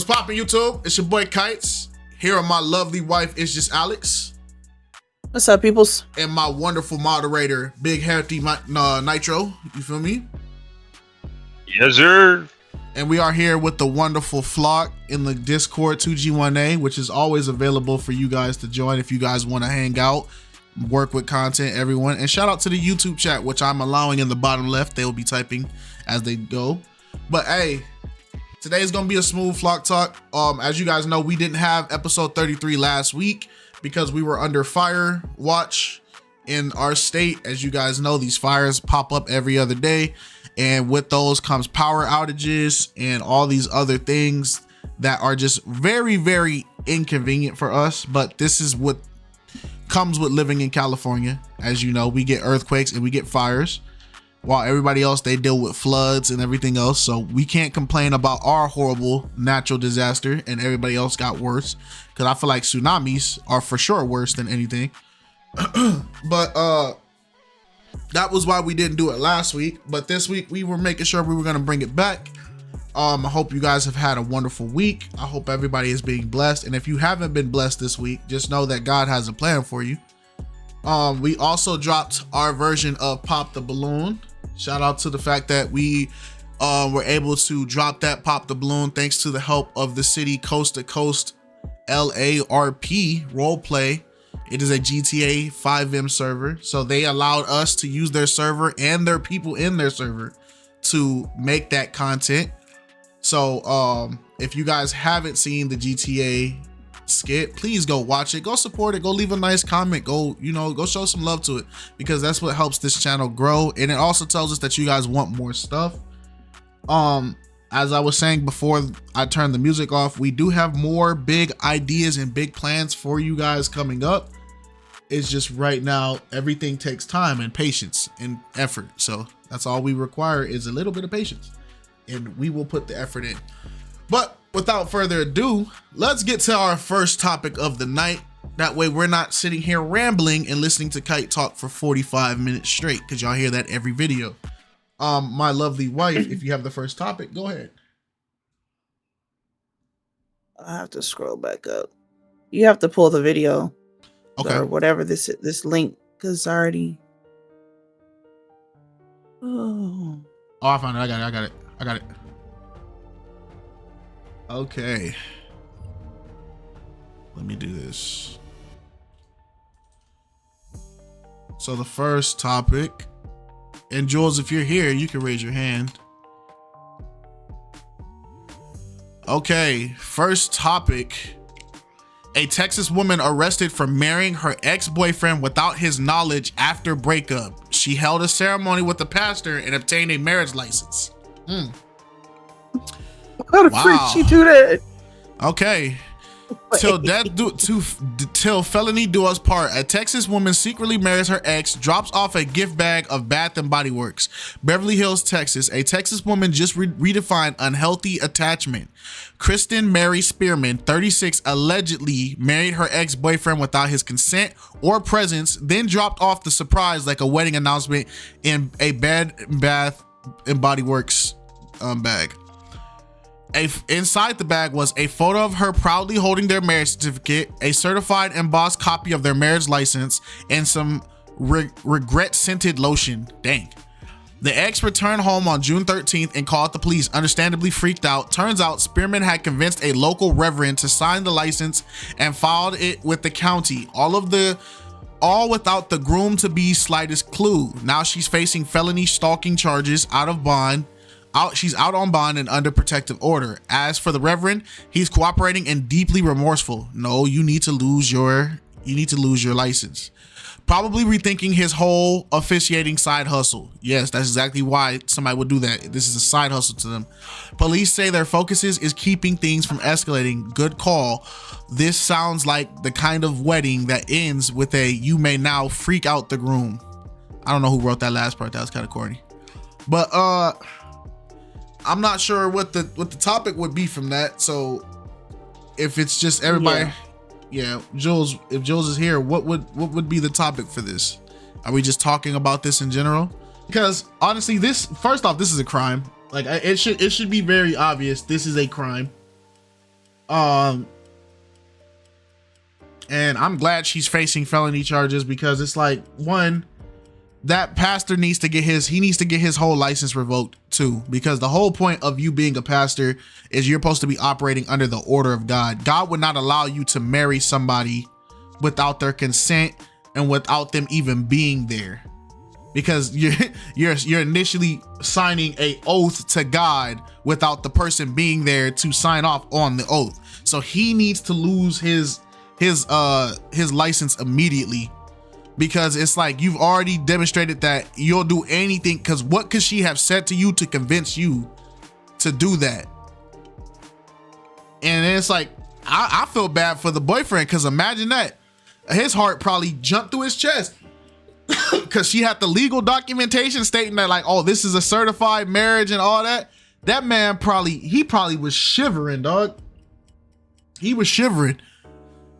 What's poppin', YouTube? It's your boy KiteZz. Here on my lovely wife, It's Just Alex. What's up, peoples? And my wonderful moderator, Big Hefty Nitro. You feel me? Yes, sir. And we are here with the wonderful Flock in the Discord 2G1A, which is always available for you guys to join if you guys want to hang out, work with content, everyone. And shout out to the YouTube chat, which I'm allowing in the bottom left. They will be typing as they go. But hey, today is going to be a smooth Flock talk. As you guys know, we didn't have episode 33 last week because we were under fire watch in our state. As you guys know, these fires pop up every other day. And with those comes power outages and all these other things that are just very, very inconvenient for us. But this is what comes with living in California. As you know, we get earthquakes and we get fires, while everybody else, they deal with floods and everything else. So we can't complain about our horrible natural disaster and everybody else got worse, because I feel like tsunamis are for sure worse than anything. But that was why we didn't do it last week. But this week we were making sure we were going to bring it back. I hope you guys have had a wonderful week. I hope everybody is being blessed. And if you haven't been blessed this week, just know that God has a plan for you. We also dropped our version of Pop the Balloon. Shout out to the fact that we were able to drop that Pop the Balloon thanks to the help of the city Coast to Coast LARP roleplay. It is a GTA 5M server, so they allowed us to use their server and their people in their server to make that content. So if you guys haven't seen the GTA skit, please go watch it, go support it, go leave a nice comment, go show some love to it, because that's what helps this channel grow. And it also tells us that you guys want more stuff. As I was saying before I turned the music off, we do have more big ideas and big plans for you guys coming up. It's just right now everything takes time and patience and effort, so that's all we require is a little bit of patience, and we will put the effort in. But without further ado, let's get to our first topic of the night. That way we're not sitting here rambling and listening to Kite talk for 45 minutes straight, because y'all hear that every video. My lovely wife, if you have the first topic, go ahead. I have to scroll back up. You have to pull the video, okay, or whatever this link, because I already. Oh, I found it. I got it. Okay, let me do this. So the first topic, and Jules, if you're here, you can raise your hand. Okay, first topic. A Texas woman arrested for marrying her ex-boyfriend without his knowledge after breakup. She held a ceremony with the pastor and obtained a marriage license. how the freak she do that? Okay. Till felony do us part. A Texas woman secretly marries her ex, drops off a gift bag of Bath and Body Works. Beverly Hills, Texas. A Texas woman just redefined unhealthy attachment. Kristen Mary Spearman, 36, allegedly married her ex-boyfriend without his consent or presence, then dropped off the surprise like a wedding announcement in a Bath and Body Works bag. Inside the bag was a photo of her proudly holding their marriage certificate, a certified embossed copy of their marriage license, and some regret scented lotion. Dang. The ex returned home on June 13th and called the police, understandably freaked out. Turns out Spearman had convinced a local reverend to sign the license and filed it with the county. All without the groom-to-be slightest clue. Now she's facing felony stalking charges she's out on bond and under protective order. As for the reverend, he's cooperating and deeply remorseful. No, you need to lose your license. Probably rethinking his whole officiating side hustle. Yes, that's exactly why somebody would do that. This is a side hustle to them. Police say their focus is keeping things from escalating. Good call. This sounds like the kind of wedding that ends with a "you may now freak out the groom." I don't know who wrote that last part. That was kind of corny. But I'm not sure what the topic would be from that. So if it's just everybody, Jules, if Jules is here, what would be the topic for this? Are we just talking about this in general? Because honestly, first off, this is a crime. Like it should be very obvious. This is a crime. And I'm glad she's facing felony charges because it's like, one, that pastor needs to get his whole license revoked too, because the whole point of you being a pastor is you're supposed to be operating under the order of God. God would not allow you to marry somebody without their consent and without them even being there, because you're initially signing a oath to God without the person being there to sign off on the oath. So he needs to lose his license immediately, because it's like, you've already demonstrated that you'll do anything. Because what could she have said to you to convince you to do that? And it's like, I feel bad for the boyfriend, because imagine that. His heart probably jumped through his chest because she had the legal documentation stating that, like, oh, this is a certified marriage and all that. That man probably was shivering, dog. He was shivering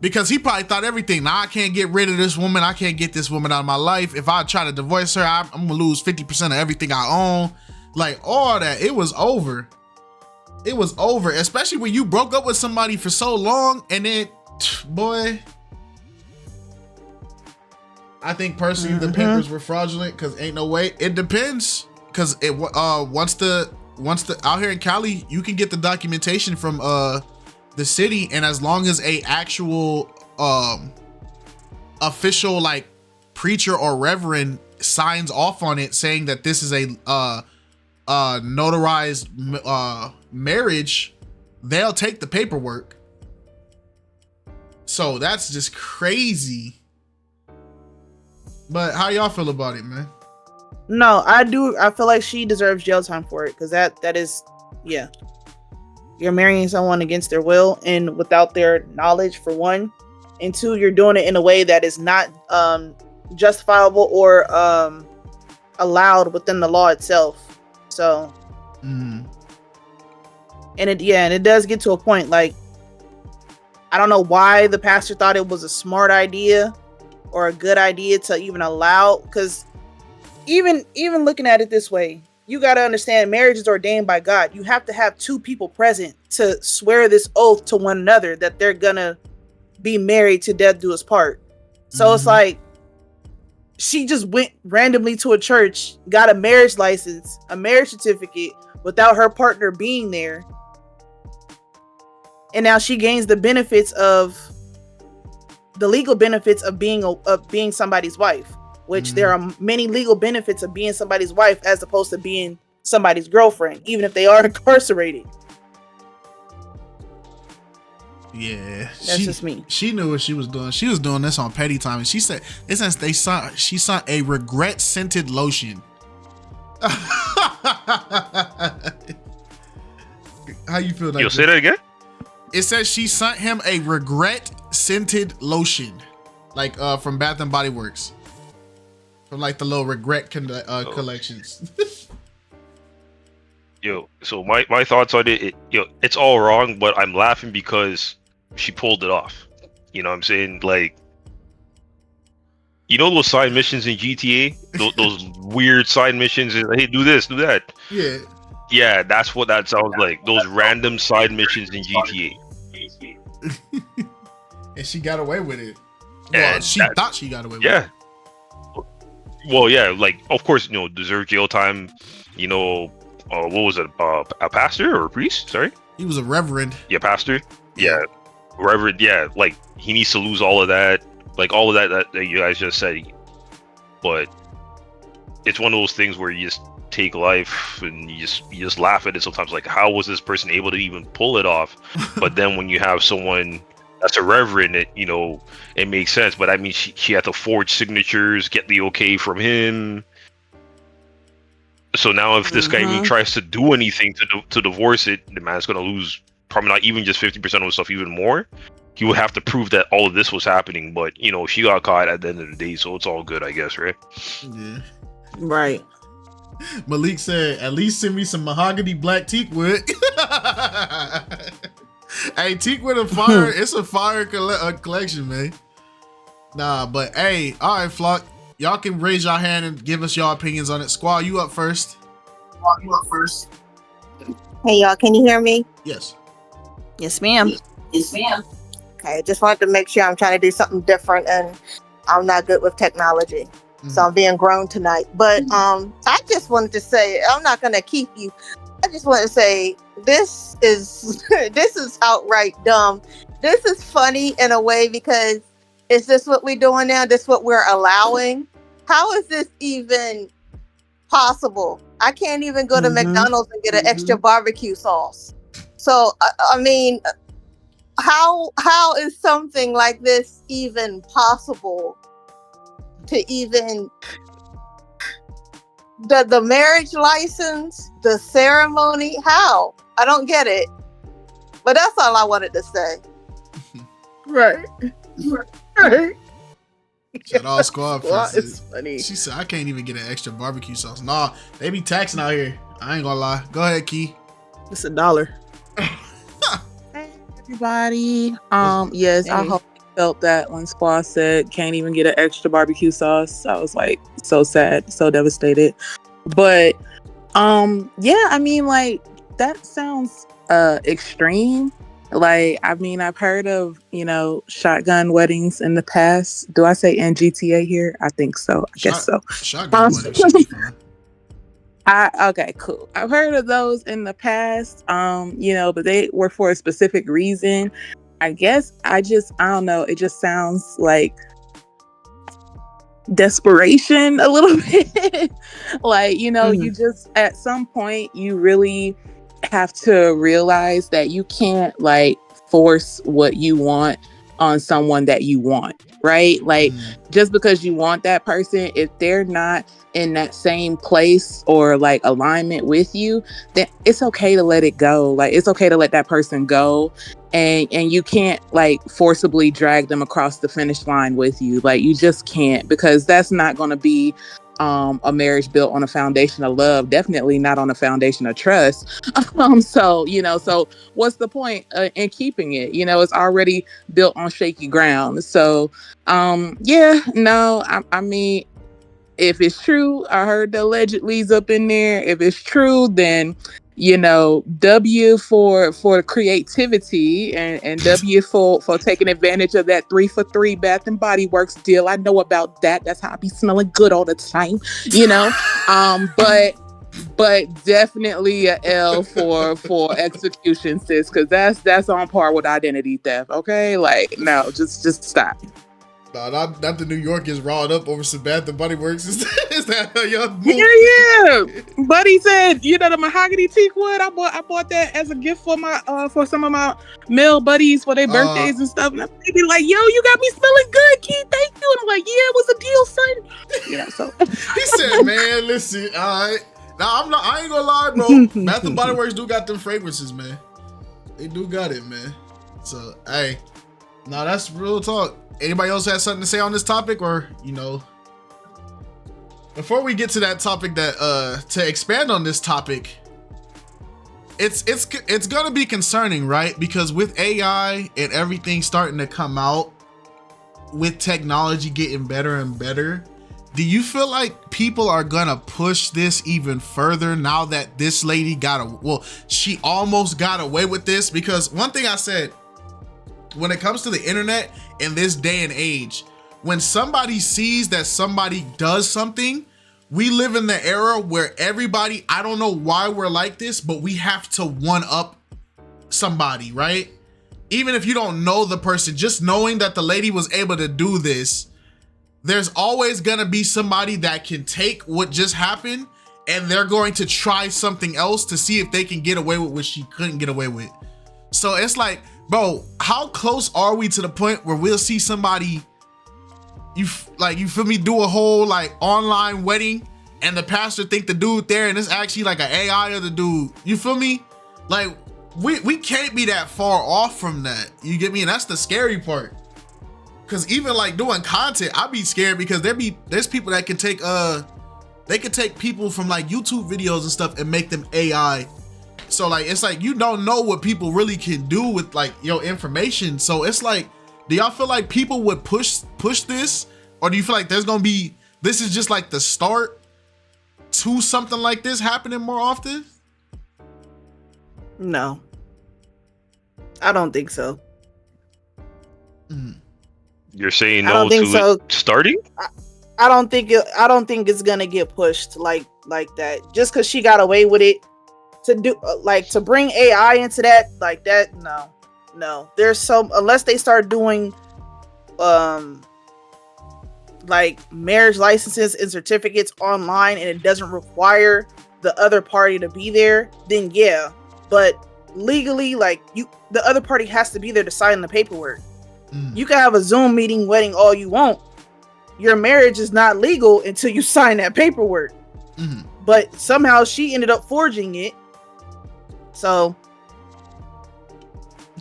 because he probably thought everything. Now I can't get rid of this woman. I can't get this woman out of my life. If I try to divorce her, I'm gonna lose 50% of everything I own. Like, all that. It was over. It was over, especially when you broke up with somebody for so long and then, boy. I think personally the papers were fraudulent, because ain't no way. It depends, because it once the out here in Cali, you can get the documentation from the city, and as long as a actual official like preacher or reverend signs off on it saying that this is a notarized marriage, they'll take the paperwork. So that's just crazy. But how y'all feel about it, man? No, I do. I feel like she deserves jail time for it, because that is, yeah. You're marrying someone against their will and without their knowledge, for one, and two, you're doing it in a way that is not justifiable or allowed within the law itself. So, and it does get to a point, like, I don't know why the pastor thought it was a smart idea or a good idea to even allow, because even looking at it this way, you got to understand, marriage is ordained by God. You have to have two people present to swear this oath to one another that they're gonna be married to death do us part. So it's like, she just went randomly to a church, got a marriage license, a marriage certificate, without her partner being there, and now she gains the benefits of the legal benefits of being somebody's wife, which there are many legal benefits of being somebody's wife as opposed to being somebody's girlfriend, even if they are incarcerated. Yeah, that's just me. She knew what she was doing. She was doing this on petty time, and she said, since she sent a regret scented lotion. How you feel? You'll say that again? It says she sent him a regret scented lotion, like from Bath and Body Works, from like the little regret collections. Yo, so my thoughts on it, it's all wrong, but I'm laughing because she pulled it off. You know what I'm saying? Like, you know those side missions in GTA? those weird side missions, hey, do this, do that. Yeah. Yeah, that's what that sounds like. Those random side missions in GTA. And she got away with it. Well, she thought she got away with it. Yeah. Well, yeah, like, of course, deserved jail time. What was it? A pastor or a priest? Sorry? He was a reverend. Yeah, pastor. Yeah. Reverend, yeah. Like, he needs to lose all of that. Like, all of that you guys just said. But it's one of those things where you just take life and you just laugh at it sometimes. Like, how was this person able to even pull it off? But then when you have someone that's a reverend, it makes sense. But I mean, she had to forge signatures, get the okay from him. So now if this guy even tries to do anything to divorce it, the man's going to lose probably not even just 50% of his stuff, even more. He would have to prove that all of this was happening. But, she got caught at the end of the day, so it's all good, I guess, right? Yeah. Right. Malik said, at least send me some mahogany black teak wood. Hey, teak wood, it's a fire collection, man. Nah, but hey, all right, Flock. Y'all can raise your hand and give us your opinions on it. Squaw, you up first. Hey, y'all, can you hear me? Yes. Yes, ma'am. Yes, ma'am. Okay, just wanted to make sure I'm trying to do something different, and I'm not good with technology. So I'm being grown tonight. But I just wanted to say, I'm not gonna keep you. I just want to say this is this is outright dumb. This is funny in a way because is this what we're doing now? This what we're allowing? How is this even possible? I can't even go to McDonald's and get an extra barbecue sauce. So I mean, how is something like this even possible? To even the marriage license, the ceremony, how? I don't get it. But that's all I wanted to say. Right. Right. Shout out Squad Squad Princess. is funny. She said, I can't even get an extra barbecue sauce. Nah, they be taxing out here. I ain't gonna lie. Go ahead, Key. It's $1. Hey, everybody. Yes, I Hey. hope you felt that when Squaw said can't even get an extra barbecue sauce. I was like so sad, so devastated. But yeah, I mean, like, that sounds extreme. Like, I mean, I've heard of, shotgun weddings in the past. Do I say in GTA here? I think so. I guess so. Shotgun wedding should be fun. Okay, cool. I've heard of those in the past, but they were for a specific reason. I guess I don't know. It just sounds like desperation a little bit. Like, you just, at some point, you really have to realize that you can't, like, force what you want on someone that you want, right? Like, just because you want that person, if they're not in that same place or like alignment with you, then it's okay to let it go. Like, it's okay to let that person go, and you can't, like, forcibly drag them across the finish line with you. Like, you just can't, because that's not going to be a marriage built on a foundation of love, definitely not on a foundation of trust. So what's the point in keeping it? It's already built on shaky ground. So I mean, if it's true, I heard the allegedly's up in there. If it's true, then W for creativity, and W for taking advantage of that 3 for $3 Bath and Body Works deal. I know about that. That's how I be smelling good all the time, but definitely a L for execution, sis, because that's on par with identity theft. Okay, like, no, just stop. No, not the New York is riled up over some Bath and Body Works. Is that how y'all move? Yeah. Buddy said, the mahogany teak wood. I bought that as a gift for my for some of my male buddies for their birthdays and stuff. And they be like, "Yo, you got me smelling good, Keith. Thank you." And I'm like, "Yeah, it was a deal, son." So he said, "Man, listen, all right. Now I ain't gonna lie, bro. Bath and Body Works do got them fragrances, man. They do got it, man. So hey, no, that's real talk. Anybody else has something to say on this topic, or before we get to that topic, that to expand on this topic, it's gonna be concerning, right? Because with AI and everything starting to come out, with technology getting better and better, do you feel like people are gonna push this even further now that this lady she almost got away with this? Because one thing I said, when it comes to the internet in this day and age, when somebody sees that somebody does something, we live in the era where everybody, I don't know why we're like this, but we have to one up somebody, right? Even if you don't know the person, just knowing that the lady was able to do this, there's always gonna be somebody that can take what just happened and they're going to try something else to see if they can get away with what she couldn't get away with. So it's like, bro, how close are we to the point where we'll see somebody, you feel me, do a whole like online wedding and the pastor think the dude there and it's actually like an AI of the dude? You feel me? Like, we can't be that far off from that. You get me? And that's the scary part. Cause even like doing content, I'd be scared because there's people that can take they could take people from like YouTube videos and stuff and make them AI. So like, it's like, you don't know what people really can do with like your information. So it's like, do y'all feel like people would push this? Or do you feel like this is just like the start to something like this happening more often? No, I don't think so. You're saying I no don't think to so. it starting? I don't think it's gonna get pushed like that. Just because she got away with it to do to bring AI into that like that. No. There's some unless they start doing like marriage licenses and certificates online and it doesn't require the other party to be there, then yeah. But legally, like the other party has to be there to sign the paperwork. You can have a Zoom meeting wedding all you want. Your marriage is not legal until you sign that paperwork. But somehow she ended up forging it. So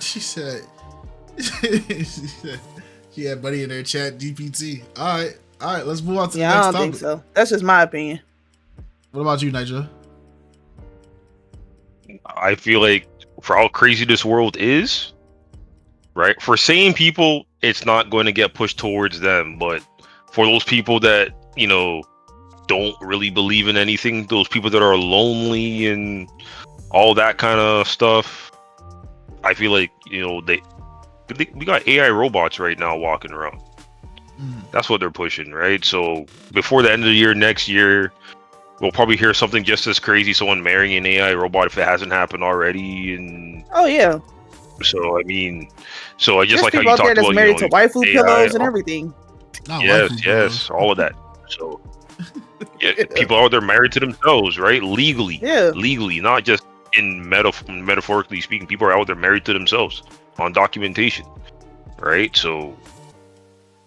she said she had buddy in there chat GPT. All right, let's move on to the next topic. I don't think so. That's just my opinion. What about you, Nigel? I feel like for how crazy this world is, right? For sane people, it's not going to get pushed towards them. But for those people that, don't really believe in anything, those people that are lonely and all that kind of stuff, I feel like, we got AI robots right now walking around. That's what they're pushing, right? So before the end of the year, next year, we'll probably hear something just as crazy, someone marrying an AI robot if it hasn't happened already. And oh yeah. So I mean, I just There's like how people you out there talked that's about married to waifu AI, pillows and everything. Yes, all of that. So yeah, people out there married to themselves, right? Legally, not just in metaphorically speaking. People are out there married to themselves on documentation, right? So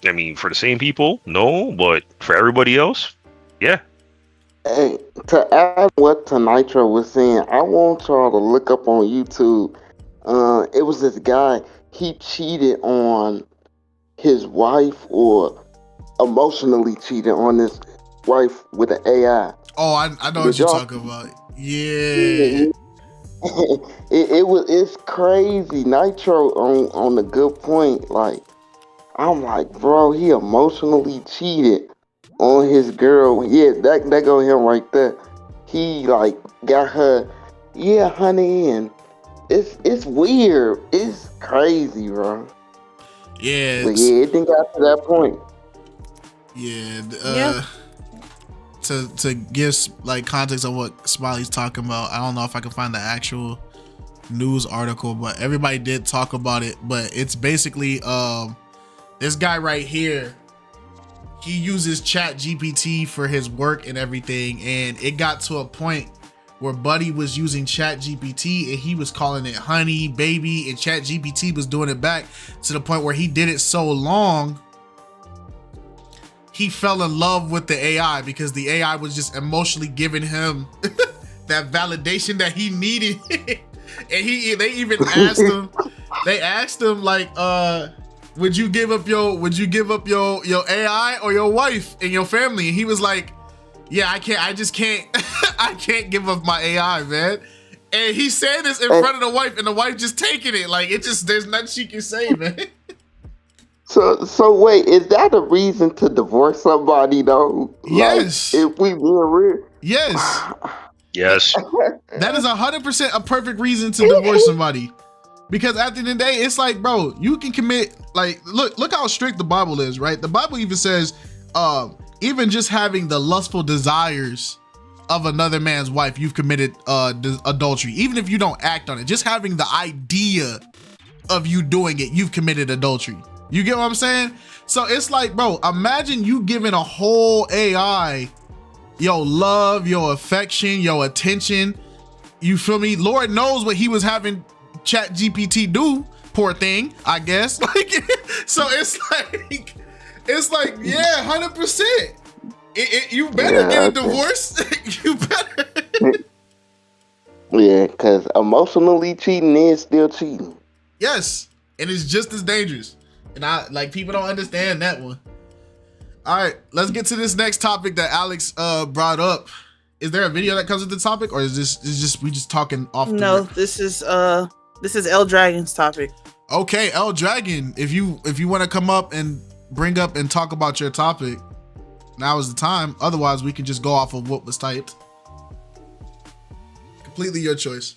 I mean, for the same people, no, but for everybody else, yeah. Hey, to add what to Nitro was saying, I want y'all to look up on YouTube. It was this guy. He cheated on his wife, or emotionally cheated on his wife with an AI. Oh, I know what you're talking about. Yeah. It's crazy. Nitro on a good point. Like, I'm like, bro, he emotionally cheated on his girl. Yeah, that go him right there. He like got her, yeah, honey, and it's weird. It's crazy, bro. Yeah. But yeah, it didn't get to that point. Yeah. To give like context of what Smiley's talking about, I don't know if I can find the actual news article, but everybody did talk about it. But it's basically this guy right here, he uses Chat GPT for his work and everything, and it got to a point where Buddy was using Chat GPT and he was calling it honey, baby, and Chat GPT was doing it back, to the point where he did it so long he fell in love with the AI because the AI was just emotionally giving him that validation that he needed. And they even asked him like, would you give up your AI or your wife and your family? And he was like, yeah, I just can't I can't give up my AI, man. And he said this in front of the wife, and the wife just taking it like there's nothing she can say, man. So wait, is that a reason to divorce somebody though? Yes. Like, if we being real. Yes. Yes. That is 100% a perfect reason to divorce somebody. Because at the end of the day, it's like, bro, you can commit, like, look how strict the Bible is, right? The Bible even says, even just having the lustful desires of another man's wife, you've committed adultery. Even if you don't act on it, just having the idea of you doing it, you've committed adultery. You get what I'm saying? So it's like, bro, imagine you giving a whole AI your love, your affection, your attention. You feel me? Lord knows what he was having Chat GPT do, poor thing, I guess. Like, so it's like, yeah, 100%. You better get a divorce. You better. Yeah, because emotionally cheating is still cheating. Yes, and it's just as dangerous. And people don't understand that one. All right, let's get to this next topic that Alex brought up. Is there a video that comes with the topic, or is we just talking off? No, this is L Dragon's topic. Okay, L Dragon, if you want to come up and bring up and talk about your topic, now is the time. Otherwise, we can just go off of what was typed. Completely your choice.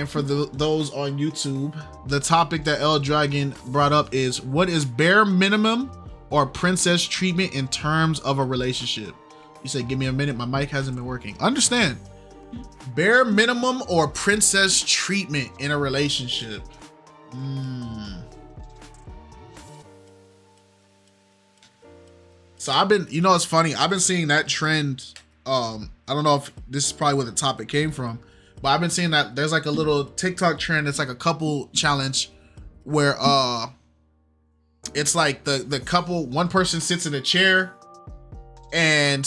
And for those on YouTube, the topic that L Dragon brought up is, what is bare minimum or princess treatment in terms of a relationship? You said, give me a minute, my mic hasn't been working. Understand. Bare minimum or princess treatment in a relationship. So I've been, you know, it's funny. I've been seeing that trend. I don't know if this is probably where the topic came from, but I've been seeing that there's like a little TikTok trend. It's like a couple challenge where it's like the couple, one person sits in a chair and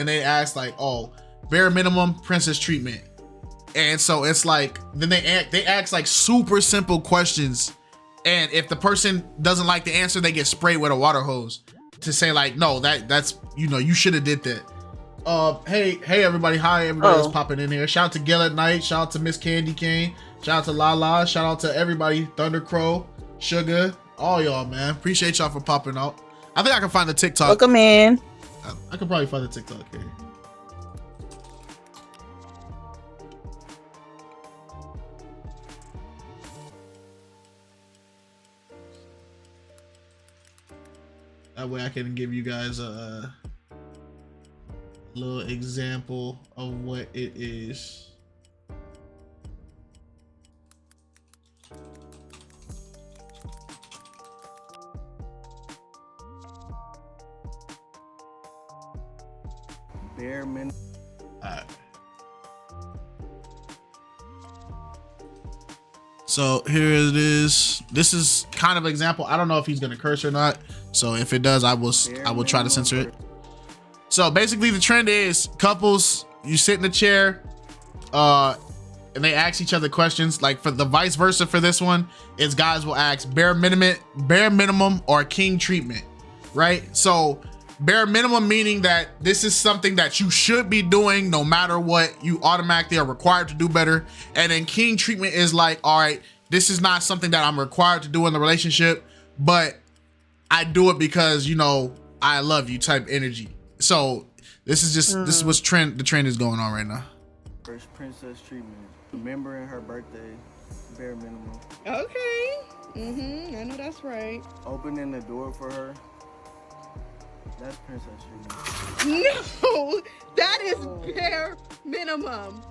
they ask like, oh, bare minimum princess treatment. And so it's like, then they ask like super simple questions. And if the person doesn't like the answer, they get sprayed with a water hose to say like, no, that's, you know, you should have did that. Hey everybody, hi everybody that's popping in here. Shout out to Gil at Night, shout out to Miss Candy Cane, shout out to Lala, shout out to everybody, Thunder Crow, Sugar, all y'all, man. Appreciate y'all for popping out. I think I can find the TikTok. Welcome in. I could probably find the TikTok here. That way I can give you guys a little example of what it is. Bare minimum. Alright. So here it is. This is kind of an example. I don't know if he's gonna curse or not. So if it does, I will try to censor it. So basically the trend is couples, you sit in the chair, and they ask each other questions. Like for the vice versa for this one, is guys will ask bare minimum or king treatment, right? So bare minimum meaning that this is something that you should be doing no matter what, you automatically are required to do better. And then king treatment is like, all right, this is not something that I'm required to do in the relationship, but I do it because, you know, I love you type energy. So this is just, this is what's the trend is going on right now. First princess treatment. Remembering her birthday, bare minimum. Okay. I know that's right. Opening the door for her. That's princess treatment. No, that is bare minimum.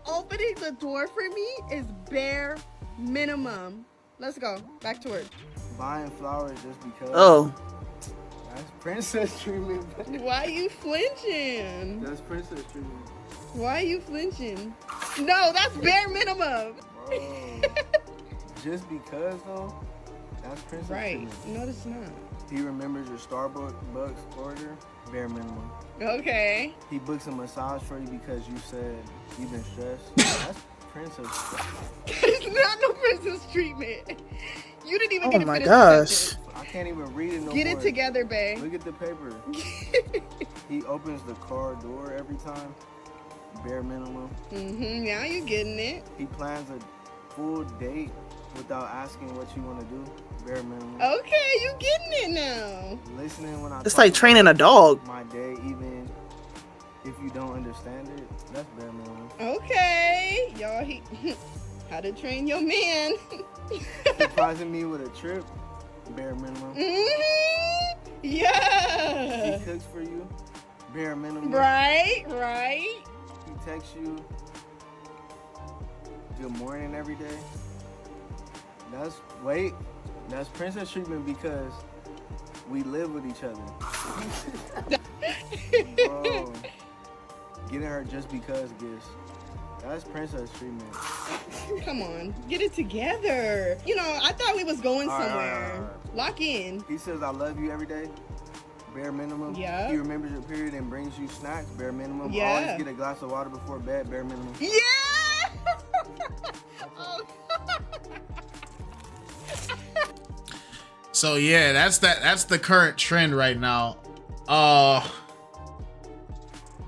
Opening the door for me is bare minimum. Let's go. Back to work. Buying flowers just because. Oh. That's princess treatment. Why you flinching? That's princess treatment. Why you flinching? No, that's bare minimum. Bro. Just because though, that's princess Right. treatment. No, it's not. He remembers your Starbucks order, bare minimum. Okay. He books a massage for you because you said you've been stressed. That's princess. It's not no princess treatment. You didn't even Oh get a my finish gosh. sentence. I can't even read it no Get more. it together, babe. Look at the paper. He opens the car door every time. Bare minimum. Now you getting it. He plans a full date without asking what you want to do. Bare minimum. Okay, you getting it now. Listening when I It's talk like training a dog. about my day, even if you don't understand it. That's bare minimum. Okay, y'all. How to train your man. Surprising me with a trip. Bare minimum. Yeah. He cooks for you. Bare minimum. Right. He texts you good morning every day. That's princess treatment because we live with each other. Bro, getting her just because gifts. That's princess treatment. Come on, get it together. You know, I thought we was going All right, somewhere. all right. Lock in. He says I love you every day. Bare minimum. Yeah. He remembers your period and brings you snacks. Bare minimum. Yeah. Always get a glass of water before bed. Bare minimum. Yeah. Oh. So yeah, that's the current trend right now.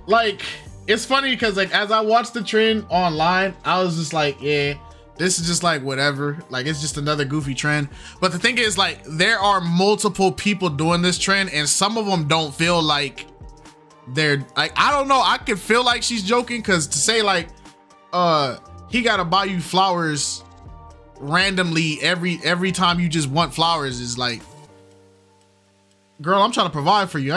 Like it's funny because like as I watched the trend online, I was just like, yeah, this is just like whatever. Like it's just another goofy trend. But the thing is, like, there are multiple people doing this trend, and some of them don't feel like they're like, I don't know. I could feel like she's joking because to say like, he gotta buy you flowers randomly every time you just want flowers is like, girl, I'm trying to provide for you.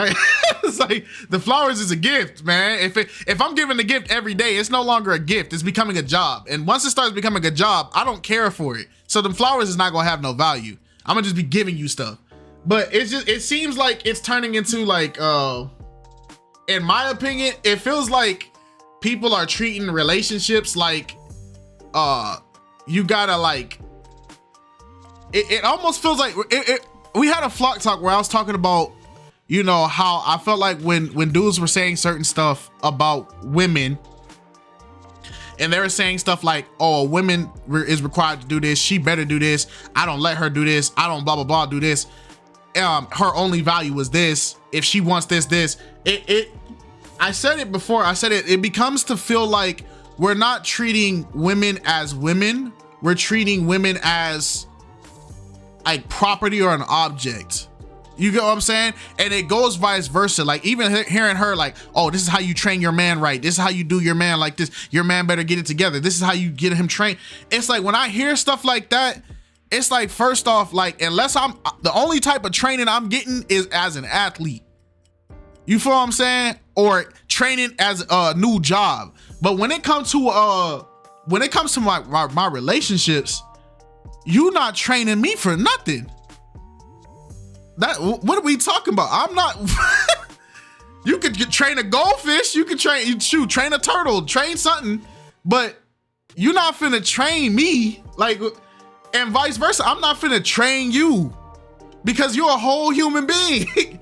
It's like the flowers is a gift, man. If I'm giving the gift every day, it's no longer a gift. It's becoming a job. And once it starts becoming a job, I don't care for it. So the flowers is not gonna have no value. I'm gonna just be giving you stuff. But it seems like it's turning into like, in my opinion, it feels like people are treating relationships like, you gotta like, it almost feels like we had a flock talk where I was talking about, you know, how I felt like when dudes were saying certain stuff about women, and they were saying stuff like, oh, a woman is required to do this, she better do this, I don't let her do this, I don't blah blah blah do this, her only value was this, if she wants this, I said it before, I said it becomes to feel like we're not treating women as women, we're treating women as like property or an object. You get what I'm saying? And it goes vice versa. Like even hearing her like, oh, this is how you train your man right. This is how you do your man like this. Your man better get it together. This is how you get him trained. It's like when I hear stuff like that, it's like, first off, like, unless I'm, the only type of training I'm getting is as an athlete. You feel what I'm saying? Or training as a new job. But when it comes to my relationships, you not training me for nothing. What are we talking about? I'm not. You could train a goldfish. You could train a turtle, train something, but you're not finna train me. Like, and vice versa. I'm not finna train you because you're a whole human being.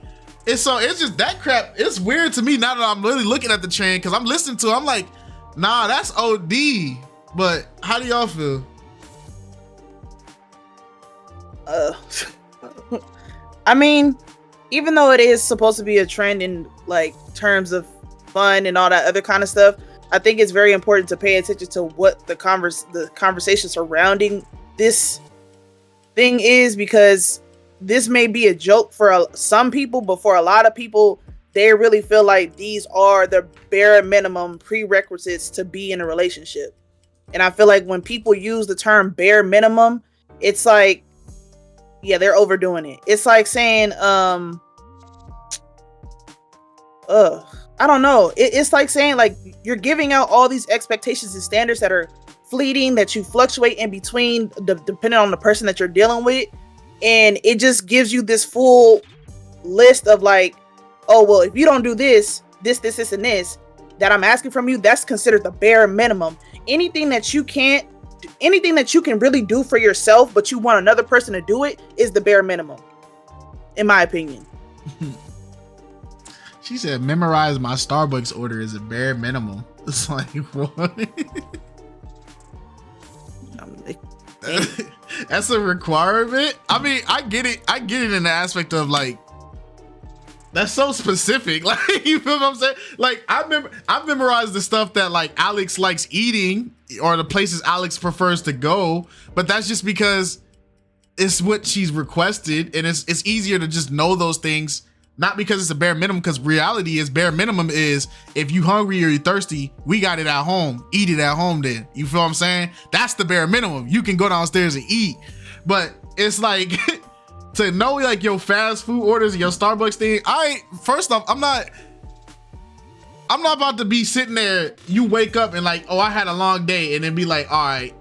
And so it's just that crap. It's weird to me now that I'm really looking at the train because I'm listening to it. I'm like, nah, that's OD. But how do y'all feel? I mean, even though it is supposed to be a trend in like terms of fun and all that other kind of stuff, I think it's very important to pay attention to what the conversation surrounding this thing is, because this may be a joke for some people, but for a lot of people, they really feel like these are the bare minimum prerequisites to be in a relationship. And I feel like when people use the term bare minimum, it's like, yeah, they're overdoing it. It's like saying, I don't know. It's like saying like you're giving out all these expectations and standards that are fleeting, that you fluctuate in between depending on the person that you're dealing with. And it just gives you this full list of like, oh, well, if you don't do this, and this that I'm asking from you, that's considered the bare minimum. Anything that you can really do for yourself, but you want another person to do it, is the bare minimum, in my opinion. She said, memorize my Starbucks order is a bare minimum. It's like, what? That's a requirement? I mean, I get it in the aspect of like, that's so specific. Like, you feel what I'm saying? Like, I've memorized the stuff that like Alex likes eating, or the places Alex prefers to go, but that's just because it's what she's requested, and it's easier to just know those things, not because it's a bare minimum, because reality is bare minimum is if you hungry or you thirsty, we got it at home, eat it at home then. You feel what I'm saying? That's the bare minimum. You can go downstairs and eat, but it's like to know like your fast food orders and your Starbucks thing, first off, I'm not about to be sitting there, you wake up and like, oh, I had a long day, and then be like, all right,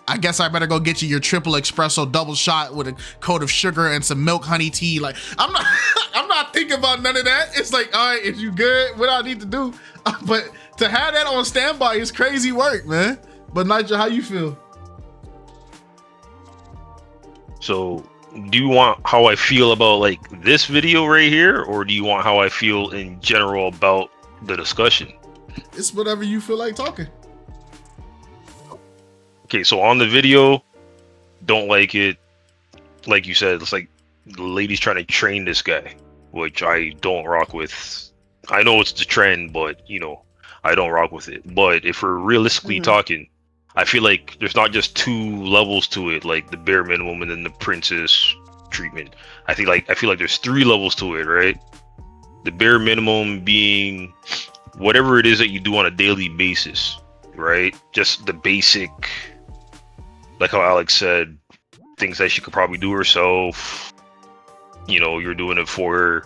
I guess I better go get you your triple espresso double shot with a coat of sugar and some milk honey tea. Like, I'm not thinking about none of that. It's like, all right, is you good? What do I need to do? But to have that on standby is crazy work, man. But Nigel, how you feel? So, do you want how I feel about like this video right here, or do you want how I feel in general about the discussion? It's whatever you feel like talking. Okay, so on the video, don't like it. Like you said, it's like the lady's trying to train this guy, which I don't rock with. I know it's the trend, but you know, I don't rock with it. But if we're realistically talking, I feel like there's not just two levels to it, like the bare minimum and then the princess treatment. I feel like there's three levels to it, right? The bare minimum being whatever it is that you do on a daily basis. right? Just the basic, like how Alex said, things that she could probably do herself. You're doing it for her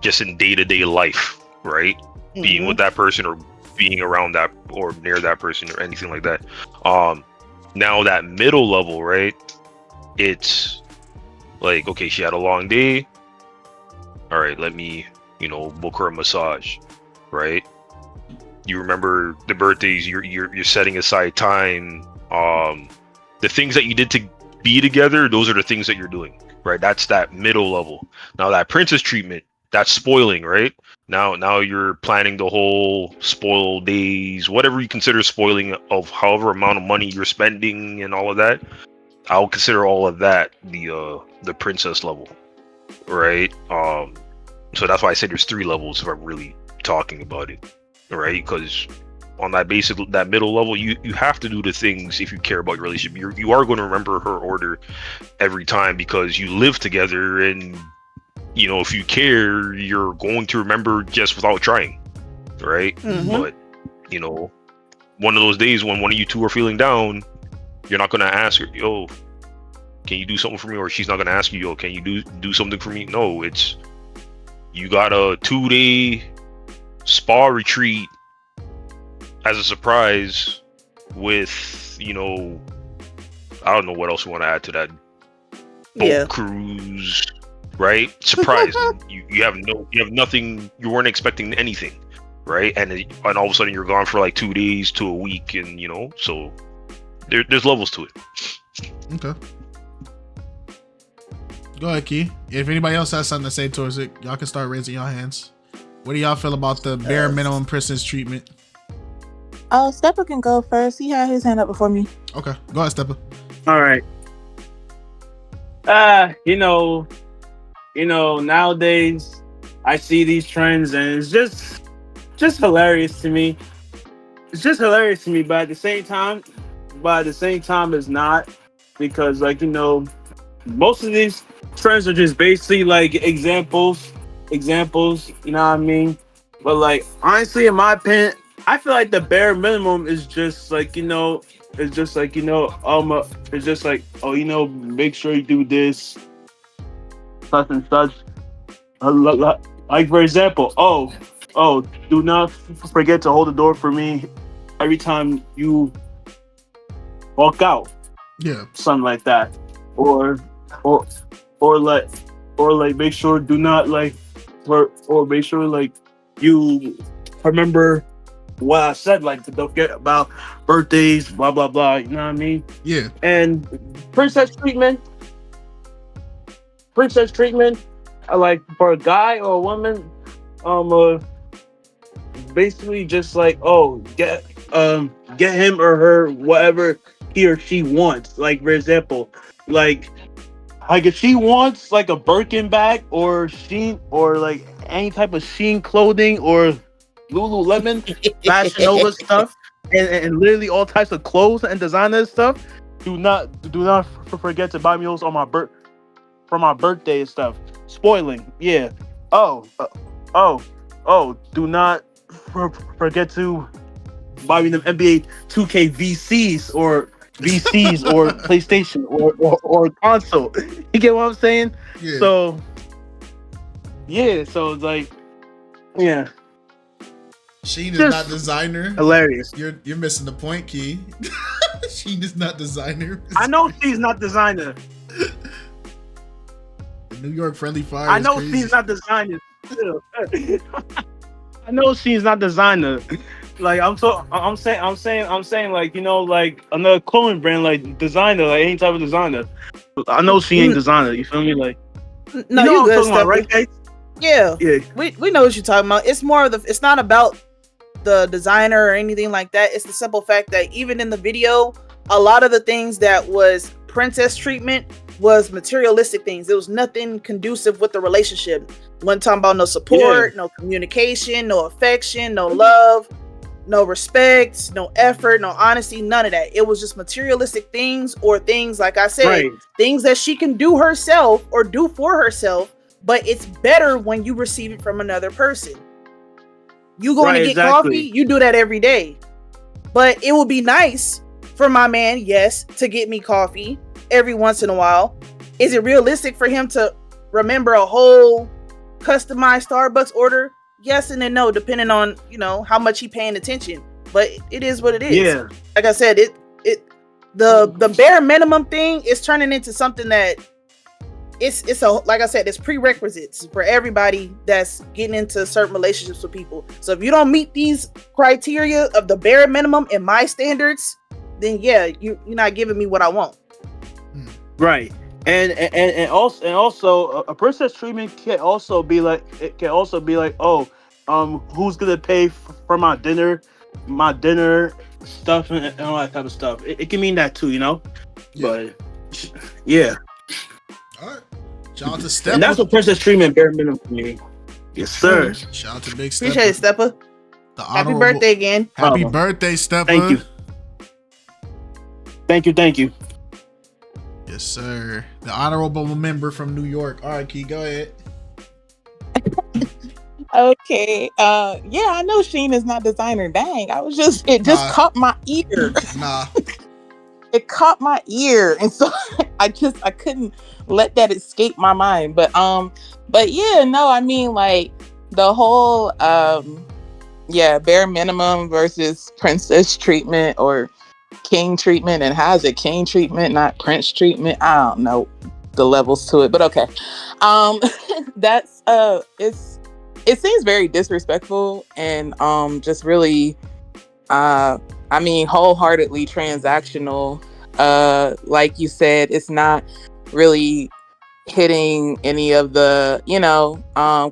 just in day-to-day life, right? Being with that person or being around that or near that person or anything like that. Now that middle level, right? It's like, okay, she had a long day. All right, let me, book her a massage, right? You remember the birthdays, you're setting aside time. The things that you did to be together, those are the things that you're doing, right? That's that middle level. Now that princess treatment, that's spoiling, right? Now you're planning the whole spoil days, whatever you consider spoiling of however amount of money you're spending and all of that. I'll consider all of that the princess level, right? So that's why I said there's 3 levels if I'm really talking about it, right? Because on that that middle level, you have to do the things if you care about your relationship. You are going to remember her order every time because you live together, and if you care, you're going to remember just without trying, right? But one of those days when one of you two are feeling down, you're not going to ask her, yo, can you do something for me? Or she's not going to ask you, yo, can you do something for me? No, it's you got a 2-day spa retreat as a surprise with, I don't know what else you want to add to that. Boat cruise, right? Surprise. you have nothing, you weren't expecting anything, right? And all of a sudden you're gone for like 2 days to a week, and so there's levels to it. Okay. Go ahead, Key. If anybody else has something to say towards it, y'all can start raising your hands. What do y'all feel about the bare minimum princess treatment? Oh, Stepper can go first. He had his hand up before me. Okay, go ahead, Stepper. All right. Nowadays I see these trends and it's just hilarious to me. It's just hilarious to me, but at the same time it's not, because most of these trends are just basically like examples, you know what I mean? But like, honestly, in my opinion, I feel like the bare minimum is just like, it's just like, make sure you do this, such and such. Like, for example, do not forget to hold the door for me every time you walk out. Yeah. Something like that. Or make sure do not or make sure you remember what I said, don't forget about birthdays, blah blah blah, you know what I mean? Yeah. And princess treatment, like for a guy or a woman, basically just get him or her whatever he or she wants. Like, for example, like if she wants like a Birkin bag or Shein or like any type of Shein clothing or Lululemon Fashion Nova stuff and literally all types of clothes and designer stuff, do not forget to buy me those on for my birthday and stuff. Spoiling, yeah. Do not forget to buy me them NBA 2K VCs or PlayStation or console. You get what I'm saying? Yeah. So it's like, yeah. Shein is not designer. Hilarious. You're missing the point, Key. Shein is not designer. I know she's not designer. The New York Friendly Fire. I know crazy. she's not designer. I know she's not designer. Like I'm saying like, like another clothing brand, like designer, like any type of designer. I know she ain't designer. You feel me? Like, no, you know you what good I'm talking stuff, about, right, guys? Yeah. We know what you're talking about. It's more of it's not about the designer or anything like that. It's the simple fact that even in the video, a lot of the things that was princess treatment was materialistic things. There was nothing conducive with the relationship. Wasn't talking about no support, no communication, no affection, no love, no respect, no effort, no honesty, none of that. It was just materialistic things, or things, like I said, things that she can do herself or do for herself, but it's better when you receive it from another person. You going to get coffee, you do that every day. But it would be nice for my man, yes, to get me coffee every once in a while. Is it realistic for him to remember a whole customized Starbucks order? Yes and then no, depending on, how much he paying attention. But it is what it is. Yeah. Like I said, the bare minimum thing is turning into something that like I said, it's prerequisites for everybody that's getting into certain relationships with people. So if you don't meet these criteria of the bare minimum in my standards, then yeah, you're not giving me what I want. Right. And also a princess treatment can also be like, oh, who's gonna pay for my dinner stuff and all that type of stuff. It can mean that too, Yeah. But yeah. All right. Shout out to Steppa. And that's what princess treatment bare minimum for me. Yes, sir. Shout out to Big Steppa. Appreciate it, Steppa. Happy birthday again. Happy birthday, Steppa. Thank you. Yes, sir. The honorable member from New York. All right, Key, go ahead. Okay. Yeah, I know Sheen is not designer. Dang, it just caught my ear. Nah. It caught my ear, and so I couldn't let that escape my mind. But yeah, no, I mean, like, the whole bare minimum versus princess treatment or king treatment, and how's it king treatment, not prince treatment? I don't know the levels to it, but okay. That's it seems very disrespectful and just really wholeheartedly transactional. Like you said, it's not really hitting any of the,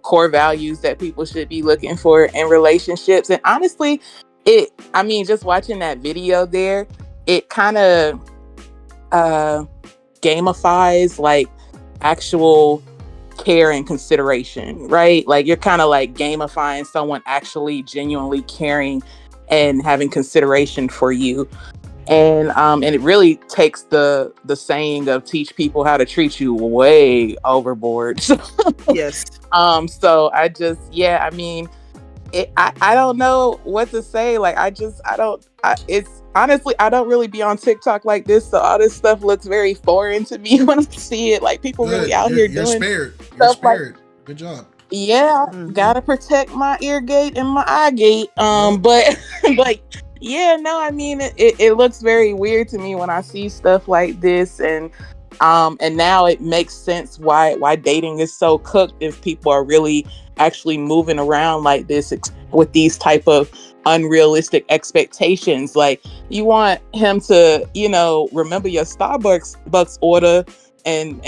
core values that people should be looking for in relationships. And honestly, just watching that video there, it kind of gamifies like actual care and consideration, right? Like you're kind of like gamifying someone actually genuinely caring and having consideration for you. And it really takes the saying of teach people how to treat you way overboard. Yes. So I just, I don't know what to say. Like, it's honestly, I don't really be on TikTok like this. So all this stuff looks very foreign to me when I see it. Like people really out here doing stuff like, good job. Yeah, gotta protect my ear gate and my eye gate. But yeah, no, I mean, it looks very weird to me when I see stuff like this, and now it makes sense why dating is so cooked if people are really actually moving around like this with these type of unrealistic expectations. Like you want him to, remember your Starbucks order and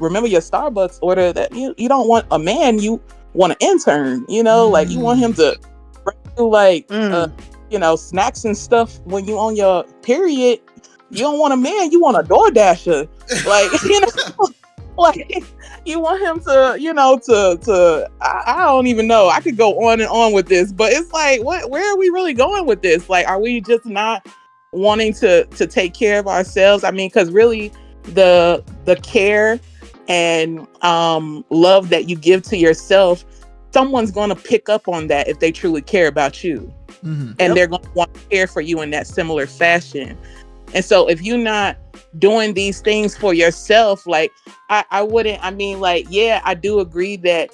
remember your Starbucks order, that you don't want a man, you want an intern, like you want him to bring you like snacks and stuff when you on your period. You don't want a man, you want a DoorDasher. Like, like you want him to I don't even know. I could go on and on with this, but it's like, where are we really going with this? Like, are we just not wanting to take care of ourselves? I mean, because really the care and love that you give to yourself, someone's going to pick up on that if they truly care about you. And they're going to want to care for you in that similar fashion. And so if you're not doing these things for yourself, like I wouldn't, I do agree that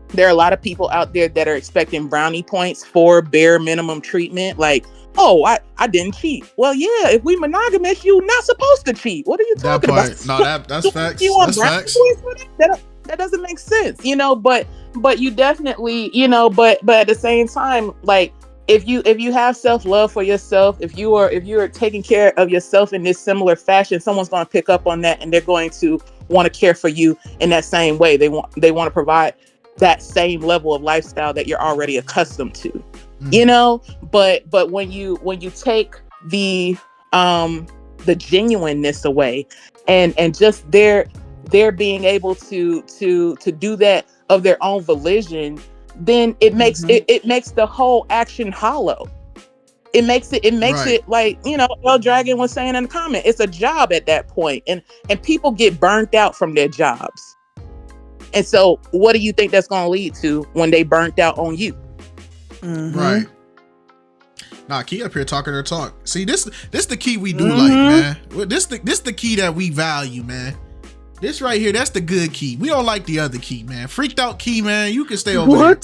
there are a lot of people out there that are expecting brownie points for bare minimum treatment. Like, oh, I didn't cheat. Well, yeah, if we monogamous, you're not supposed to cheat. What are you talking about? No, that's facts. You want that's brownie facts. points for that? That doesn't make sense, but you definitely, but at the same time, like, if you have self-love for yourself, if you are taking care of yourself in this similar fashion, someone's going to pick up on that and they're going to want to care for you in that same way. They want to provide that same level of lifestyle that you're already accustomed to. But when you take the genuineness away and just their being able to do that of their own volition, then it makes it makes the whole action hollow. It makes it like, El Dragon was saying in the comment, it's a job at that point, and people get burnt out from their jobs. And so what do you think that's going to lead to when they burnt out on you? Right. Nah, Key up here talking her talk. See, this the key we do like, man. This the key that we value, man. This right here, that's the good key. We don't like the other key, man. Freaked out key, man. You can stay over there.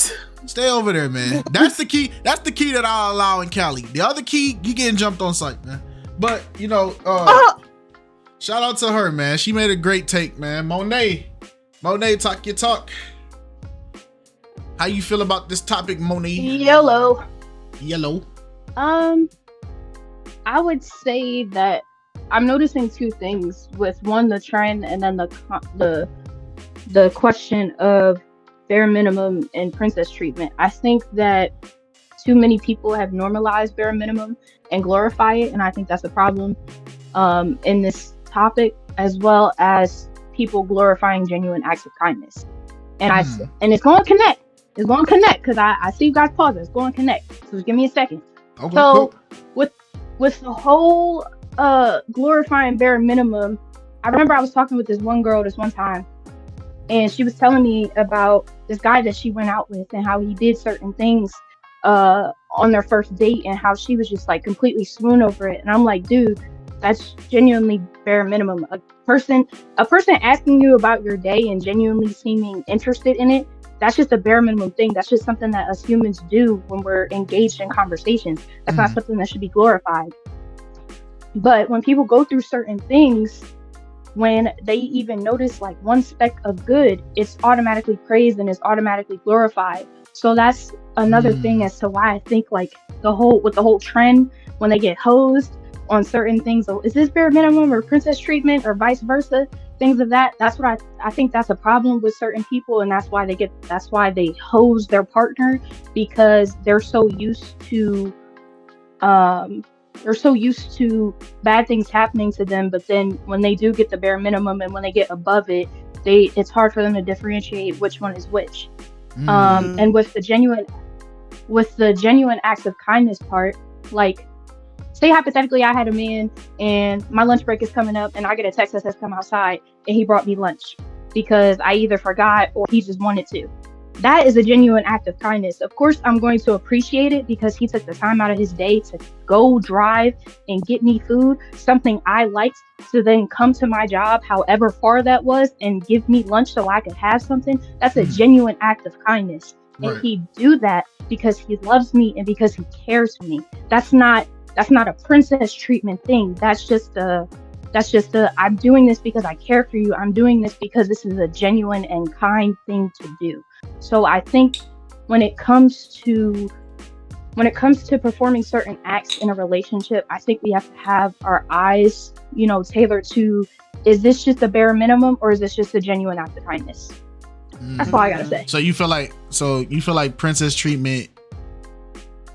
Stay over there, man. That's the key. That's the key that I'll allow in Cali. The other key, you getting jumped on sight, man. But you know, shout out to her, man. She made a great take, man. Monet, talk your talk. How you feel about this topic, Monet? Yellow. I would say that I'm noticing two things with one, the trend, and then the question of bare minimum and princess treatment. I think that too many people have normalized bare minimum and glorify it, and I think that's a problem in this topic, as well as people glorifying genuine acts of kindness. And and it's going to connect. It's going to connect because I see you guys pause. It's going to connect. So just give me a second. Okay, so with the whole glorifying bare minimum, I remember I was talking with this one girl this one time, and she was telling me about this guy that she went out with and how he did certain things on their first date and how she was just like completely swoon over it. And I'm like, dude, that's genuinely bare minimum. A person asking you about your day and genuinely seeming interested in it, that's just a bare minimum thing. That's just something that us humans do when we're engaged in conversations. That's not something that should be glorified. But when people go through certain things, when they even notice like one speck of good, it's automatically praised and it's automatically glorified. So that's another thing as to why I think like the whole trend, when they get hosed on certain things, is this bare minimum or princess treatment or vice versa, things of that. That's what I think that's a problem with certain people, and that's why they hose their partner, because they're so used to bad things happening to them. But then when they do get the bare minimum and when they get above it, it's hard for them to differentiate which one is which. And with the genuine acts of kindness part, like say hypothetically I had a man and my lunch break is coming up and I get a text that says come outside and he brought me lunch because I either forgot or he just wanted to. That is a genuine act of kindness. Of course, I'm going to appreciate it because he took the time out of his day to go drive and get me food, something I liked, to then come to my job, however far that was, and give me lunch so I could have something. That's a genuine act of kindness. Right. And he do that because he loves me and because he cares for me. That's not a princess treatment thing. That's just a I'm doing this because I care for you. I'm doing this because this is a genuine and kind thing to do. So I think when it comes to performing certain acts in a relationship, I think we have to have our eyes, tailored to, is this just a bare minimum or is this just a genuine act of kindness? That's all I gotta say. So you feel like princess treatment.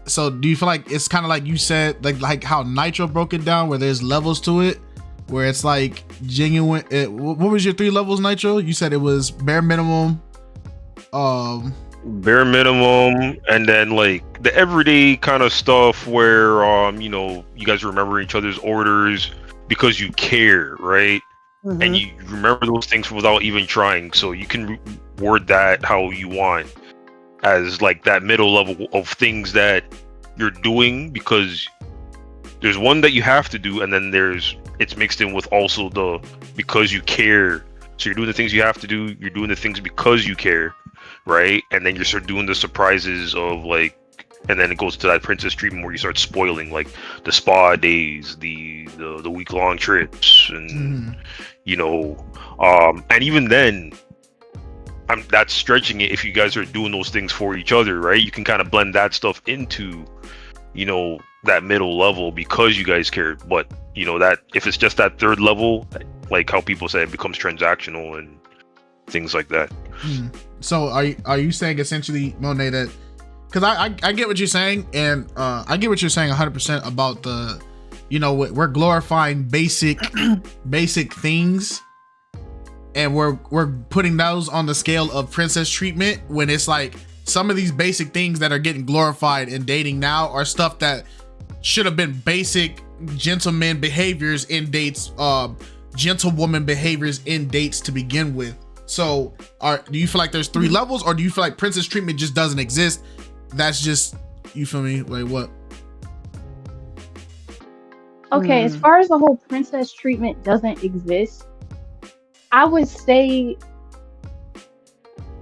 So do you feel like it's kind of like you said, like how Nitro broke it down, where there's levels to it, where it's like genuine. What was your 3 levels, Nitro? You said it was bare minimum. Bare minimum, and then like the everyday kind of stuff where you guys remember each other's orders because you care, right? And you remember those things without even trying, so you can word that how you want, as like that middle level of things that you're doing because there's one that you have to do, and then it's mixed in with also the because you care. So you're doing the things you have to do, you're doing the things because you care, right? And then you start doing the surprises of like, and then it goes to that princess treatment where you start spoiling like the spa days, the week-long trips, and and even then, that's stretching it. If you guys are doing those things for each other, right? You can kind of blend that stuff into, that middle level because you guys care. But that if it's just that third level, like how people say, it becomes transactional and things like that. So are you saying essentially, Monet, that because I get what you're saying, and I get what you're saying 100% about the, we're glorifying basic things, and we're putting those on the scale of princess treatment, when it's like some of these basic things that are getting glorified in dating now are stuff that should have been basic gentleman behaviors in dates, gentlewoman behaviors in dates to begin with. So do you feel like there's 3 levels, or do you feel like princess treatment just doesn't exist? That's just, you feel me? Like what? Okay, as far as the whole princess treatment doesn't exist, I would say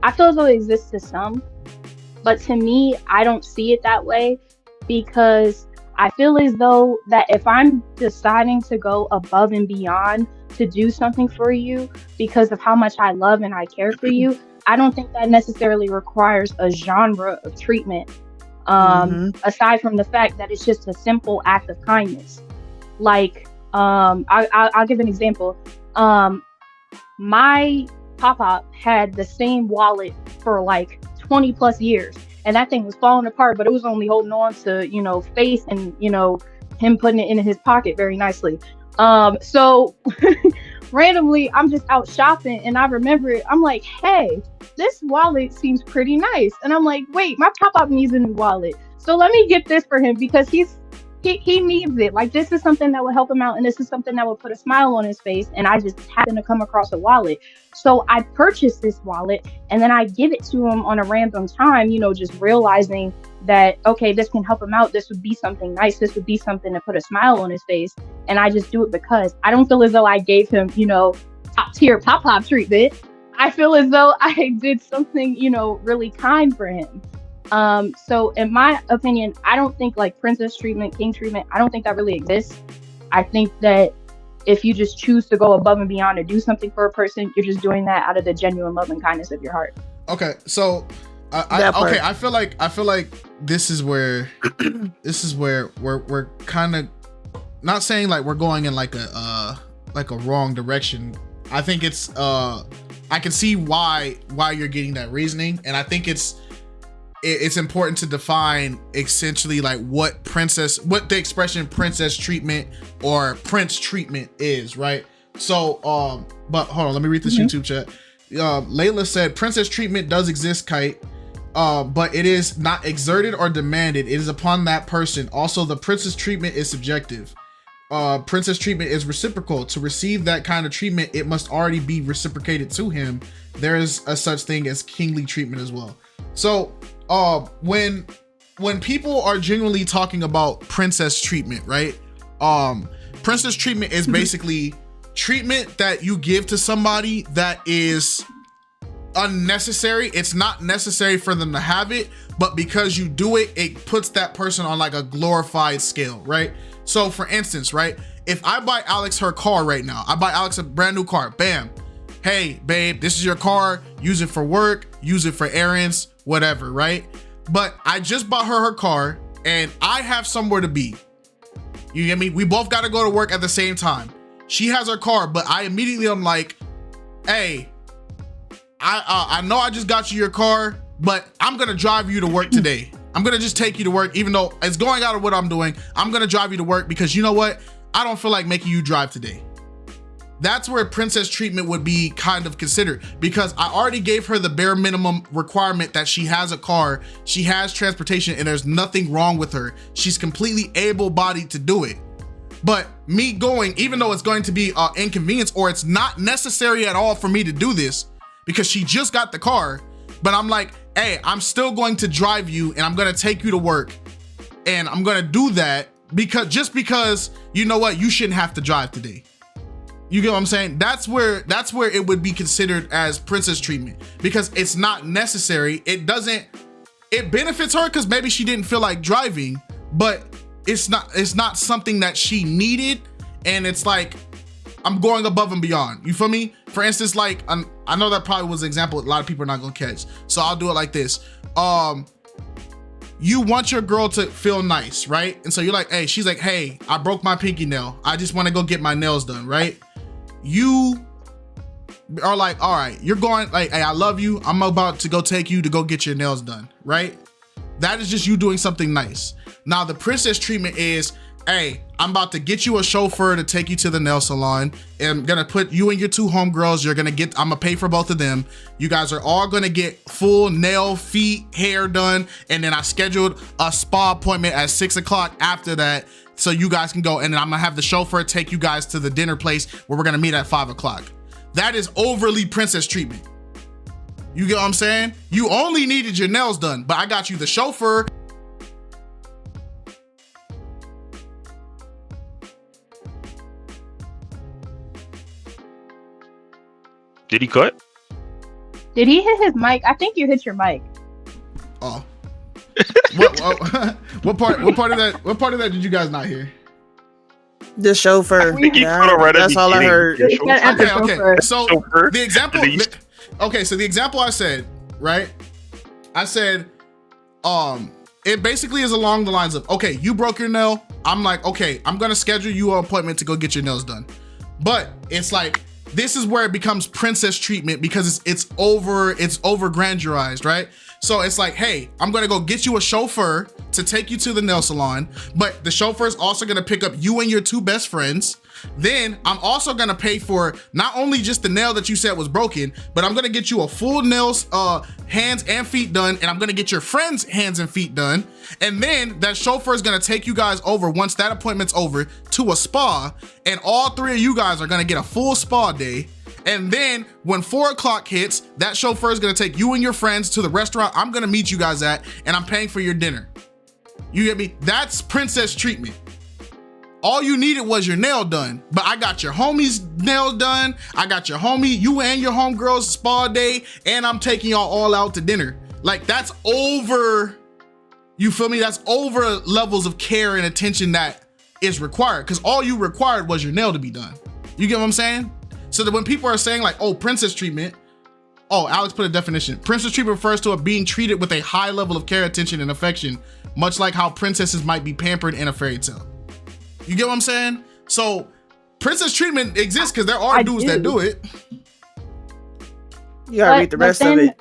I feel as though it exists to some, but to me, I don't see it that way because I feel as though that if I'm deciding to go above and beyond to do something for you because of how much I love and I care for you, I don't think that necessarily requires a genre of treatment. Aside from the fact that it's just a simple act of kindness. Like, I'll give an example. My papa had the same wallet for like 20 plus years, and that thing was falling apart, but it was only holding on to, faith and, him putting it in his pocket very nicely. So randomly, I'm just out shopping and I remember it. I'm like, hey, this wallet seems pretty nice. And I'm like, wait, my pop-up needs a new wallet. So let me get this for him because he needs it. Like, this is something that will help him out, and this is something that will put a smile on his face. And I just happened to come across a wallet. So I purchased this wallet and then I give it to him on a random time, just realizing that, okay, this can help him out. This would be something nice. This would be something to put a smile on his face. And I just do it because I don't feel as though I gave him, top tier pop treatment. I feel as though I did something, really kind for him. So in my opinion, I don't think like princess treatment, king treatment, I don't think that really exists. I think that if you just choose to go above and beyond to do something for a person, you're just doing that out of the genuine love and kindness of your heart. Okay, so I feel like this is where we're kind of not saying like we're going in like a wrong direction. I think it's I can see why you're getting that reasoning, and I think it's important to define essentially like what the expression princess treatment or prince treatment is, right? So but hold on, let me read this YouTube chat. Layla said princess treatment does exist, Kite, but it is not exerted or demanded. It is upon that person. Also, the princess treatment is subjective. Princess treatment is reciprocal. To receive that kind of treatment, it must already be reciprocated to him. There is a such thing as kingly treatment as well. So when people are genuinely talking about princess treatment, right? Princess treatment is basically treatment that you give to somebody that is unnecessary. It's not necessary for them to have it, but because you do it, it puts that person on like a glorified scale, right? So for instance, right, if I buy Alex her car right now, I buy Alex a brand new car, bam. Hey, babe, this is your car. Use it for work, use it for errands, whatever, right? But I just bought her car and I have somewhere to be. You get me? We both got to go to work at the same time. She has her car, but I immediately am like, hey, I know I just got you your car, but I'm going to drive you to work today. I'm going to just take you to work, even though it's going out of what I'm doing. I'm going to drive you to work because you know what? I don't feel like making you drive today. That's where princess treatment would be kind of considered, because I already gave her the bare minimum requirement that she has a car, she has transportation, and there's nothing wrong with her. She's completely able-bodied to do it. But me going, even though it's going to be an inconvenience or it's not necessary at all for me to do this because she just got the car, but I'm like, hey, I'm still going to drive you and I'm going to take you to work and I'm going to do that because you know what, you shouldn't have to drive today. You get what I'm saying? That's where it would be considered as princess treatment, because it's not necessary. It benefits her because maybe she didn't feel like driving, but it's not something that she needed. And it's like, I'm going above and beyond. You feel me? For instance, like, I know that probably was an example a lot of people are not gonna catch. So I'll do it like this. You want your girl to feel nice, right? And so you're like, hey, she's like, hey, I broke my pinky nail. I just want to go get my nails done, right? You are like, all right, you're going like, hey, I love you. I'm about to go take you to go get your nails done, right? That is just you doing something nice. Now the princess treatment is, hey, I'm about to get you a chauffeur to take you to the nail salon, and I'm gonna put you and your two homegirls, I'm gonna pay for both of them. You guys are all gonna get full nail, feet, hair done, and then I scheduled a spa appointment at 6 o'clock after that, so you guys can go, and then I'm gonna have the chauffeur take you guys to the dinner place where we're gonna meet at 5 o'clock. That is overly princess treatment. You get what I'm saying? You only needed your nails done, but I got you the chauffeur. Did he cut? Did he hit his mic? I think you hit your mic. Oh. What part of that? What part of that did you guys not hear? The chauffeur. That's all I heard. Okay. So the example. So the example I said, right? I said, it basically is along the lines of, okay, you broke your nail. I'm like, okay, I'm gonna schedule you an appointment to go get your nails done. But it's like, this is where it becomes princess treatment because it's over grandirized, right? So it's like, hey, I'm gonna go get you a chauffeur to take you to the nail salon, but the chauffeur is also gonna pick up you and your two best friends. Then I'm also gonna pay for not only just the nail that you said was broken, but I'm gonna get you a full nails, hands and feet done, and I'm gonna get your friends' hands and feet done. And then that chauffeur is gonna take you guys over, once that appointment's over, to a spa, and all three of you guys are gonna get a full spa day. And then when 4 o'clock hits, that chauffeur is gonna take you and your friends to the restaurant I'm gonna meet you guys at, and I'm paying for your dinner. You get me? That's princess treatment. All you needed was your nail done, but I got your homie's nail done. I got your homie, you and your homegirl's spa day, and I'm taking y'all all out to dinner. Like, that's over, you feel me? That's over levels of care and attention that is required, because all you required was your nail to be done. You get what I'm saying? So that when people are saying like, oh, princess treatment, oh, Alex put a definition. Princess treatment refers to being treated with a high level of care, attention, and affection, much like how princesses might be pampered in a fairy tale. You get what I'm saying? So princess treatment exists because there are dudes that do it. You gotta read the rest of it.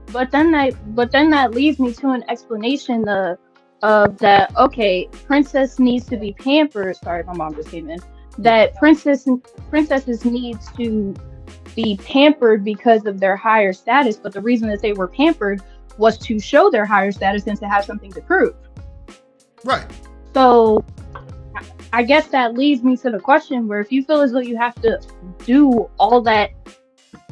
But then that leads me to an explanation of that. Okay, princess needs to be pampered. Sorry, my mom just came in. That princesses need to be pampered because of their higher status. But the reason that they were pampered was to show their higher status and to have something to prove. Right. So I guess that leads me to the question where if you feel as though you have to do all that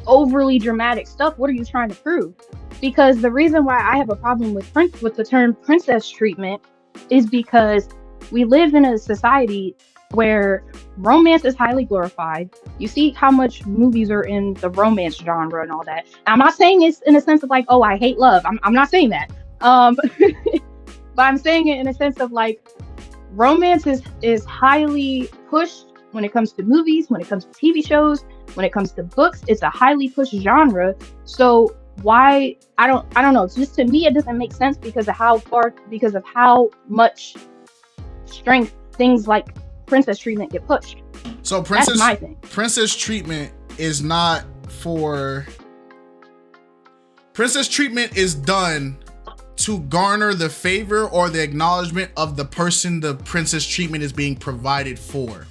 overly dramatic stuff, what are you trying to prove? Because the reason why I have a problem with the term princess treatment is because we live in a society where romance is highly glorified. You see how much movies are in the romance genre and all that. And I'm not saying it's in a sense of like, oh, I hate love. I'm not saying that. But I'm saying it in a sense of like, romance is highly pushed when it comes to movies, when it comes to TV shows, when it comes to books. It's a highly pushed genre. So why, I don't know. It's just, to me, it doesn't make sense because of how much strength things like princess treatment get pushed. So princess treatment is not for, princess treatment is done to garner the favor or the acknowledgement of the person the princess treatment is being provided for.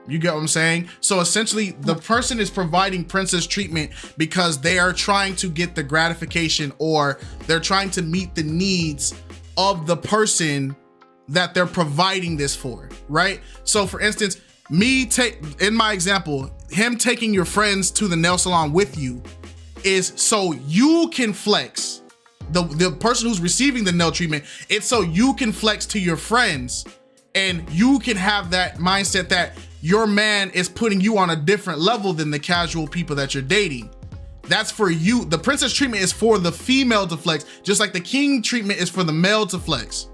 You get what I'm saying? So essentially, the person is providing princess treatment because they are trying to get the gratification, or they're trying to meet the needs of the person that they're providing this for, right? So for instance, in my example, him taking your friends to the nail salon with you is so you can flex. The person who's receiving the nail treatment, it's so you can flex to your friends and you can have that mindset that your man is putting you on a different level than the casual people that you're dating. That's for you. The princess treatment is for the female to flex, just like the king treatment is for the male to flex.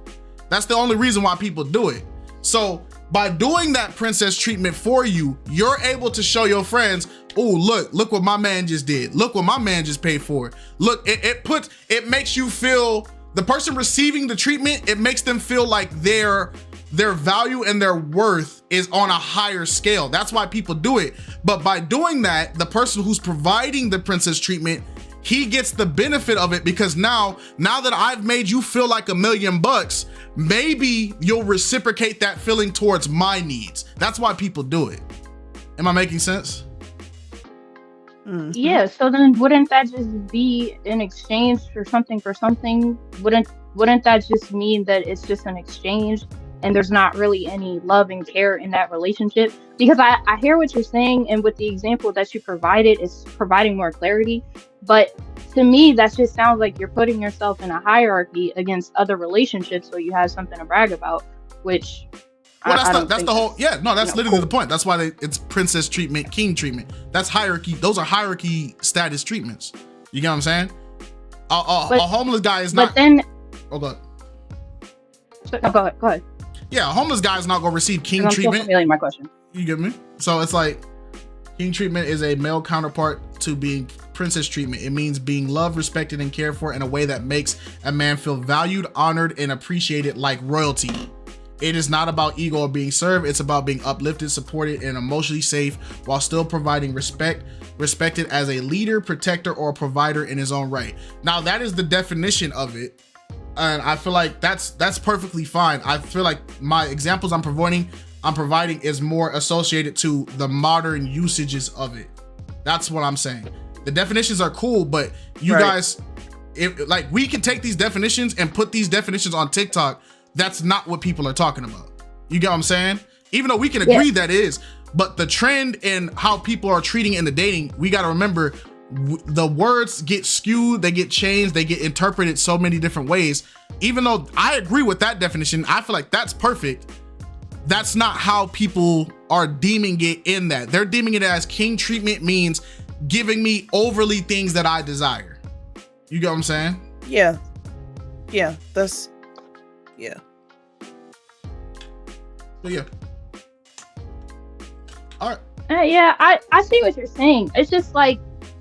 That's the only reason why people do it. So by doing that princess treatment for you, you're able to show your friends, oh, look what my man just did. Look what my man just paid for. Look, it makes you feel, the person receiving the treatment, it makes them feel like their value and their worth is on a higher scale. That's why people do it. But by doing that, the person who's providing the princess treatment, he gets the benefit of it because now that I've made you feel like $1 million, maybe you'll reciprocate that feeling towards my needs. That's why people do it. Am I making sense? Mm-hmm. Yeah, so then wouldn't that just be an exchange for something? Wouldn't that just mean that it's just an exchange and there's not really any love and care in that relationship? Because I hear what you're saying, and with the example that you provided, it's providing more clarity. But to me, that just sounds like you're putting yourself in a hierarchy against other relationships so you have something to brag about, which Well, I don't that's think the whole. Yeah, no, that's literally cool. the point. That's why it's princess treatment, king treatment. That's hierarchy. Those are hierarchy status treatments. You get what I'm saying? A homeless guy is not. But then. Oh, go ahead. No, go ahead. Yeah, a homeless guy is not gonna receive king I'm treatment. still formulating my question. You get me? So it's like king treatment is a male counterpart to being princess treatment. It means being loved, respected, and cared for in a way that makes a man feel valued, honored, and appreciated like royalty. It is not about ego or being served. It's about being uplifted, supported, and emotionally safe while still providing respected as a leader, protector, or provider in his own right. Now that is the definition of it. And I feel like that's perfectly fine. I feel like my examples I'm providing is more associated to the modern usages of it. That's what I'm saying. The definitions are cool, but you guys, like we can take these definitions and put these definitions on TikTok. That's not what people are talking about. You get what I'm saying? Even though we can agree that is, but the trend in how people are treating in the dating, we got to remember the words get skewed, they get changed, they get interpreted so many different ways. Even though I agree with that definition, I feel like that's perfect. That's not how people are deeming it in that. They're deeming it as king treatment means giving me overly things that I desire. You get what I'm saying? Yeah. Yeah, that's, yeah. So yeah. All right. Yeah, I see what you're saying. It's just like,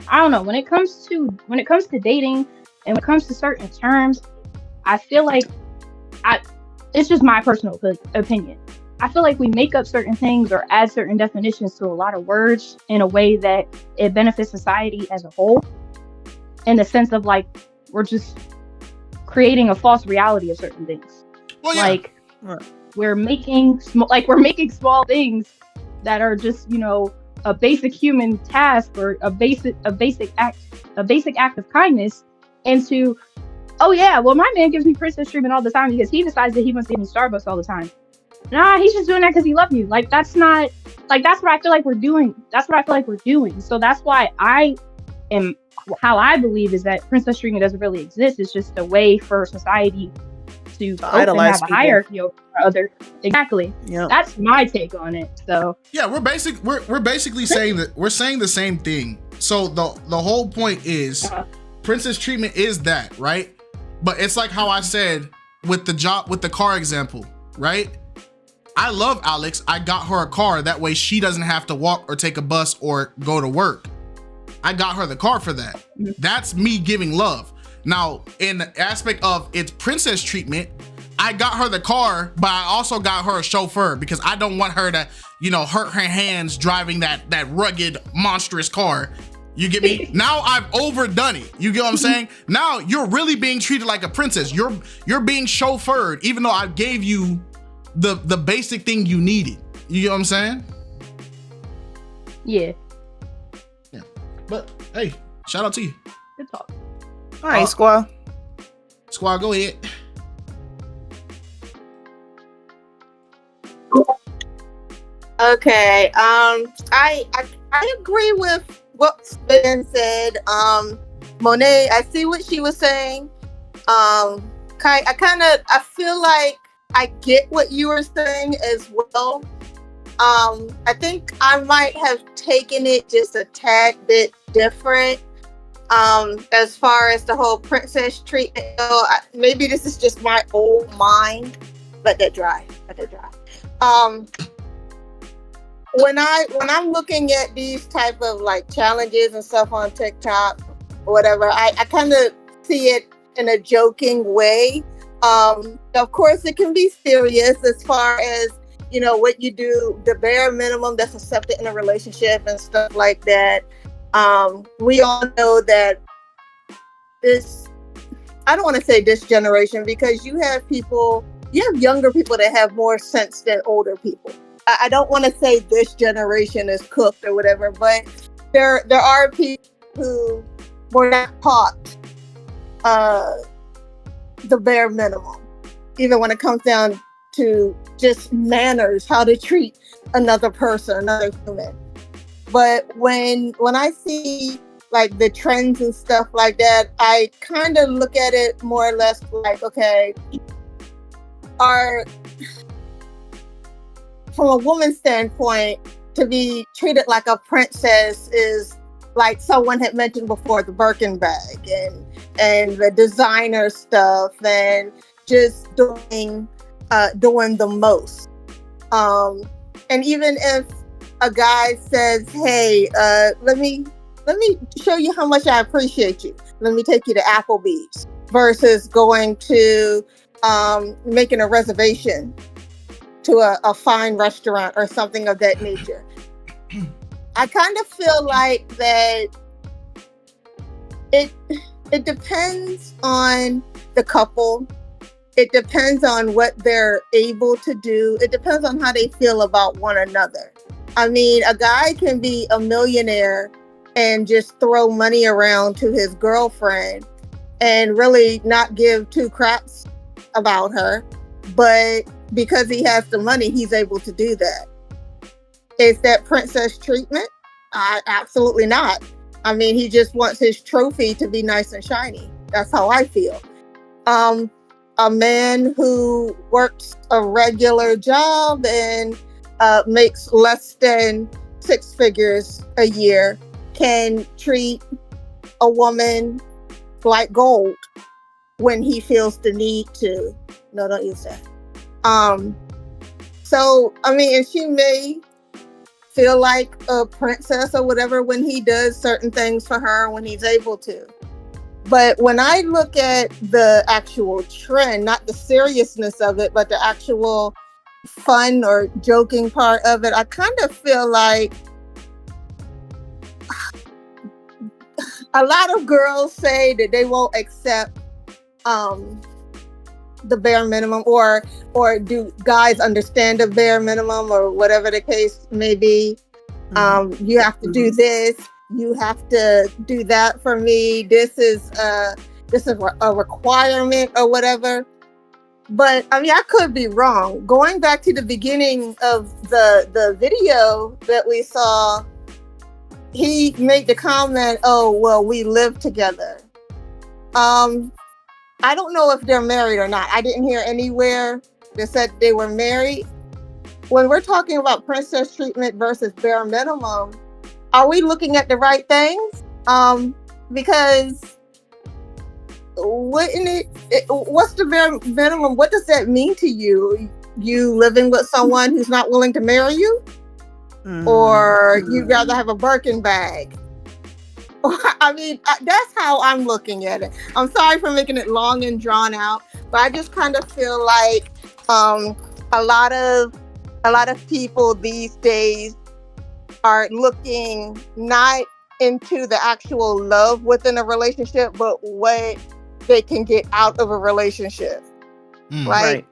I don't know, when it comes to dating and when it comes to certain terms, I feel like it's just my personal opinion. I feel like we make up certain things or add certain definitions to a lot of words in a way that it benefits society as a whole, in the sense of like we're just creating a false reality of certain things. Well, yeah. Like we're making small things that are just, you know, a basic human task or a basic act of kindness into, oh yeah, well my man gives me princess treatment all the time because he decides that he wants to give me Starbucks all the time. Nah, he's just doing that because he loves you. Like that's not, like that's what I feel like we're doing. That's what I feel like we're doing. So that's why how I believe is that princess treatment doesn't really exist. It's just a way for society to idolize have a people. hierarchy over other. Exactly. Yeah. That's my take on it. So yeah, we're basically saying that we're saying the same thing. So the whole point is princess treatment is that, right? But it's like how I said with the car example, right? I love Alex. I got her a car. That way she doesn't have to walk or take a bus or go to work. I got her the car for that. That's me giving love. Now, in the aspect of its princess treatment, I got her the car, but I also got her a chauffeur because I don't want her to, you know, hurt her hands driving that rugged, monstrous car. You get me? Now I've overdone it. You get what I'm saying? Now you're really being treated like a princess. You're being chauffeured, even though I gave you the basic thing you needed. You get what I'm saying? yeah, But hey, shout out to you. good talk. All right, Squaw. Squad, go ahead. Okay. I agree with what's been said. Monet, I see what she was saying. I feel like I get what you were saying as well. I think I might have taken it just a tad bit different. As far as the whole princess treatment, maybe this is just my old mind. Let that dry. When I'm looking at these type of like challenges and stuff on TikTok or whatever, I kind of see it in a joking way. Of course, it can be serious as far as, you know, what you do, the bare minimum that's accepted in a relationship and stuff like that. We all know that I don't want to say this generation, because you have younger people that have more sense than older people. I don't want to say this generation is cooked or whatever, but there are people who were not taught the bare minimum, even when it comes down to just manners, how to treat another person, another human. But when I see like the trends and stuff like that, I kind of look at it more or less like, okay, from a woman's standpoint, to be treated like a princess is like someone had mentioned before, the Birkin bag and the designer stuff and just doing the most. And even if a guy says, "Hey, let me show you how much I appreciate you. Let me take you to Applebee's," versus going to making a reservation to a fine restaurant or something of that nature. I kind of feel like that it depends on the couple. It depends on what they're able to do. It depends on how they feel about one another. I mean, a guy can be a millionaire and just throw money around to his girlfriend and really not give two craps about her. But because he has the money, he's able to do that. Is that princess treatment? Absolutely not. I mean, he just wants his trophy to be nice and shiny. That's how I feel. A man who works a regular job and makes less than 6 figures a year can treat a woman like gold when he feels the need to. No, don't use that. So, I mean, and she may feel like a princess or whatever when he does certain things for her when he's able to. But when I look at the actual trend, not the seriousness of it, but the actual fun or joking part of it, I kind of feel like a lot of girls say that they won't accept the bare minimum, or do guys understand the bare minimum, or whatever the case may be. You have to do this, you have to do that for me, this is a requirement or whatever. But I mean, I could be wrong. Going back to the beginning of the video that we saw, he made the comment, "Oh, well, we live together." I don't know if they're married or not. I didn't hear anywhere that said they were married. When we're talking about princess treatment versus bare minimum, are we looking at the right things? Because what's the bare minimum? What does that mean to you? You living with someone who's not willing to marry you? Or you'd rather have a Birkin bag? I mean, that's how I'm looking at it. I'm sorry for making it long and drawn out, but I just kind of feel like a lot of people these days are looking not into the actual love within a relationship, but what they can get out of a relationship. Like,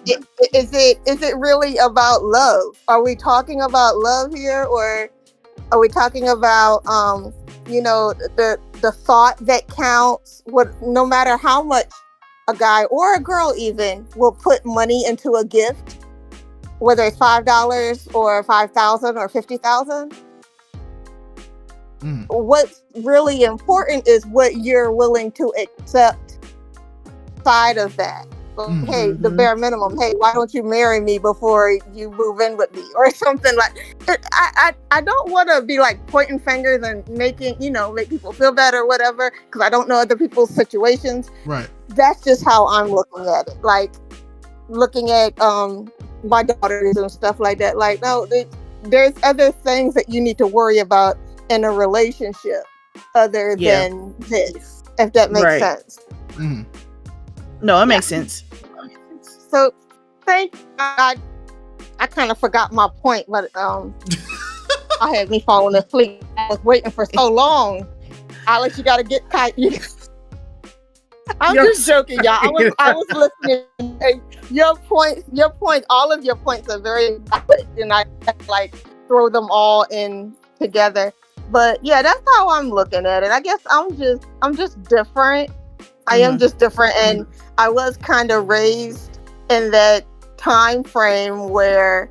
is it really about love? Are we talking about love here, or are we talking about the thought that counts? No matter how much a guy or a girl even will put money into a gift, whether it's $5 or 5,000 or 50,000. What's really important is what you're willing to accept side of that. Hey, the bare minimum. Hey, why don't you marry me before you move in with me, or something like? I don't want to be like pointing fingers and make people feel bad or whatever, because I don't know other people's situations. Right. That's just how I'm looking at it. Like looking at my daughters and stuff like that. Like, no, there's other things that you need to worry about in a relationship other than this, if that makes sense. No, it makes sense. So, I kind of forgot my point, but I had me falling asleep. I was waiting for so long. Alex, you got to get Kite. I'm just joking, y'all. I was listening. Your points, all of your points are very valid, and I like throw them all in together. But yeah, that's how I'm looking at it. I guess I'm just different. I am just different, and I was kind of raised in that time frame where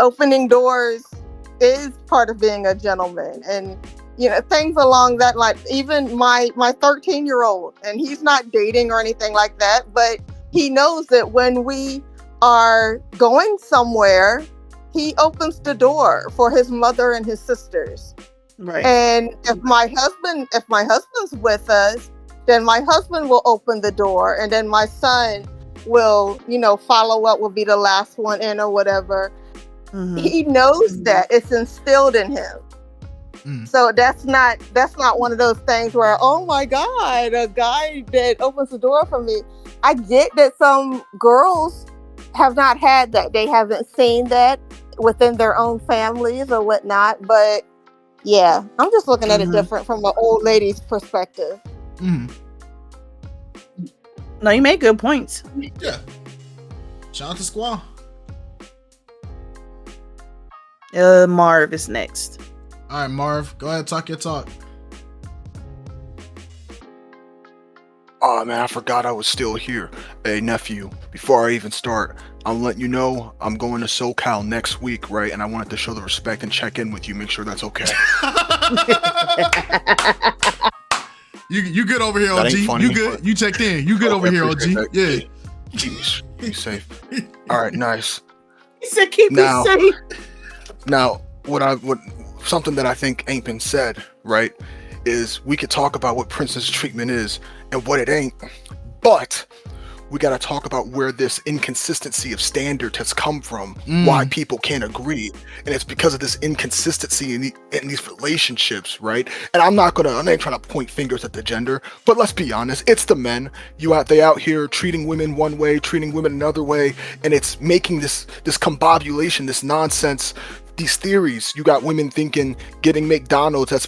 opening doors is part of being a gentleman, and things along that line. Even my 13-year-old, and he's not dating or anything like that, but he knows that when we are going somewhere, he opens the door for his mother and his sisters. Right. And if my husband's with us, then my husband will open the door, and then my son will, follow up, will be the last one in or whatever. Mm-hmm. He knows that it's instilled in him. So that's not one of those things where, oh my God, a guy that opens the door for me. I get that some girls have not had that. They haven't seen that within their own families or whatnot. But yeah, I'm just looking at it different from an old lady's perspective. No, you make good points. Yeah. Shout out to Squaw. Marv is next. All right, Marv, go ahead, talk your talk. Oh man, I forgot I was still here. Hey nephew, before I even start, I'm letting you know I'm going to SoCal next week, right? And I wanted to show the respect and check in with you, make sure that's okay. You good over here, That OG? ain't funny, You good? but- You checked in. You good Okay, over here, OG? appreciate that. Yeah. Jeez, be safe. All right, nice. He said, "Keep Now- it safe." Now, what something that I think ain't been said, right, is we could talk about what princess treatment is and what it ain't, but we got to talk about where this inconsistency of standard has come from, why people can't agree, and it's because of this inconsistency in these relationships, right? And I ain't trying to point fingers at the gender, but let's be honest, it's the men. They out here treating women one way, treating women another way, and it's making this combobulation, this nonsense. These theories, you got women thinking getting McDonald's, that's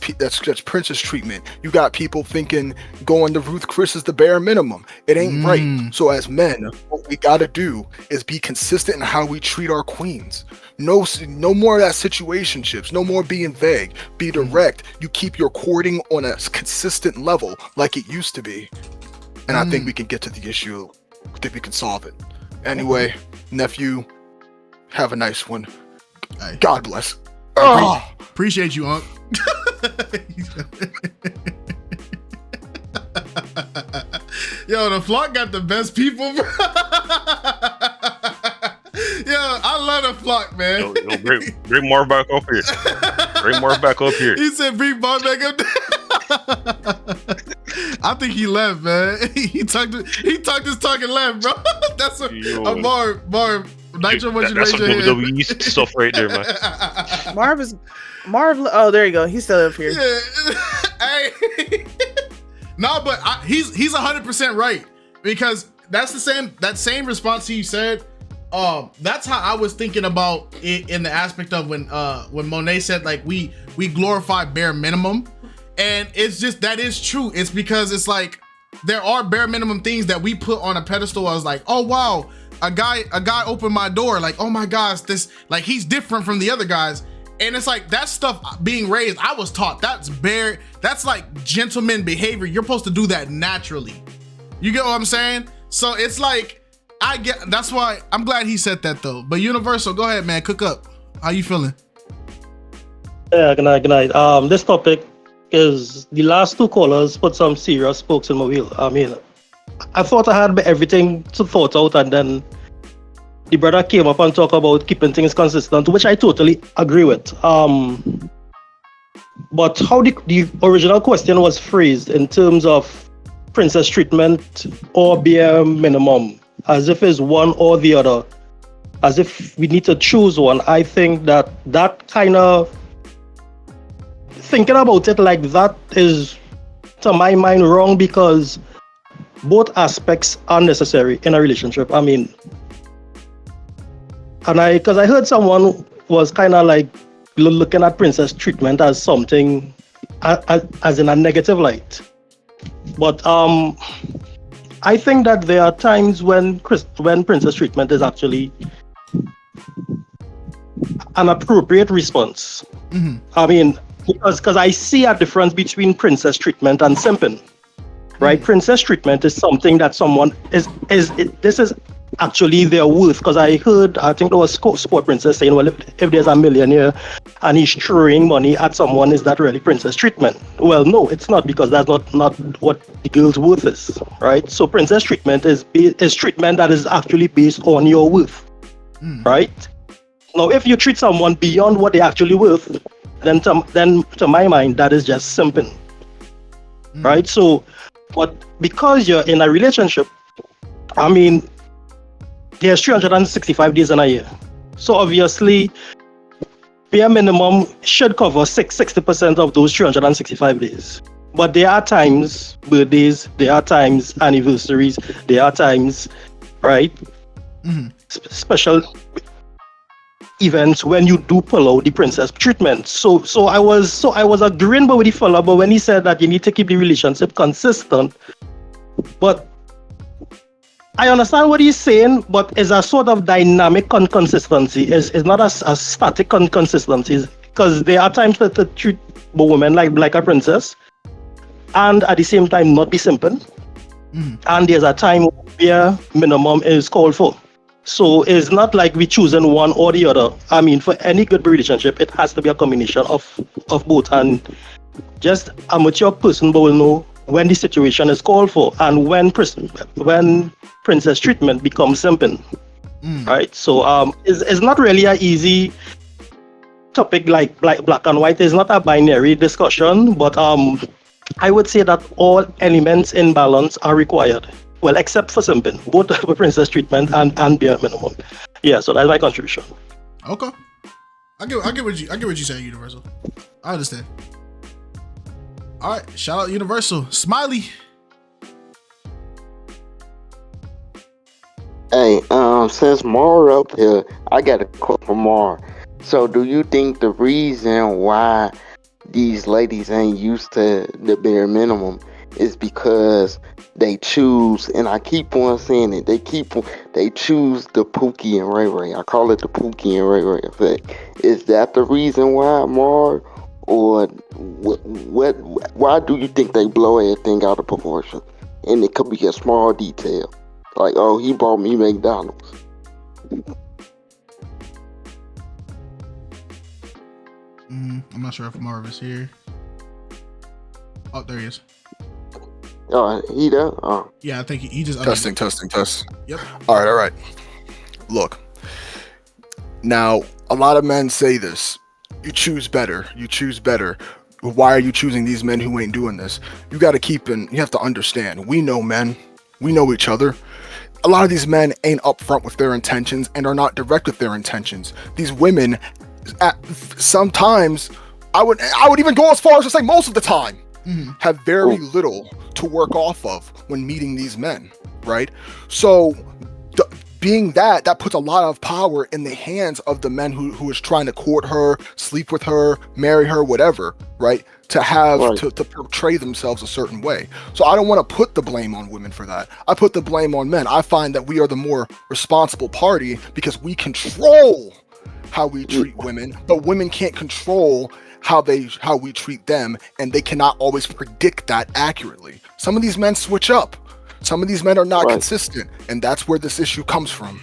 princess treatment. You got people thinking going to Ruth Chris is the bare minimum. It ain't right. So as men, what we gotta do is be consistent in how we treat our queens. No more of that situationships. No more being vague. Be direct. You keep your courting on a consistent level like it used to be. And I think we can get to the issue. I think we can solve it. Anyway, nephew, have a nice one. Hey. God bless. Appreciate you, Unc. Yo, the flock got the best people. Yo, I love the flock, man. Yo, bring Marv back up here. Bring Marv back up here. He said bring Marv back up. I think he left, man. He talked his talk and left, bro. That's a Marv. Nitro, what you That's raise some your hand? WWE stuff right there, man. Marv. Oh, there you go. He's still up here. Yeah. Hey. No, but he's 100% right, because that's that same response he said. That's how I was thinking about it in the aspect of when Monet said like we glorify bare minimum, and it's just that is true. It's because it's like there are bare minimum things that we put on a pedestal. I was like, oh wow, a guy opened my door, like, oh my gosh, this, like, he's different from the other guys. And it's like that stuff being raised, I was taught that's like gentleman behavior. You're supposed to do that naturally. You get what I'm saying? So it's like, that's why I'm glad he said that though. But Universal, go ahead, man, cook up. How you feeling? Yeah, good night. This topic is, the last two callers put some serious spokes in my wheel. I mean, I thought I had everything to thought out, and then the brother came up and talked about keeping things consistent, which I totally agree with. But how the original question was phrased in terms of princess treatment or bare minimum, as if it's one or the other, as if we need to choose one, I think that kind of thinking about it like that is, to my mind, wrong, because both aspects are necessary in a relationship. I mean, because I heard someone was kind of like looking at princess treatment as something, as in a negative light. But I think that there are times when princess treatment is actually an appropriate response. Mm-hmm. I mean, because I see a difference between princess treatment and simping. Right, princess treatment is something that someone this is actually their worth. Because I think there was Sport Princess saying, well, if there's a millionaire and he's throwing money at someone, is that really princess treatment? Well, no, it's not, because that's not what the girl's worth is, right? So princess treatment is treatment that is actually based on your worth, right? Now, if you treat someone beyond what they actually worth, then to my mind, that is just simping, right? So, but because you're in a relationship, I mean, there's 365 days in a year. So obviously, bare minimum should cover 60% of those 365 days. But there are times, birthdays, there are times, anniversaries, there are times, right? Special events when you do pull out the princess treatment. So I was agreeing with the fella, but when he said that you need to keep the relationship consistent, but I understand what he's saying, but it's a sort of dynamic consistency. It's not a static consistency, because there are times that to treat a woman like a princess, and at the same time not be simple. And there's a time where minimum is called for. So it's not like we choosing one or the other. I mean, for any good relationship, it has to be a combination of both. And just a mature person will know when the situation is called for and when princess treatment becomes simple, right? So it's not really an easy topic like black and white. It's not a binary discussion, but I would say that all elements in balance are required. Well, except for simping, both for princess treatment and bare minimum. Yeah, so that's my contribution. Okay, I get what you saying, Universal. I understand. All right, shout out Universal. Smiley. Hey, since Mar up here, I got a quote from Mar. So, do you think the reason why these ladies ain't used to the bare minimum is because they choose, and I keep on saying it, they choose the Pookie and Ray Ray. I call it the Pookie and Ray Ray effect. Is that the reason why, Mar? Or why do you think they blow everything out of proportion? And it could be a small detail. Like, oh, he bought me McDonald's. I'm not sure if Marv is here. Oh, there he is. He there? Yeah, I think he just testing. Yep. All right. Look, now a lot of men say this. You choose better. Why are you choosing these men who ain't doing this? You got to you have to understand. We know men. We know each other. A lot of these men ain't upfront with their intentions and are not direct with their intentions. These women, sometimes, I would even go as far as to say most of the time, have very little to work off of when meeting these men, right? So, being that puts a lot of power in the hands of the men who is trying to court her, sleep with her, marry her, whatever, right? To have to portray themselves a certain way. So I don't want to put the blame on women for that. I put the blame on men. I find that we are the more responsible party because we control how we treat women, but women can't control how we treat them, and they cannot always predict that accurately. Some of these men switch up. Some of these men are not consistent, and that's where this issue comes from.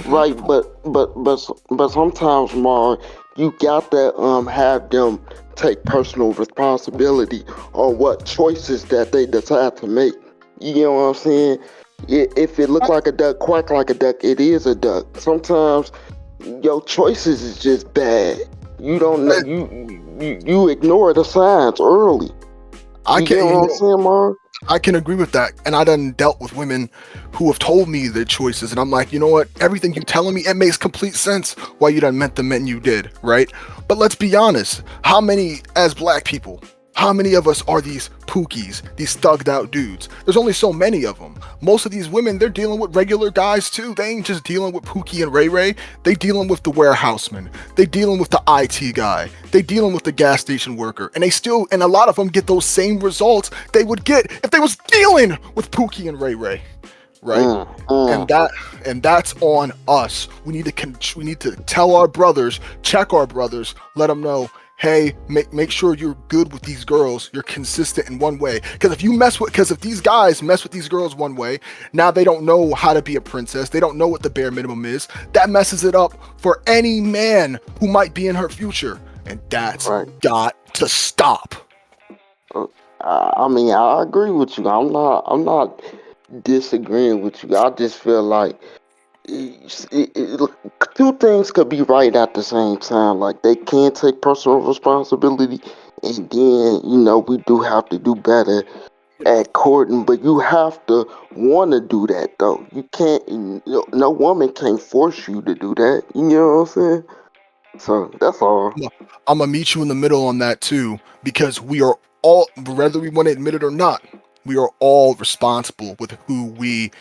Right, but sometimes, Mar, you got to have them take personal responsibility on what choices that they decide to make. You know what I'm saying? If it look like a duck, quack like a duck, it is a duck. Sometimes your choices is just bad. You don't know, you ignore the signs early. You get what I'm saying, Mar? I can agree with that, and I done dealt with women who have told me their choices, and I'm like, you know what? Everything you telling me, it makes complete sense why you done met the men you did, right? But let's be honest, how many, as black people, how many of us are these pookies, these thugged out dudes? There's only so many of them. Most of these women, they're dealing with regular guys too. They ain't just dealing with Pookie and Ray Ray. They dealing with the warehouseman. They dealing with the IT guy. They dealing with the gas station worker. And a lot of them get those same results they would get if they was dealing with Pookie and Ray Ray. Right? And that's on us. We need to tell our brothers, check our brothers, let them know, hey, make sure you're good with these girls. You're consistent in one way. Because if these guys mess with these girls one way, now they don't know how to be a princess. They don't know what the bare minimum is. That messes it up for any man who might be in her future. And that's got to stop. I mean, I agree with you. I'm not disagreeing with you. I just feel like two things could be right at the same time. Like they can take personal responsibility, and then we do have to do better at courting. But you have to want to do that though. You can't. No woman can't force you to do that. You know what I'm saying? So that's all. I'm gonna meet you in the middle on that too, because we are all, whether we want to admit it or not, we are all responsible with who we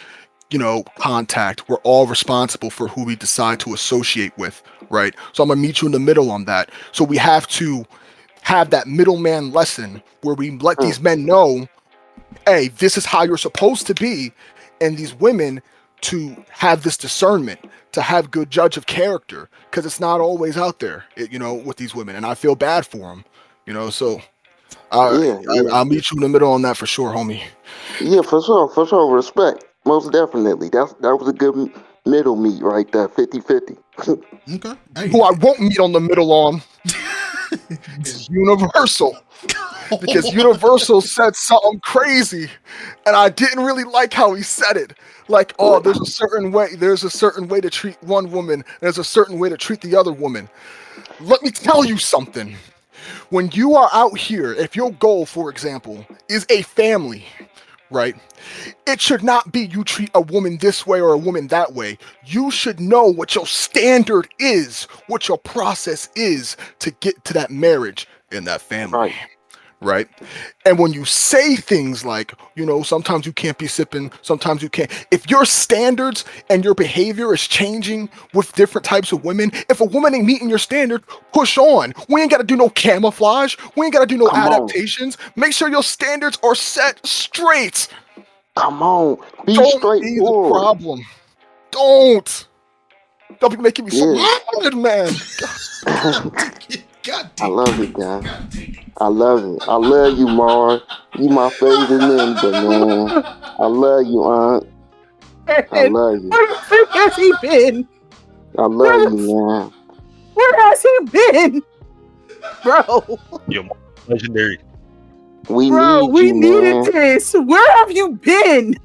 contact. We're all responsible for who we decide to associate with, right? So I'm gonna meet you in the middle on that. So we have to have that middleman lesson where we let these men know, hey, this is how you're supposed to be, and these women to have this discernment, to have good judge of character, because it's not always out there, with these women, and I feel bad for them, so I'll meet you in the middle on that for sure, homie. Yeah, for sure. Respect, most definitely. That was a good middle meet right there, 50-50. Okay. Hey. Who I won't meet on the middle on is Universal. Because Universal said something crazy, and I didn't really like how he said it. Like, oh, there's a certain way to treat one woman, there's a certain way to treat the other woman. Let me tell you something. When you are out here, if your goal, for example, is a family, right? It should not be you treat a woman this way or a woman that way. You should know what your standard is, what your process is to get to that marriage and that family. Right? And when you say things like, sometimes you can't be sipping, sometimes you can't. If your standards and your behavior is changing with different types of women, if a woman ain't meeting your standard, push on. We ain't got to do no camouflage. We ain't got to do no adaptations. Make sure your standards are set straight. Come on. Be Don't be the problem. Don't be making me so mad, man. God I love it, guys. I love it. I love you, Marv. You my favorite member, man. I love you, Aunt. I love you. Where the frick has he been? I love you, man. Where has he been? Bro. Yo, legendary. We needed this. Where have you been?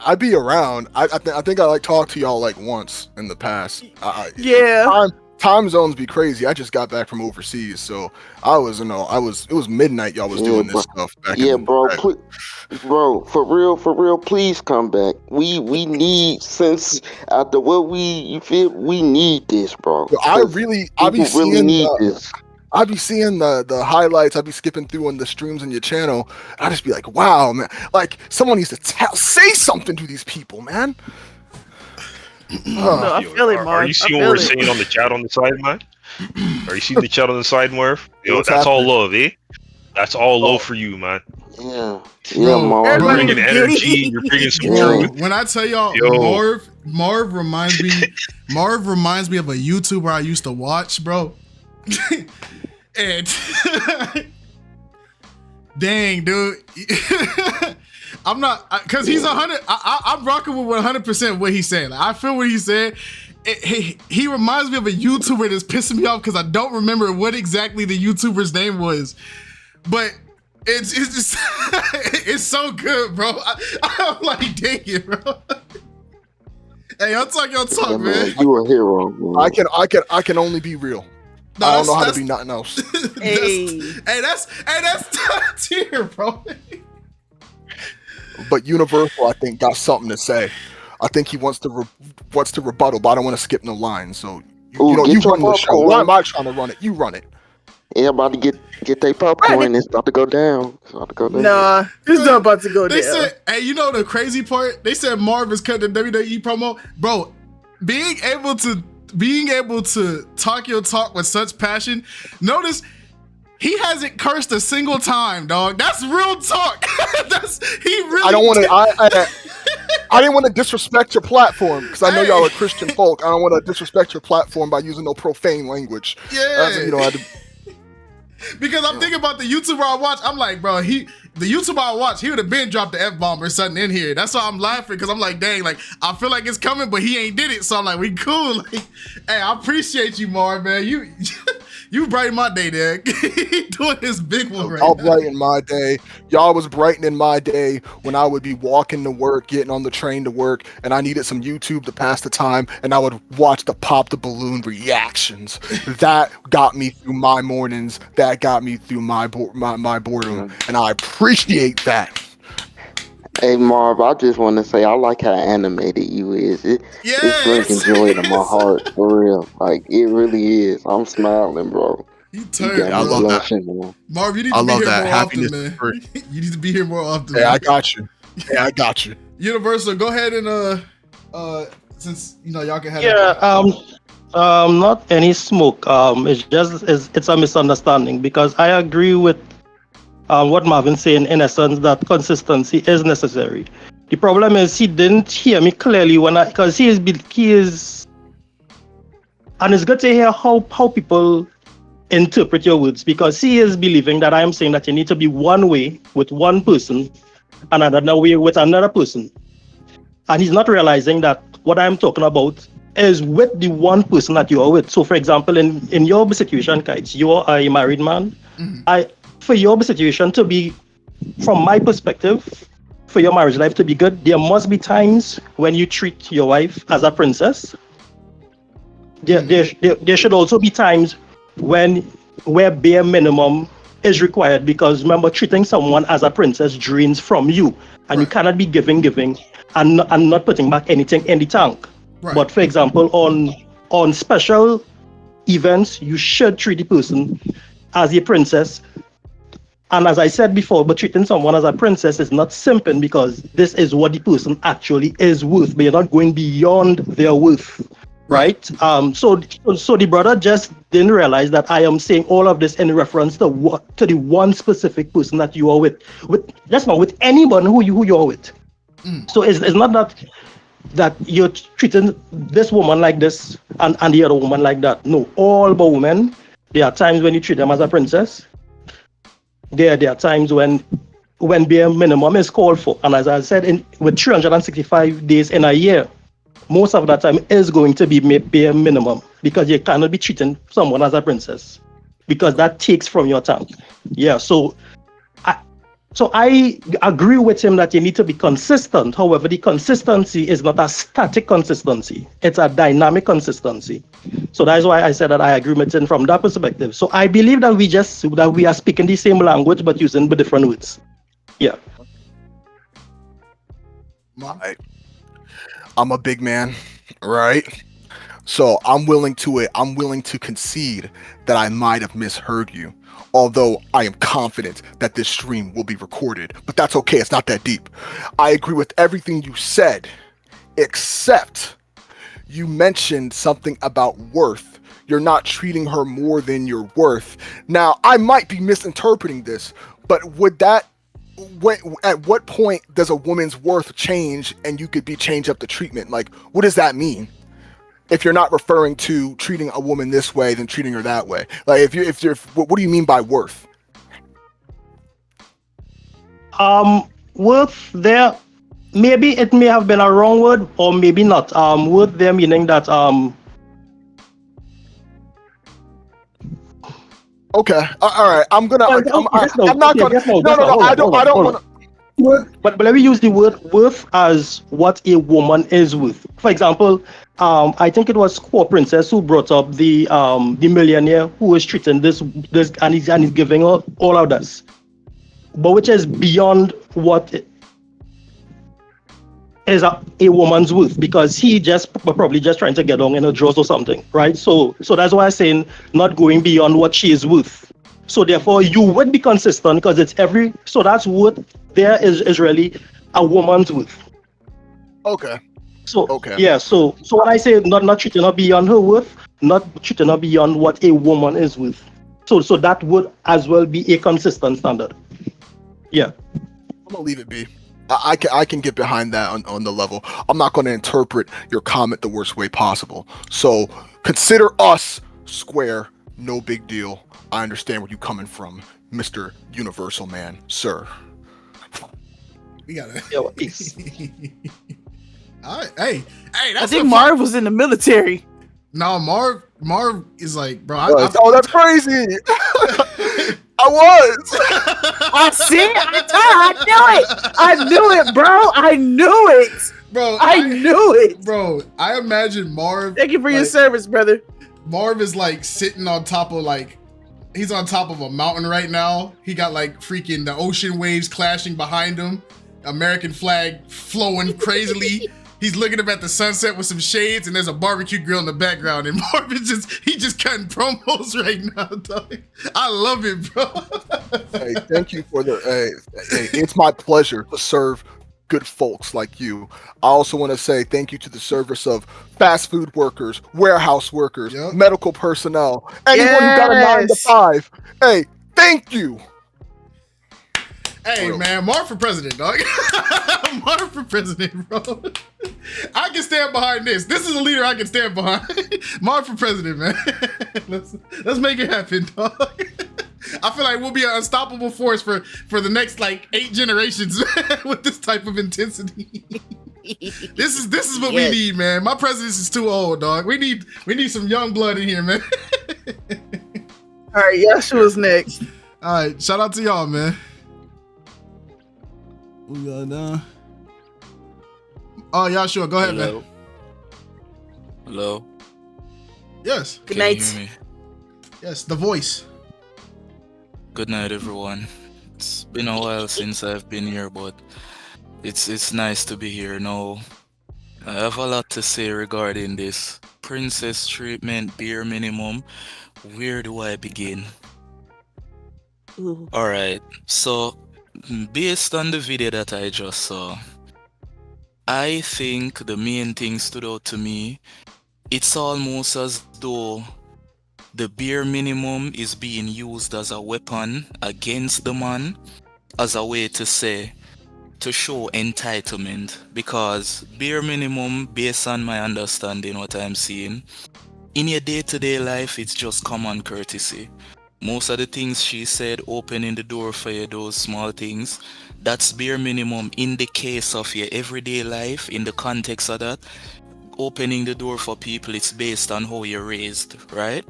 I be around. I think I talked to y'all like once in the past. Time zones be crazy. I just got back from overseas, so it was midnight. Y'all was doing this stuff back. Bro, for real, please come back. We need, since after what we need this, bro. I be seeing the highlights. I be skipping through on the streams on your channel. I just be like, wow, man. Like someone needs to say something to these people, man. I feel it, Marv. Are you seeing what we're saying on the chat on the side, man? Are you seeing the chat on the side, Marv? Yo, that's all love, eh? That's all love for you, man. Yeah, Marv. You're bringing energy. You're bringing some truth. When I tell y'all, Marv reminds me of a YouTuber I used to watch, bro. And dang, dude. I'm not, because he's 100. I'm rocking with 100% what he's saying. Like, I feel what he said. He reminds me of a YouTuber that's pissing me off because I don't remember what exactly the YouTuber's name was. But it's just, it's so good, bro. I'm like, dang it, bro. Hey, y'all talk, man. You a hero, man. I can only be real. I don't know how to be nothing else. That's top tier, bro. But Universal, I think, got something to say. I think he wants to rebuttal, but I don't want to skip no lines. So you run the show. Why am I trying to run it? You run it. Everybody get their popcorn. It's about to go down. Nah, it's not about to go down. They said, hey, you know the crazy part? They said Marv is cutting the WWE promo. Bro, being able to talk your talk with such passion. Notice he hasn't cursed a single time, dog. That's real talk. I don't want to. I didn't want to disrespect your platform because I know y'all are Christian folk. I don't want to disrespect your platform by using no profane language. Yeah. Because I'm thinking about the YouTuber I watch. I'm like, bro, the YouTuber I watch, he would have been dropped the F-bomb or something in here. That's why I'm laughing, because I'm like, dang, like, I feel like it's coming, but he ain't did it. So I'm like, we cool. Like, hey, I appreciate you, Marv, man. You brighten my day, Dick. He doing his big one right Y'all now. brighten my day. Y'all was brightening my day when I would be walking to work, getting on the train to work, and I needed some YouTube to pass the time, and I would watch the Pop the Balloon reactions. That got me through my mornings. That got me through my boredom, and I appreciate that. Hey Marv, I just want to say I like how animated you is. It's bringing joy to my heart for real. Like it really is. I'm smiling, bro. You You turned, got Yeah, I me bro. love that. blushing, man. Marv, you need I to be love here that. more often, Happiness is man. free. You need to be here more often, Hey, man. I got you. Hey, I got you. Universal, go ahead and since y'all can have Yeah, that. not any smoke. It's a misunderstanding because I agree with what Marvin saying in essence that consistency is necessary. The problem is he didn't hear me clearly because he is, and it's good to hear how people interpret your words because he is believing that I am saying that you need to be one way with one person and another way with another person. And he's not realizing that what I'm talking about is with the one person that you are with. So, for example, in your situation, Kites, you are a married man. For your situation to be, from my perspective, for your marriage life to be good, there must be times when you treat your wife as a princess. There should also be times when where bare minimum is required because remember treating someone as a princess drains from you and you cannot be giving and not putting back anything in the tank. But for example, on special events, you should treat the person as a princess. And as I said before, but treating someone as a princess is not simping because this is what the person actually is worth, but you're not going beyond their worth. Right. So the brother just didn't realize that I am saying all of this in reference to the one specific person that you are with just not with anyone who you are with. So it's not that you're treating this woman like this and the other woman like that. No, all but women, there are times when you treat them as a princess. There are times when bare minimum is called for, and as I said, with 365 days in a year, most of that time is going to be bare minimum because you cannot be treating someone as a princess because that takes from your tank. Yeah, so I agree with him that you need to be consistent. However, the consistency is not a static consistency; it's a dynamic consistency. So that's why I said that I agree with him from that perspective. So I believe that we are speaking the same language but using the different words. Yeah. I'm a big man, right? So I'm willing to concede that I might have misheard you. Although I am confident that this stream will be recorded, but that's okay, it's not that deep. I agree with everything you said, except you mentioned something about worth. You're not treating her more than you're worth. Now, I might be misinterpreting this, but at what point does a woman's worth change and you could be changed up the treatment? Like, what does that mean? If you're not referring to treating a woman this way than treating her that way, like what do you mean by worth? Worth there, maybe it may have been a wrong word or maybe not. Worth there meaning that Okay, all right. I'm not gonna. No. I don't want to. But let me use the word worth as what a woman is worth. For example, I think it was Core Princess who brought up the millionaire who is treating this and he's giving all of this, but which is beyond what is a woman's worth because he probably just trying to get on in her drawers or something, right? So that's why I'm saying not going beyond what she is worth. So therefore, you would be consistent because it's so that's what there is really a woman's worth. Okay. So okay. Yeah. So when I say not treating her beyond her worth, not treating her beyond what a woman is worth. So that would as well be a consistent standard. Yeah. I'm gonna leave it be. I can get behind that on the level. I'm not going to interpret your comment the worst way possible. So consider us square. No big deal. I understand where you're coming from, Mr. Universal Man, sir. We got it. Yeah, peace. All right. Hey, I think Marv was in the military. No, Marv is like, bro. Oh, that's crazy. I was. I see it. I knew it, bro. I knew it. Bro, I knew it. Bro, I imagine Marv. Thank you for your like, service, brother. Marv is like sitting on top of like, he's on top of a mountain right now. He got like freaking the ocean waves clashing behind him, American flag flowing crazily. He's looking up at the sunset with some shades, and there's a barbecue grill in the background. And Marv is just cutting promos right now, dog. I love it, bro. Hey, thank you for the. Hey, it's my pleasure to serve good folks like you. I also want to say thank you to the service of fast food workers, warehouse workers, medical personnel, anyone who got a 9 to 5. Hey, thank you. Hey, man, Marv for president, dog. Marv for president, bro. I can stand behind this. This is a leader I can stand behind. Marv for president, man. Let's make it happen, dog. I feel like we'll be an unstoppable force for the next like 8 generations with this type of intensity. This is what we need, man. My presidency is too old, dog. We need some young blood in here, man. All right, Yeshua's next. All right, shout out to y'all, man. We got done. Oh, Yeshua, go ahead, man. Hello. Yes. Good night. Can you hear me? Yes, the voice. Good night, everyone. It's been a while since I've been here, but it's nice to be here now. I have a lot to say regarding this princess treatment, bare minimum. Where do I begin? All right, so based on the video that I just saw, I think the main thing stood out to me. It's almost as though the bare minimum is being used as a weapon against the man, as a way to show entitlement. Because bare minimum, based on my understanding, what I'm seeing, in your day-to-day life, it's just common courtesy. Most of the things she said, opening the door for you, those small things, that's bare minimum in the case of your everyday life. In the context of that, opening the door for people, it's based on how you're raised, right?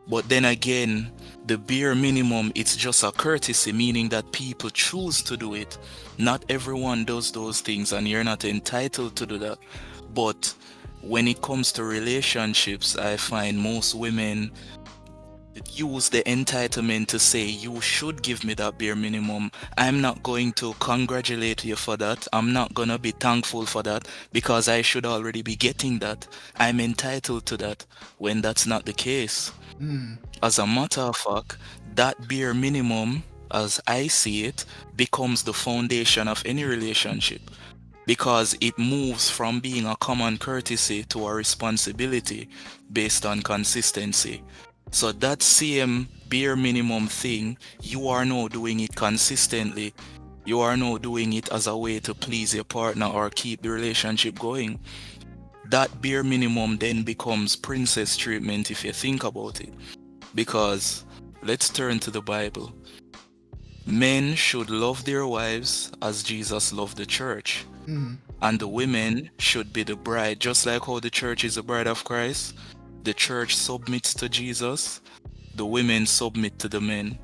But then again, the bare minimum, it's just a courtesy, meaning that people choose to do it. Not everyone does those things, and you're not entitled to do that. But when it comes to relationships, I find most women use the entitlement to say, you should give me that bare minimum. I'm not going to congratulate you for that. I'm not going to be thankful for that because I should already be getting that. I'm entitled to that, when that's not the case. As a matter of fact, that bare minimum, as I see it, becomes the foundation of any relationship, because it moves from being a common courtesy to a responsibility based on consistency. So that same bare minimum thing, you are now doing it consistently. You are now doing it as a way to please your partner or keep the relationship going. That bare minimum then becomes princess treatment if you think about it. Because let's turn to the Bible. Men should love their wives as Jesus loved the church. And the women should be the bride, just like how the church is the bride of Christ. The church submits to Jesus, the women submit to the men.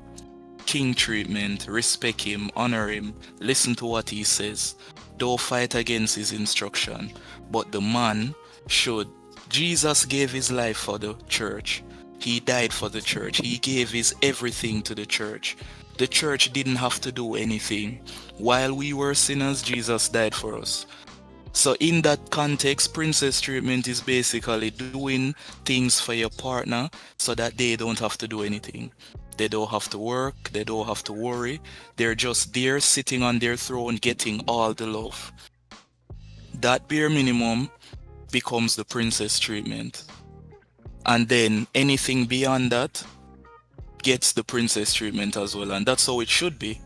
King treatment, respect him, honor him, listen to what he says. Don't fight against his instruction. But the man should. Jesus gave his life for the church. He died for the church. He gave his everything to the church. The church didn't have to do anything. While we were sinners, Jesus died for us. So in that context, princess treatment is basically doing things for your partner so that they don't have to do anything. They don't have to work, they don't have to worry. They're just there sitting on their throne getting all the love. That bare minimum becomes the princess treatment. And then anything beyond that gets the princess treatment as well. And that's how it should be.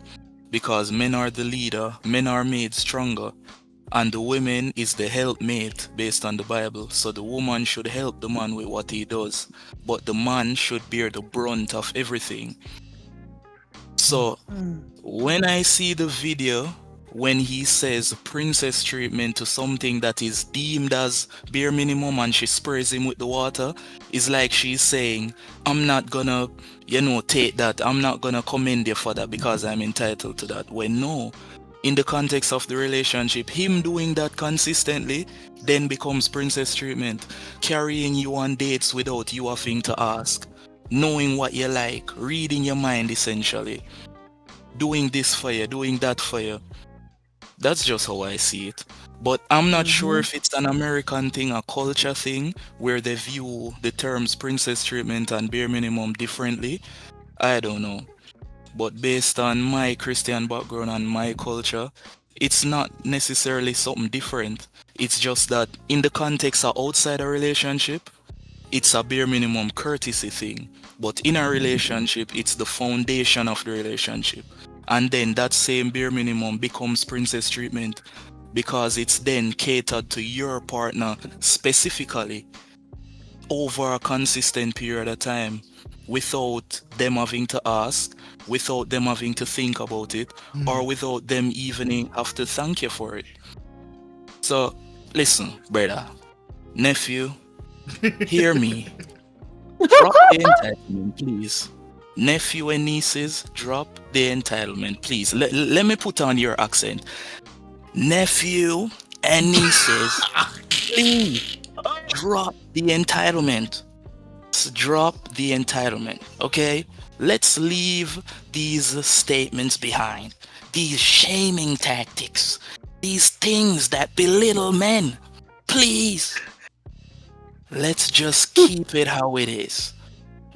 Because men are the leader, men are made stronger. And the woman is the helpmate based on the Bible. So the woman should help the man with what he does. But the man should bear the brunt of everything. So when I see the video when he says princess treatment to something that is deemed as bare minimum and she sprays him with the water, is like she's saying, I'm not gonna, take that. I'm not gonna commend you for that because I'm entitled to that. When no, in the context of the relationship, him doing that consistently then becomes princess treatment. Carrying you on dates without you having to ask. Knowing what you like, reading your mind essentially. Doing this for you, doing that for you. That's just how I see it. But I'm not sure if it's an American thing, a culture thing, where they view the terms princess treatment and bare minimum differently. I don't know. But based on my Christian background and my culture, it's not necessarily something different. It's just that in the context of outside a relationship, it's a bare minimum courtesy thing. But in a relationship, it's the foundation of the relationship. And then that same bare minimum becomes princess treatment because it's then catered to your partner specifically over a consistent period of time without them having to ask, without them having to think about it, or without them even have to thank you for it. So, listen, brother, nephew, hear me. Drop the entitlement, please. Nephew and nieces, drop the entitlement, please. Let me put on your accent. Nephew and nieces, please drop the entitlement. Drop the entitlement, okay? Let's leave these statements behind. These shaming tactics. These things that belittle men. Please. Let's just keep it how it is.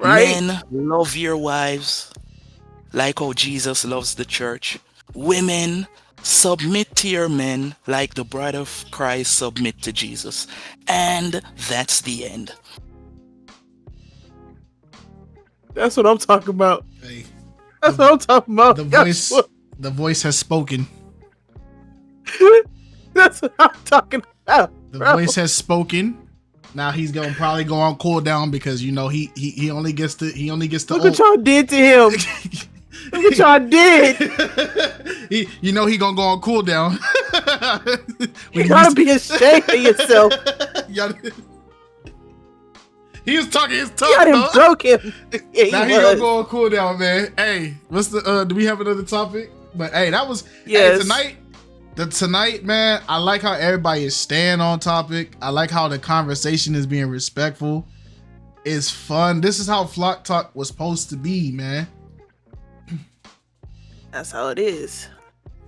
Right? Men, love your wives like how Jesus loves the church. Women, submit to your men like the bride of Christ submit to Jesus. And that's the end. That's what I'm talking about. Hey, That's what I'm talking about. The voice has spoken. That's what I'm talking about. The voice has spoken. Now he's gonna probably go on cool down because he only gets to Look what y'all did to him. Look what y'all did. he gonna go on cool down. You gotta be ashamed of yourself. He was talking his tongue. You got him broke him. Yeah, now he gonna go on cool down, man. Hey, what's the do we have another topic? But hey, that was tonight, man. I like how everybody is staying on topic. I like how the conversation is being respectful. It's fun. This is how Flock Talk was supposed to be, man. That's how it is.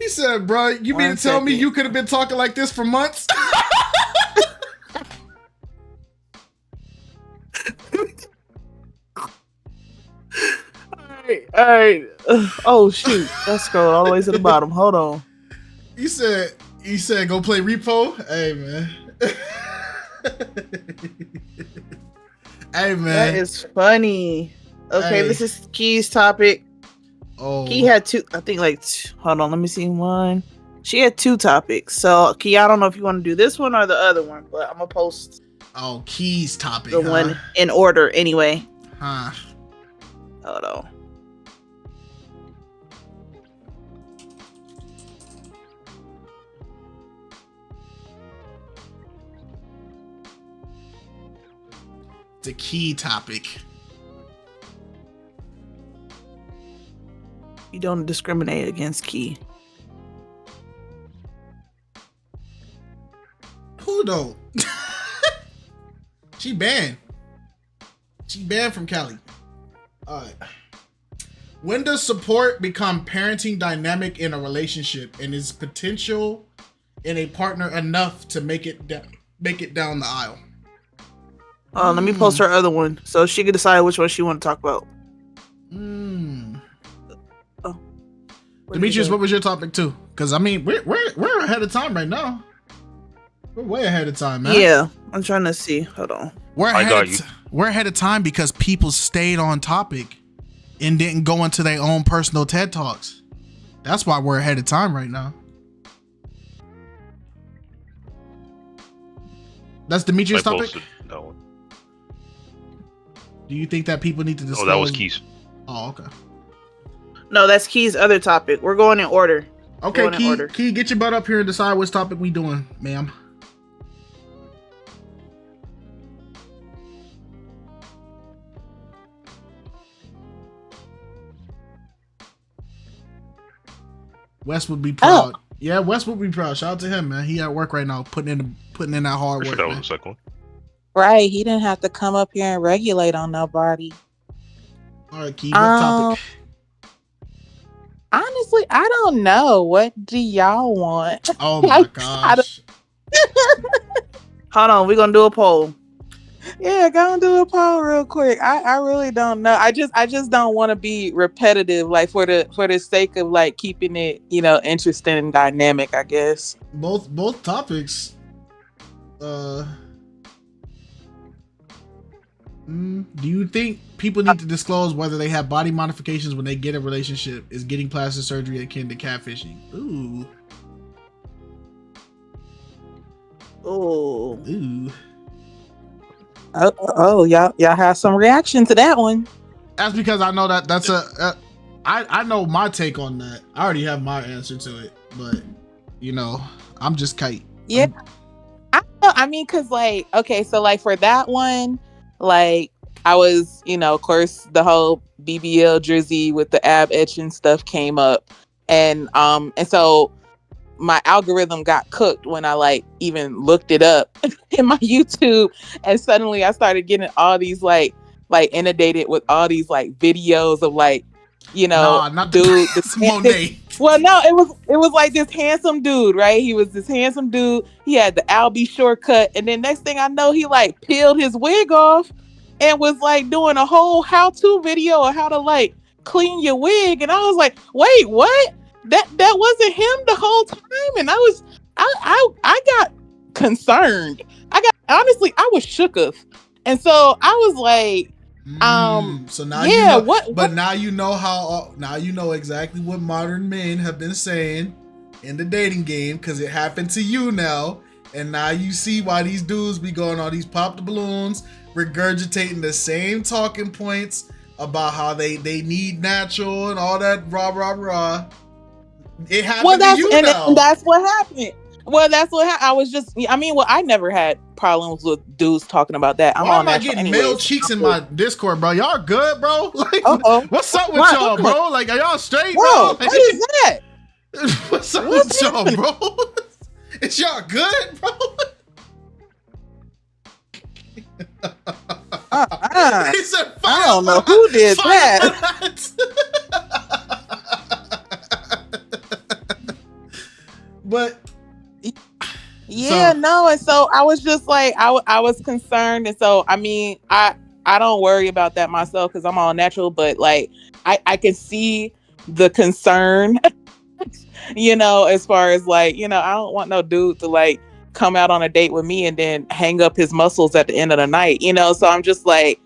He said, bro, you mean to tell me you could have been talking like this for months? All right. Oh shoot, that's scrolled all the way to the bottom. Hold on. You said go play repo. Hey man. Hey man. That is funny. Okay, Hey. This is Key's topic. Oh. Key had two. I think hold on. Let me see one. She had two topics. So Key, I don't know if you want to do this one or the other one, but I'm gonna post. Oh, Key's topic. The one in order anyway. Huh. Hold on. The key topic. You don't discriminate against Key. Who though? She banned. She banned from Cali. Alright. When does support become parenting dynamic in a relationship, and is potential in a partner enough to make it down the aisle? Let me post her other one so she can decide which one she want to talk about. Oh, Demetrius, what was your topic too? Because I mean, we're ahead of time right now. We're way ahead of time, man. Yeah, I'm trying to see. Hold on. We're ahead of time because people stayed on topic and didn't go into their own personal TED Talks. That's why we're ahead of time right now. That's Demetrius' topic? That one. Do you think that people need to disclose? Oh, that was Keys. Oh, okay. No, that's Key's other topic. We're going in order. Okay, Going in order. Key, get your butt up here and decide which topic we doing, ma'am. Wes would be proud. Oh. Yeah, Wes would be proud. Shout out to him, man. He at work right now, putting in that hard work. That was the second one. Right, he didn't have to come up here and regulate on nobody. All right, Key, what topic? Honestly, I don't know. What do y'all want? Oh my gosh. Hold on, we're gonna do a poll. Yeah, go and do a poll real quick. I really don't know. I just don't want to be repetitive, like for the sake of like keeping it, interesting and dynamic, I guess. Both topics. Do you think people need to disclose whether they have body modifications when they get a relationship? Is getting plastic surgery akin to catfishing? Ooh. Oh, y'all have some reaction to that one. That's because I know that's I know my take on that. I already have my answer to it, but I'm just Kite. Yeah. I mean, cause like, okay, so like for that one, like I was, of course the whole BBL Drizzy with the ab etching stuff came up. And so my algorithm got cooked when I like even looked it up in my YouTube, and suddenly I started getting all these like inundated with all these like videos of like, dude. Well, no, it was like this handsome dude, right? He was this handsome dude. He had the Albie shortcut, and then next thing I know, he like peeled his wig off and was like doing a whole how-to video of how to like clean your wig, and I was like, wait, what? That wasn't him the whole time, and I got concerned. I was shooketh, and so I was like, so now yeah, now you know now you know exactly what modern men have been saying in the dating game, because it happened to you now, and now you see why these dudes be going all these pop the balloons, regurgitating the same talking points about how they need natural and all that rah. It happened to you now. And that's what happened. Well, that's what happened. I was just, I never had problems with dudes talking about that. Why am I getting male cheeks in my Discord, bro? Y'all good, bro? Like, what's up with y'all, bro? Like, are y'all straight, bro? Like, what is that? What's up with y'all, bro? Is y'all good, bro? He said, I don't know who did that. But and so I was just like, I was concerned, and so I don't worry about that myself because I'm all natural, but like I can see the concern, as far as like, I don't want no dude to like come out on a date with me and then hang up his muscles at the end of the night, so I'm just like,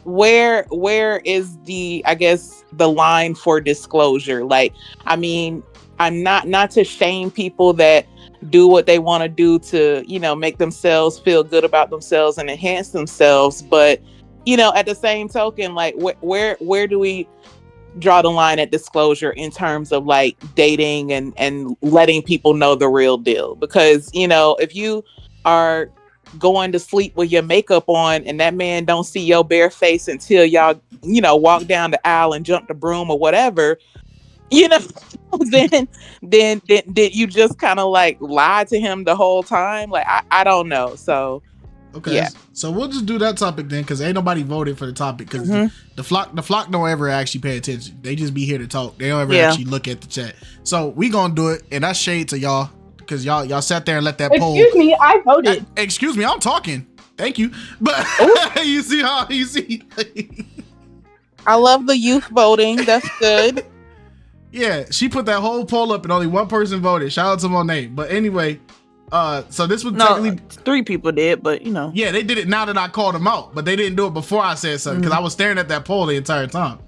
where is the, I guess, the line for disclosure? Like, I'm not to shame people that do what they want to do to, make themselves feel good about themselves and enhance themselves. But, at the same token, like where do we draw the line at disclosure in terms of like dating and letting people know the real deal? Because, if you are going to sleep with your makeup on and that man don't see your bare face until y'all, walk down the aisle and jump the broom or whatever, then did you just kind of like lie to him the whole time? Like, I don't know. So okay, yeah. So we'll just do that topic then, because ain't nobody voted for the topic, because the flock don't ever actually pay attention. They just be here to talk. They don't ever actually look at the chat. So we gonna do it, and that's shade to y'all, because y'all sat there and let that poll. Excuse me, I voted. Excuse me, I'm talking. Thank you. But you see. I love the youth voting. That's good. Yeah, she put that whole poll up and only one person voted. Shout out to Monet. But anyway, so this was technically 3 people did, but yeah, they did it now that I called them out, but they didn't do it before I said something, because I was staring at that poll the entire time.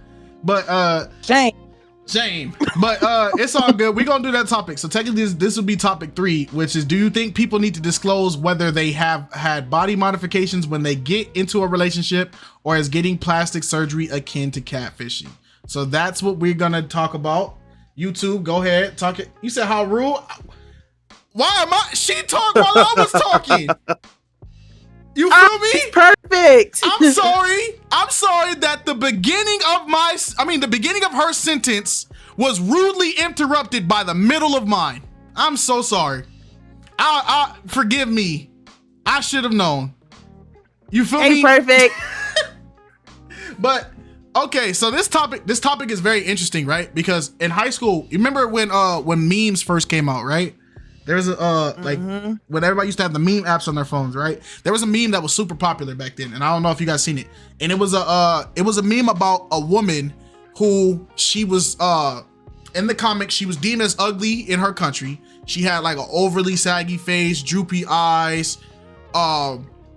But shame. But it's all good. We're gonna do that topic. So technically this will be topic 3, which is, do you think people need to disclose whether they have had body modifications when they get into a relationship, or is getting plastic surgery akin to catfishing? So that's what we're gonna talk about. YouTube, go ahead, talk it. You said how rude. Why am I? She talked while I was talking. You feel me? Perfect. I'm sorry that the beginning of her sentence was rudely interrupted by the middle of mine. I'm so sorry. I forgive me. I should have known. You feel me? Perfect. But okay, so this topic is very interesting, right? Because in high school, you remember when memes first came out, right? There was like when everybody used to have the meme apps on their phones, right? There was a meme that was super popular back then, and I don't know if you guys seen it. And it was a meme about a woman who she was in the comics, she was deemed as ugly in her country. She had like an overly saggy face, droopy eyes.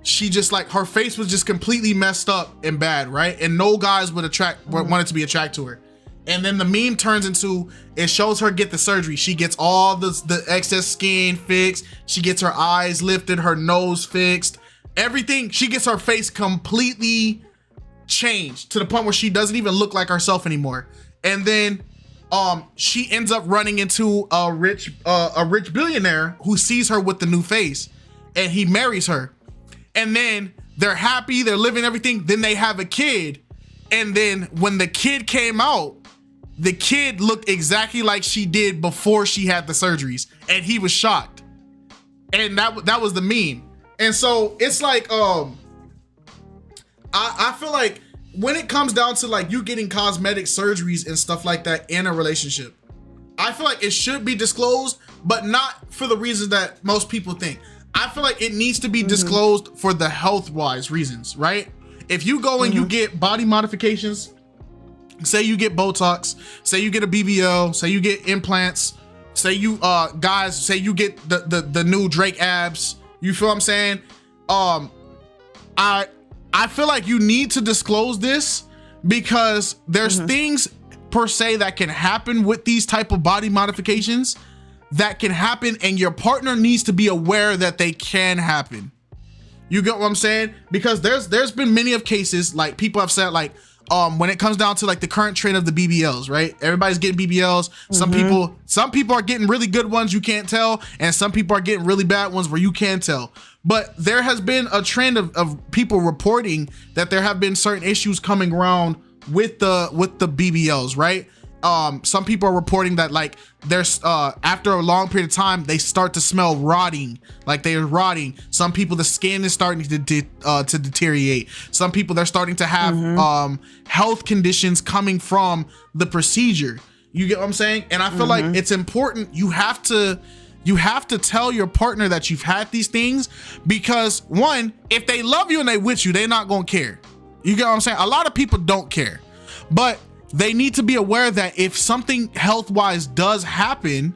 She just like her face was just completely messed up and bad, right? And no guys would wanted to be attracted to her. And then the meme turns into, it shows her get the surgery. She gets all the excess skin fixed. She gets her eyes lifted, her nose fixed, everything. She gets her face completely changed to the point where she doesn't even look like herself anymore. And then she ends up running into a rich billionaire who sees her with the new face, and he marries her. And then they're happy, they're living everything. Then they have a kid. And then when the kid came out, the kid looked exactly like she did before she had the surgeries, and he was shocked. And that was the meme. And so it's like, I feel like when it comes down to like you getting cosmetic surgeries and stuff like that in a relationship, I feel like it should be disclosed, but not for the reasons that most people think. I feel like it needs to be disclosed for the health-wise reasons, right? If you go and you get body modifications, say you get Botox, say you get a BBL, say you get implants, say you guys, say you get the new Drake abs, you feel what I'm saying? I feel like you need to disclose this because there's things per se that can happen with these type of body modifications that can happen, and your partner needs to be aware that they can happen. You get what I'm saying? Because there's been many of cases, like people have said, like when it comes down to like the current trend of the BBLs, right? Everybody's getting BBLs. Some people are getting really good ones you can't tell, and some people are getting really bad ones where you can tell. But there has been a trend of people reporting that there have been certain issues coming around with the BBLs, right? Some people are reporting that like there's after a long period of time they start to smell rotting, like they're rotting. Some people, the skin is starting to deteriorate. Some people, they're starting to have health conditions coming from the procedure. You get what I'm saying? And I feel like it's important. You have to tell your partner that you've had these things, because one, if they love you and they with you, they're not gonna care. You get what I'm saying? A lot of people don't care, but they need to be aware that if something health-wise does happen,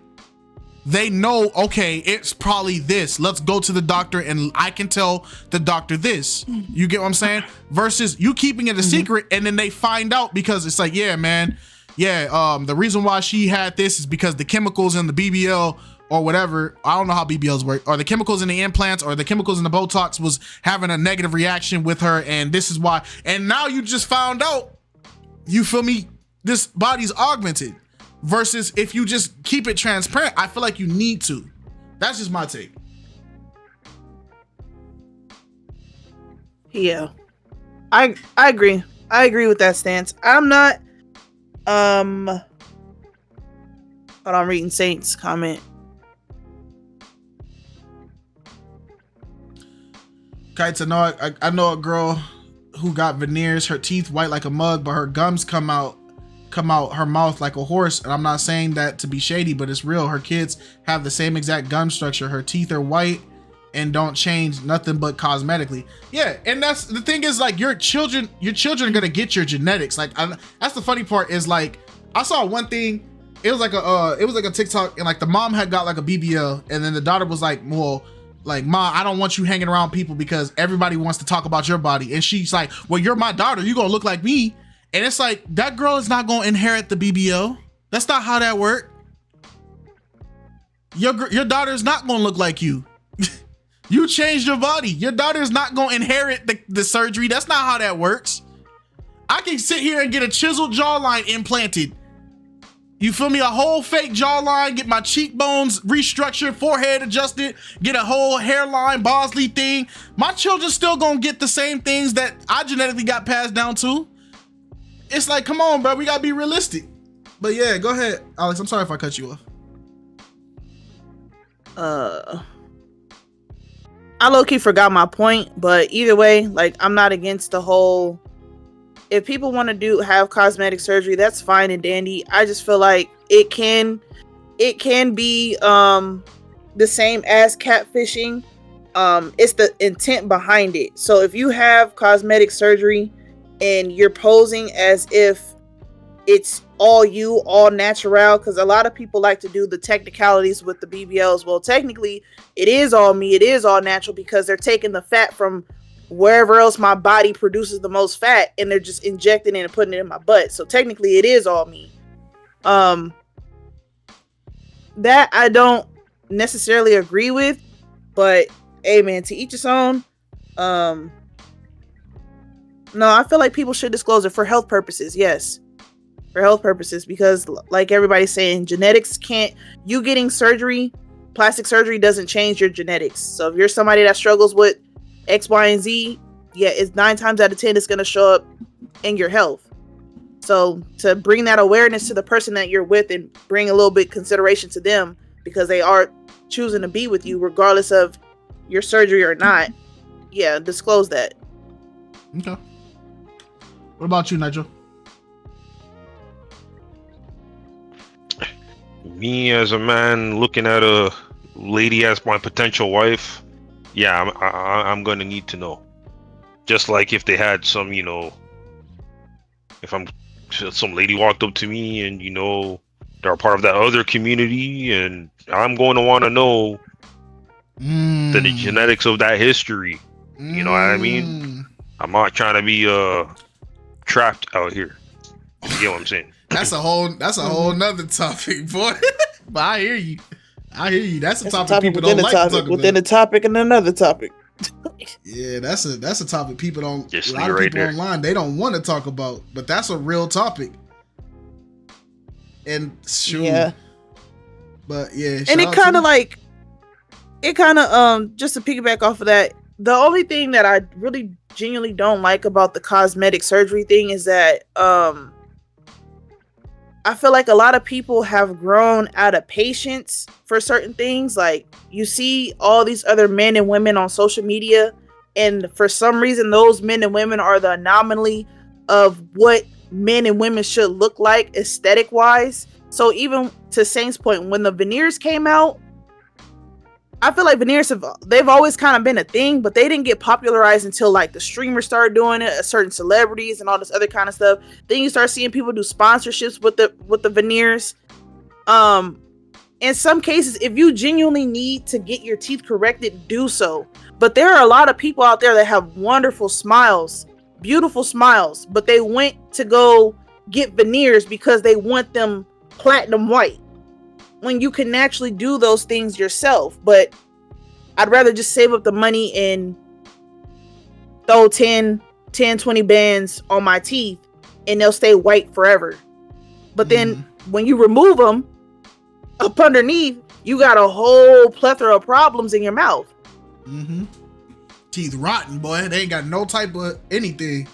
they know, okay, it's probably this. Let's go to the doctor and I can tell the doctor this. You get what I'm saying? Versus you keeping it a secret, and then they find out because it's like, yeah, man, yeah, the reason why she had this is because the chemicals in the BBL or whatever, I don't know how BBLs work, or the chemicals in the implants or the chemicals in the Botox was having a negative reaction with her, and this is why. And now you just found out, you feel me, this body's augmented. Versus if you just keep it transparent, I feel like you need to. That's just my take. Yeah, I agree. I agree with that stance. I'm not. Hold on, I'm reading Saint's comment. KiteZz, I know a girl who got veneers, her teeth white like a mug, but her gums come out her mouth like a horse. And I'm not saying that to be shady, but it's real. Her kids have the same exact gum structure. Her teeth are white and don't change nothing but cosmetically. Yeah, and that's the thing, is like your children are gonna get your genetics. Like that's the funny part, is like I saw one thing. It was like a TikTok, and like the mom had got like a BBL, and then the daughter was like, well, like, Ma, I don't want you hanging around people because everybody wants to talk about your body. And she's like, well, you're my daughter, you gonna look like me. And it's like, that girl is not gonna inherit the BBL. That's not how that works. Your daughter is not gonna look like you. You changed your body. Your daughter is not gonna inherit the surgery. That's not how that works. I can sit here and get a chiseled jawline implanted. You feel me? A whole fake jawline, get my cheekbones restructured, forehead adjusted, get a whole hairline, Bosley thing. My children still gonna get the same things that I genetically got passed down to. It's like, come on, bro, we gotta be realistic. But yeah, go ahead, Alex. I'm sorry if I cut you off. I low-key forgot my point, but either way, like, I'm not against the whole, if people want to have cosmetic surgery, that's fine and dandy. I just feel like it can be the same as catfishing. It's the intent behind it. So if you have cosmetic surgery and you're posing as if it's all you, all natural, because a lot of people like to do the technicalities with the BBLs. Well, technically, it is all me. It is all natural because they're taking the fat from wherever else my body produces the most fat and they're just injecting it and putting it in my butt. So technically, it is all me. That I don't necessarily agree with, but hey, man, to each his own. No, I feel like people should disclose it for health purposes. Yes. For health purposes, because like everybody's saying, genetics can't, you getting surgery, plastic surgery doesn't change your genetics. So if you're somebody that struggles with X, Y, and Z, yeah, it's 9 times out of 10 it's going to show up in your health. So to bring that awareness to the person that you're with and bring a little bit consideration to them because they are choosing to be with you regardless of your surgery or not, yeah, disclose that. Okay. What about you, Nigel? Me as a man looking at a lady as my potential wife, yeah, I'm gonna need to know. Just like if they had some, if some lady walked up to me and they're a part of that other community, and I'm going to want to know the genetics of that history. You know what I mean? I'm not trying to be trapped out here. You get what I'm saying? That's a whole nother topic, boy. But I hear you. That's a topic people don't like to talk about. Within a topic and another topic. Yeah, that's a topic people don't. Just a lot of right people there. online, they don't want to talk about, but that's a real topic. And sure. Yeah. But yeah, And it kind of just to piggyback off of that, the only thing that I really genuinely don't like about the cosmetic surgery thing is that I feel like a lot of people have grown out of patience for certain things. Like, you see all these other men and women on social media, and for some reason those men and women are the anomaly of what men and women should look like aesthetic wise. So even to Saint's point, when the veneers came out, I feel like veneers they've always kind of been a thing, but they didn't get popularized until like the streamers started doing it, certain celebrities and all this other kind of stuff. Then you start seeing people do sponsorships with the veneers. In some cases, if you genuinely need to get your teeth corrected, do so. But there are a lot of people out there that have wonderful smiles, beautiful smiles, but they went to go get veneers because they want them platinum white, when you can actually do those things yourself. But I'd rather just save up the money and throw 10, 20 bands on my teeth and they'll stay white forever. But then when you remove them, up underneath, you got a whole plethora of problems in your mouth. Teeth rotten, boy. They ain't got no type of anything.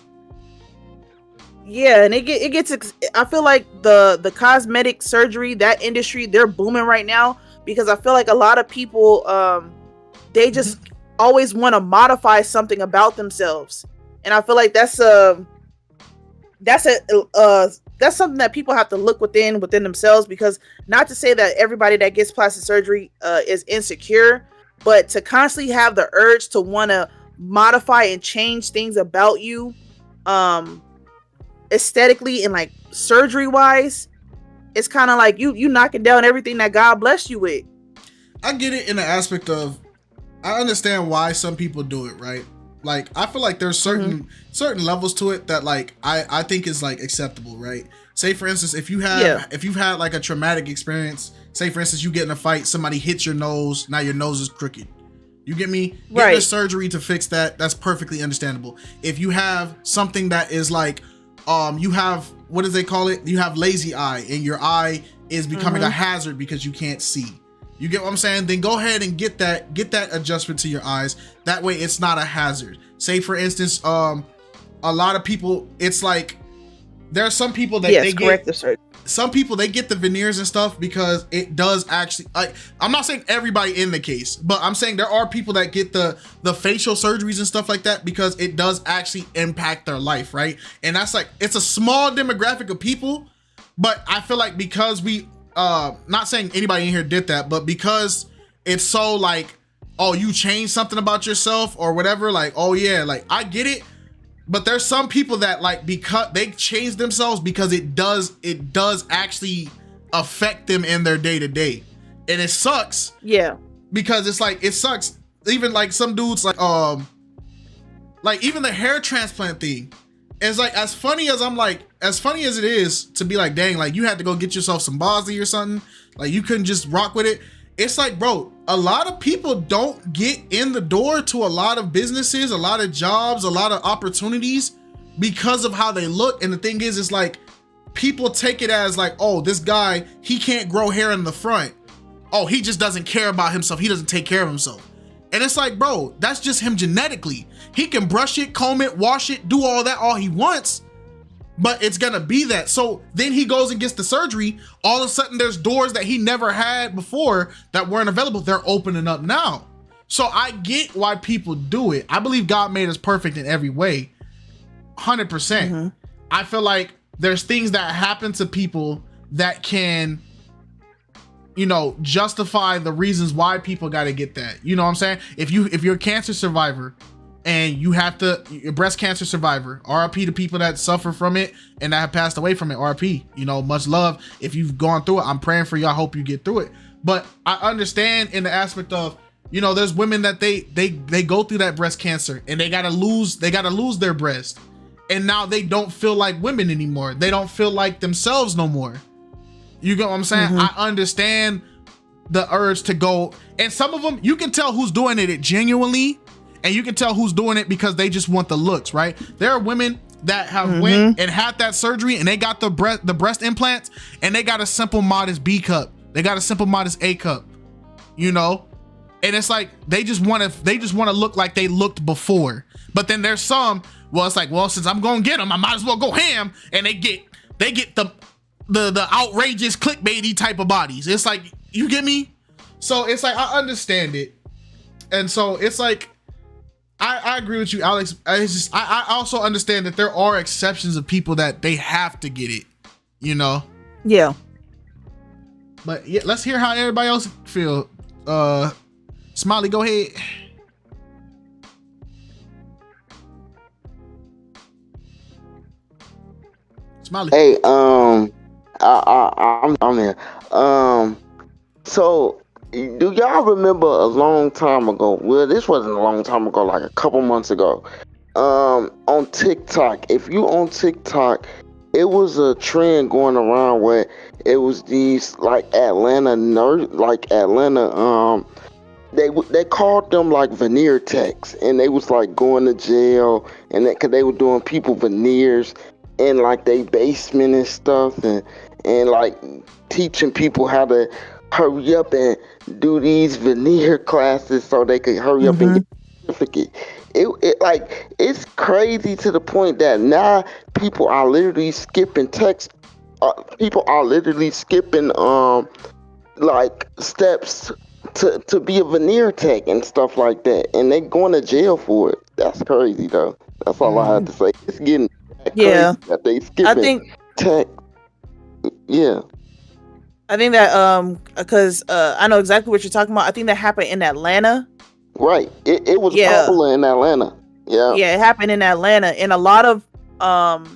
Yeah, and it gets. I feel like the cosmetic surgery, that industry, they're booming right now because I feel like a lot of people, they just always want to modify something about themselves, and I feel like that's something that people have to look within themselves. Because not to say that everybody that gets plastic surgery is insecure, but to constantly have the urge to want to modify and change things about you, aesthetically and like surgery wise, it's kind of like you knocking down everything that God blessed you with. I get it in the aspect of, I understand why some people do it, right? Like, I feel like there's certain levels to it that like I think is like acceptable, right? Say for instance, if you've had like a traumatic experience, say for instance you get in a fight, somebody hits your nose, now your nose is crooked. You get me? Getting a surgery to fix that, that's perfectly understandable. If you have something that is like, you have what do they call it? You have lazy eye, and your eye is becoming a hazard because you can't see. You get what I'm saying? Then go ahead and get that adjustment to your eyes. That way it's not a hazard. Say for instance, a lot of people, it's like there are some people that they get some people they get the veneers and stuff because it does actually, like, I'm not saying everybody in the case, but I'm saying there are people that get the facial surgeries and stuff like that because it does actually impact their life, right? And that's like, it's a small demographic of people, but I feel like because we not saying anybody in here did that, but because it's so like, oh, you changed something about yourself or whatever, like, oh yeah, like I get it. But there's some people that like, because they change themselves because it does actually affect them in their day to day, and it sucks. Yeah, because it's like, it sucks. Even like some dudes like even the hair transplant thing is like, as funny as it is to be like, dang, like you had to go get yourself some Bosley or something, like you couldn't just rock with it. It's like, bro, a lot of people don't get in the door to a lot of businesses, a lot of jobs, a lot of opportunities because of how they look. And the thing is, it's like people take it as like, oh, this guy, he can't grow hair in the front. Oh, he just doesn't care about himself. He doesn't take care of himself. And it's like, bro, that's just him genetically. He can brush it, comb it, wash it, do all that all he wants, but it's gonna be that. So then he goes and gets the surgery. All of a sudden there's doors that he never had before that weren't available. They're opening up now. So I get why people do it. I believe God made us perfect in every way. 100%. I feel like there's things that happen to people that can, you know, justify the reasons why people got to get that. You know what I'm saying? If you're a cancer survivor and you have to, a breast cancer survivor, RIP to people that suffer from it and that have passed away from it, RIP, you know, much love. If you've gone through it, I'm praying for you. I hope you get through it. But I understand in the aspect of, you know, there's women that they go through that breast cancer and they gotta lose their breast. And now they don't feel like women anymore. They don't feel like themselves no more. You get what I'm saying? I understand the urge to go, and some of them, you can tell who's doing it genuinely, and you can tell who's doing it because they just want the looks, right? There are women that have went and had that surgery and they got the breast implants and they got a simple modest B cup. They got a simple modest A cup, you know? And it's like, they just want to look like they looked before. But then there's some, well, it's like, well, since I'm going to get them, I might as well go ham. And they get the outrageous clickbaity type of bodies. It's like, you get me? So it's like, I understand it. And so it's like, I agree with you, Alex. I also understand that there are exceptions of people that they have to get it, you know? Yeah. But yeah, let's hear how everybody else feel. Smiley, go ahead. Smiley. Hey, I'm here. So do y'all remember a long time ago? Well, this wasn't a long time ago, like a couple months ago. On TikTok, if you on TikTok, it was a trend going around where it was these like Atlanta they called them like veneer techs, and they was like going to jail, and that cause they were doing people veneers in like they basement and stuff, and like teaching people how to hurry up and do these veneer classes so they could hurry up and get a certificate. It like, it's crazy to the point that now people are literally skipping text. People are literally skipping like steps to be a veneer tech and stuff like that, and they going to jail for it. That's crazy though. That's all I have to say. It's getting crazy that they skipping tech. Yeah. I think that because I know exactly what you're talking about. I think that happened in Atlanta. Right. It was popular in Atlanta. Yeah. Yeah, it happened in Atlanta, and a lot of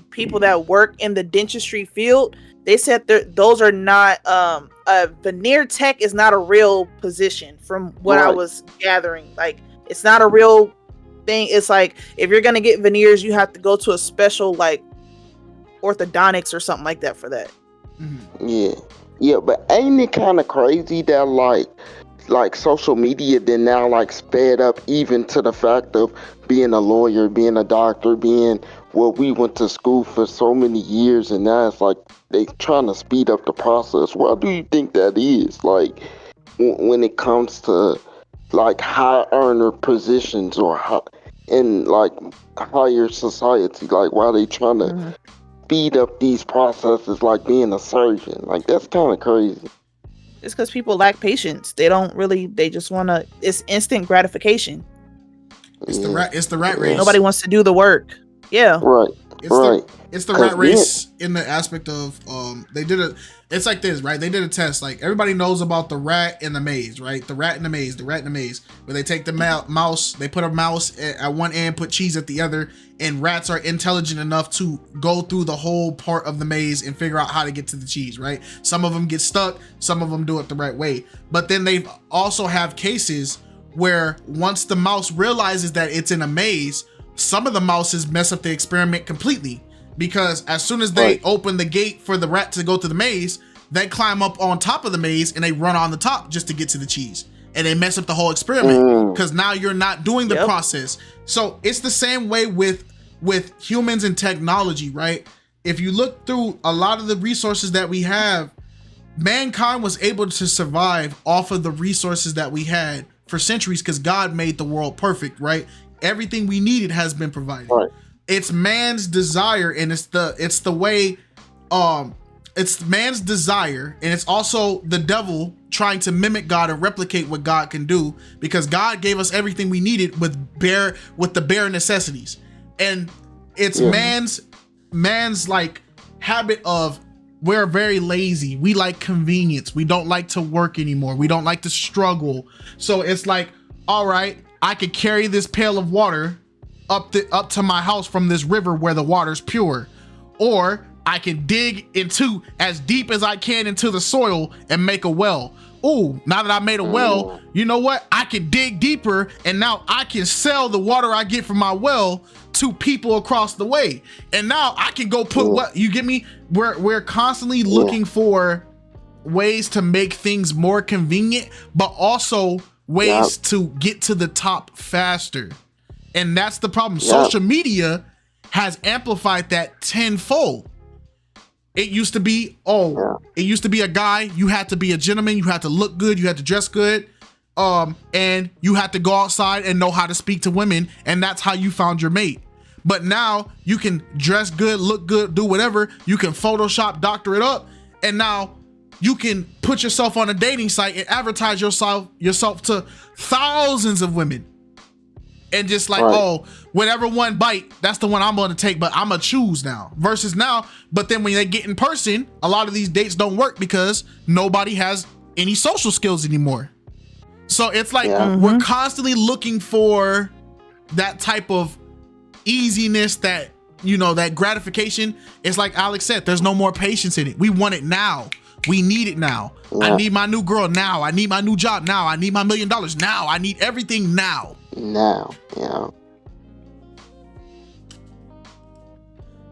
people that work in the dentistry field, they said those are not a veneer tech is not a real position from what I was gathering. Like, it's not a real thing. It's like, if you're gonna get veneers, you have to go to a special like orthodontics or something like that for that. Yeah, but ain't it kind of crazy that like like social media then now like sped up even to the fact of being a lawyer, being a doctor, being what we went to school for so many years, and now it's like they trying to speed up the process. Why do you think that is? Like when it comes to like high earner positions or in like higher society, like why they trying to speed up these processes like being a surgeon? Like that's kind of crazy. It's because people lack patience. They don't really. They just want to. It's instant gratification. It's the rat race. Nobody wants to do the work. Yeah. Right. It's the rat race in the aspect of they did a. It's like this, right? They did a test. Like everybody knows about the rat in the maze, right? The rat in the maze, where they take the mouse, they put a mouse at one end, put cheese at the other, and rats are intelligent enough to go through the whole part of the maze and figure out how to get to the cheese, right? Some of them get stuck, some of them do it the right way. But then they also have cases where once the mouse realizes that it's in a maze, some of the mouses mess up the experiment completely, because as soon as they open the gate for the rat to go to the maze, they climb up on top of the maze and they run on the top just to get to the cheese, and they mess up the whole experiment because now you're not doing the process. So it's the same way with humans and technology, right? If you look through a lot of the resources that we have, mankind was able to survive off of the resources that we had for centuries because God made the world perfect, right? Everything we needed has been provided. It's man's desire, and it's the way it's man's desire, and it's also the devil trying to mimic God and replicate what God can do, because God gave us everything we needed with the bare necessities. And it's man's like habit of, we're very lazy. We like convenience. We don't like to work anymore. We don't like to struggle. So it's like, all right, I could carry this pail of water up to my house from this river where the water's pure, or I can dig into as deep as I can into the soil and make a well. Ooh, now that I made a well, you know what? I can dig deeper, and now I can sell the water I get from my well to people across the way. And now I can go put what, you get me? We're constantly looking for ways to make things more convenient, but also ways to get to the top faster. And that's the problem. Social media has amplified that tenfold. It used to be, it used to be a guy, you had to be a gentleman, you had to look good, you had to dress good, and you had to go outside and know how to speak to women, and that's how you found your mate. But now you can dress good, look good, do whatever, you can Photoshop, doctor it up, and now you can put yourself on a dating site and advertise yourself to thousands of women. And just like, whatever one bite, that's the one I'm going to take, but I'm going to choose now. Versus now, but then when they get in person, a lot of these dates don't work because nobody has any social skills anymore. So it's like we're constantly looking for that type of easiness, that, you know, that gratification. It's like Alex said, there's no more patience in it. We want it now. We need it now. I need my new girl now. I need my new job now. I need my $1 million now. I need everything now. Now,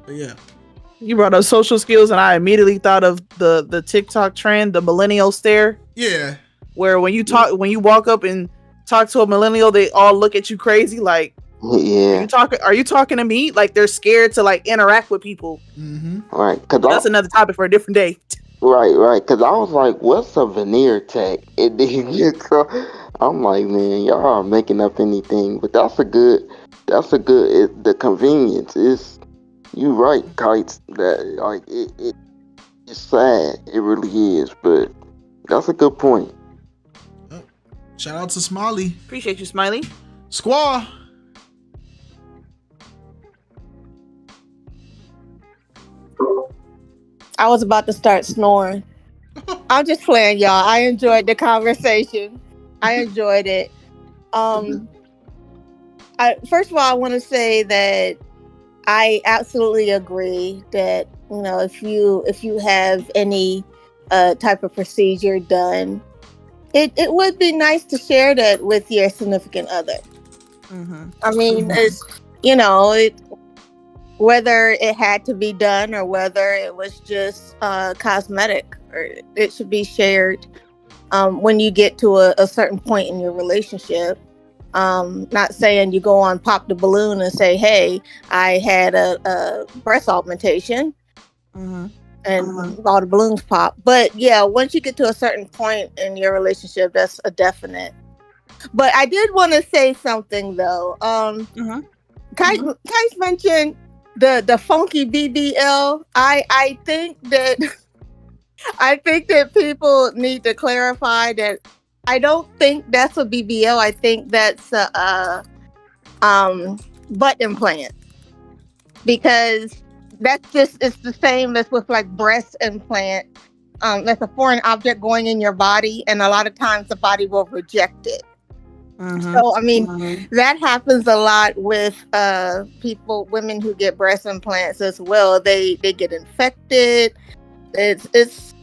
But yeah. You brought up social skills, and I immediately thought of the TikTok trend, the millennial stare. Yeah. Where when you walk up and talk to a millennial, they all look at you crazy, like, are you talking to me? Like they're scared to like interact with people. Right. That's another topic for a different day. Right. Because I was like, what's a veneer tech? And then I'm like, man, y'all are making up anything. But the convenience is, you right, Kites, that like it's sad. It really is. But that's a good point. Shout out to Smiley. Appreciate you, Smiley. Squaw. I was about to start snoring. I'm just playing, y'all. I enjoyed the conversation. I enjoyed it. First of all, I want to say that I absolutely agree that, you know, if you have any type of procedure done, it would be nice to share that with your significant other. I mean, it's, you know, whether it had to be done or whether it was just cosmetic, or it should be shared when you get to a certain point in your relationship. Not saying you go on pop the balloon and say, hey, I had a breast augmentation and all the balloons pop. But yeah, once you get to a certain point in your relationship, that's a definite. But I did want to say something though. Kite mentioned the funky BBL. I think that I think that people need to clarify that I don't think that's a BBL. I think that's a butt implant, because that's just, it's the same as with like breast implant. That's a foreign object going in your body, and a lot of times the body will reject it. So I mean, that happens a lot with women who get breast implants as well. They get infected. It's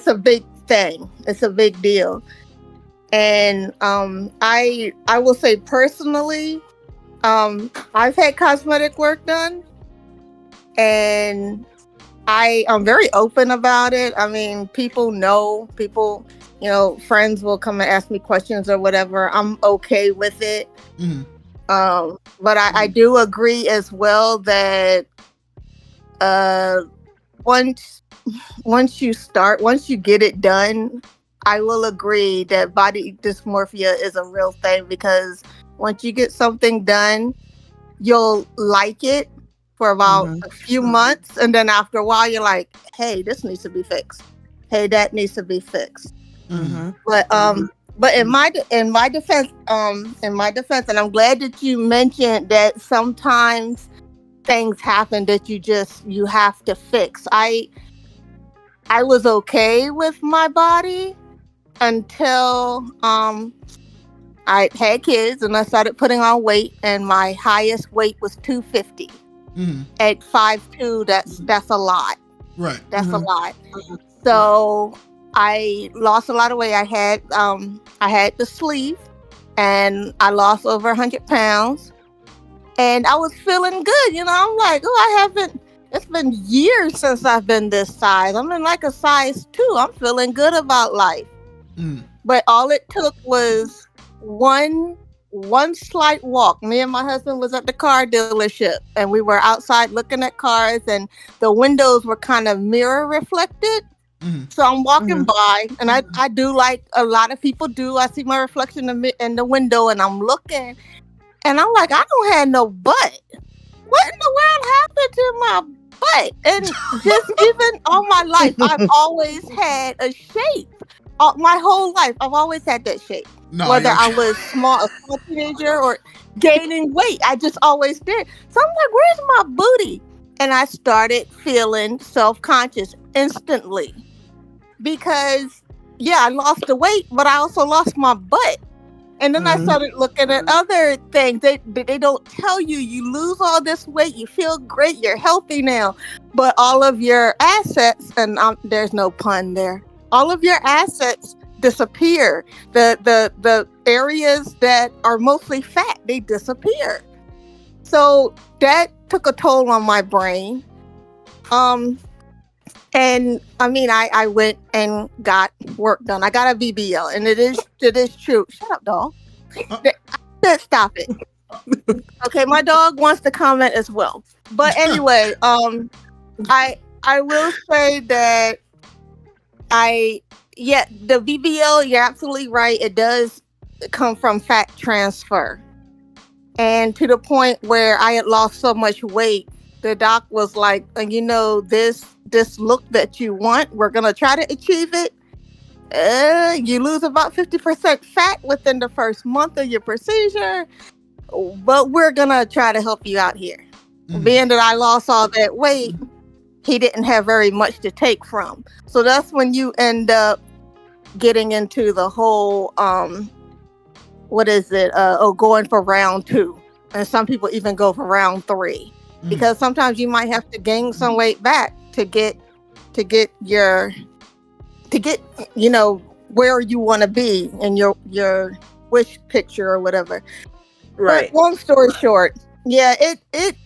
a big thing. It's a big deal. And I will say personally, I've had cosmetic work done, and I am very open about it. I mean, people, friends will come and ask me questions or whatever. I'm okay with it. But I do agree as well that once once you get it done, I will agree that body dysmorphia is a real thing, because once you get something done, you'll like it for about a few months, and then after a while you're like, hey, this needs to be fixed, hey, that needs to be fixed. But in my defense, and I'm glad that you mentioned that sometimes things happen that you have to fix. I was okay with my body until I had kids and I started putting on weight, and my highest weight was 250. At 5'2", that's a lot. Right. That's a lot. So I lost a lot of weight. I had the sleeve, and I lost over 100 pounds, and I was feeling good. I'm like, it's been years since I've been this size. I'm in like a size 2. I'm feeling good about life. But all it took was one slight walk. Me and my husband was at the car dealership, and we were outside looking at cars, and the windows were kind of mirror reflected. So I'm walking by, and I do like a lot of people do. I see my reflection in the window, and I'm looking, and I'm like, I don't have no butt. What in the world happened to my butt? And just even all my life, I've always had a shape. My whole life, I've always had that shape. Whether I was a small teenager or gaining weight, I just always did. So I'm like, where's my booty? And I started feeling self-conscious instantly, because I lost the weight, but I also lost my butt. And then I started looking at other things. They don't tell you, you lose all this weight, you feel great, you're healthy now, but all of your assets, and there's no pun there, all of your assets disappear. The areas that are mostly fat, they disappear. So that took a toll on my brain. And I mean, I went and got work done. I got a BBL, and it is true. Shut up, dog. I said stop it. Okay, my dog wants to comment as well. But anyway, I will say that the BBL, you're absolutely right. It does come from fat transfer. And to the point where I had lost so much weight, the doc was like, this look that you want, we're gonna try to achieve it. You lose about 50% fat within the first month of your procedure, but we're gonna try to help you out here. Being that I lost all that weight, he didn't have very much to take from. So that's when you end up getting into the whole going for round 2. And some people even go for round 3, because sometimes you might have to gain some weight back to get where you want to be in your wish picture or whatever. Right. But long story short, it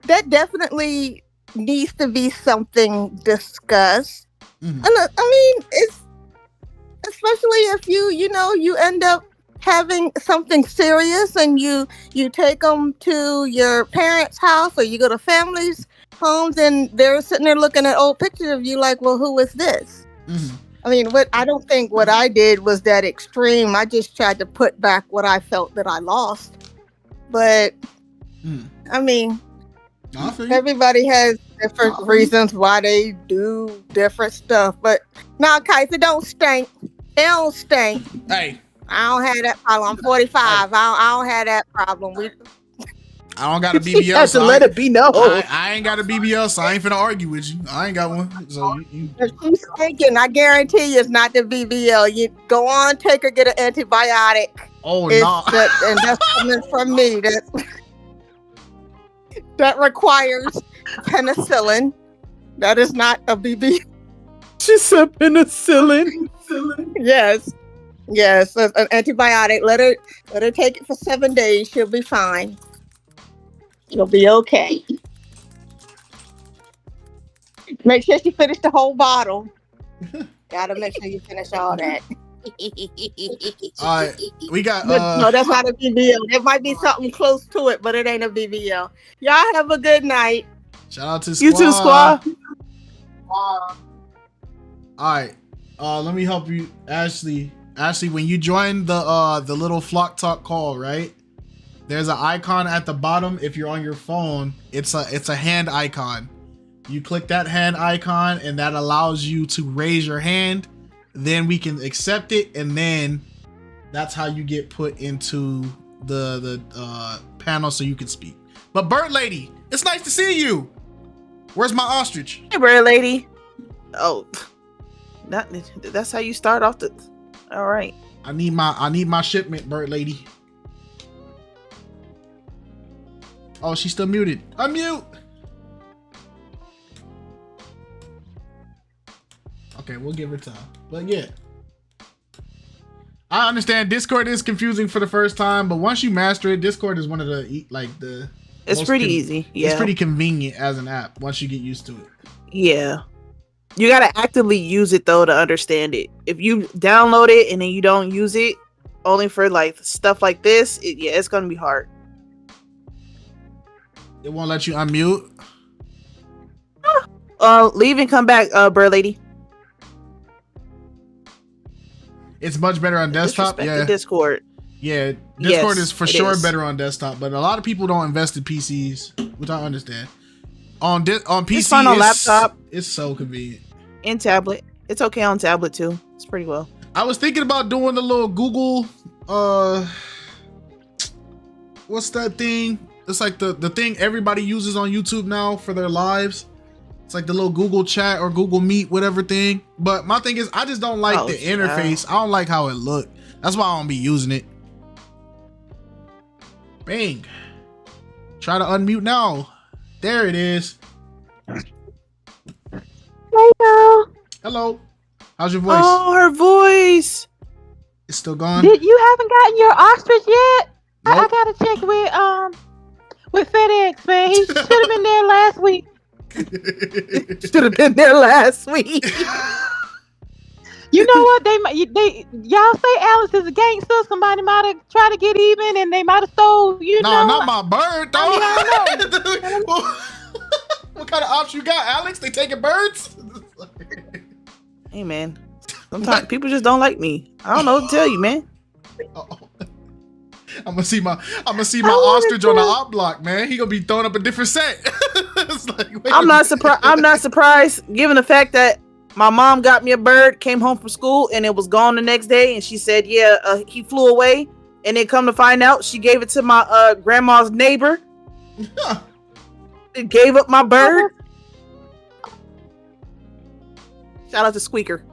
that definitely needs to be something discussed. And I mean, it's if you end up having something serious and you take them to your parents' house or you go to families' homes and they're sitting there looking at old pictures of you like, well, who is this? I mean, I don't think what I did was that extreme. I just tried to put back what I felt that I lost. But I mean, everybody has different reasons why they do different stuff. But now, KiteZz, don't stink. It don't stink. Hey, I don't have that problem. I'm 45. I don't have that problem. I don't got a BBL, so let it be known. I ain't got a BBL, so I ain't finna argue with you. I ain't got one. So you If she's thinking, I guarantee you it's not the BBL. You go on, take her, get an antibiotic. Oh, no. And that's coming from me. That requires penicillin. That is not a BBL. She said penicillin. Yes. Yes, an antibiotic. Let her take it for 7 days. She'll be fine. You'll be okay. Make sure she finish the whole bottle. Gotta make sure you finish all that. All right, we got. No, that's not a BBL. There might be something close to it, but it ain't a BBL. Y'all have a good night. Shout out to You too, Squaw. All right, let me help you, Ashley. Ashley, when you join the little Flock Talk call, right? There's an icon at the bottom. If you're on your phone, it's a hand icon. You click that hand icon, and that allows you to raise your hand. Then we can accept it, and then that's how you get put into the panel so you can speak. But Bird Lady, it's nice to see you. Where's my ostrich? Hey, Bird Lady. Oh, that's how you start off the. All right. I need my shipment, Bird Lady. Oh, she's still muted. Unmute. Okay, we'll give her time. But yeah, I understand Discord is confusing for the first time, but once you master it, Discord is one of the It's pretty easy. Yeah, it's pretty convenient as an app once you get used to it. Yeah, you gotta actively use it though to understand it. If you download it and then you don't use it, only for like stuff like this, it's gonna be hard. It won't let you unmute. Leave and come back, Bird Lady. It's much better on desktop. Yeah, Discord. Yeah, Discord Yes, is for it sure is. better on desktop, but a lot of people don't invest in PCs, which I understand. On PC, It's fine on laptop. It's so convenient. And tablet. It's okay on tablet too. It's pretty well. I was thinking about doing the little Google, what's that thing? It's like the thing everybody uses on YouTube now for their lives. It's like the little Google Chat or Google Meet, whatever thing. But my thing is, I just don't like the interface. I don't like how it looked. That's why I don't be using it. Bang. Try to unmute now. There it is. Hello. Hello. How's your voice? Oh, her voice. It's still gone? You haven't gotten your ostrich yet? Nope. I gotta check with FedEx, man. He should have been there last week. Should have been there last week. You know what? Y'all say Alex is a gangster. Somebody might have tried to get even, and they might have stole. Nah, not my bird, though. I mean, I don't know. What kind of ops you got, Alex? They taking birds? Hey, man. Sometimes people just don't like me. I don't know what to tell you, man. I'm gonna see my ostrich on the op block, man. He gonna be throwing up a different set. I'm not surprised. I'm not surprised, given the fact that my mom got me a bird, came home from school, and it was gone the next day. And she said, "Yeah, he flew away." And then come to find out, she gave it to my grandma's neighbor. It gave up my bird. Shout out to Squeaker.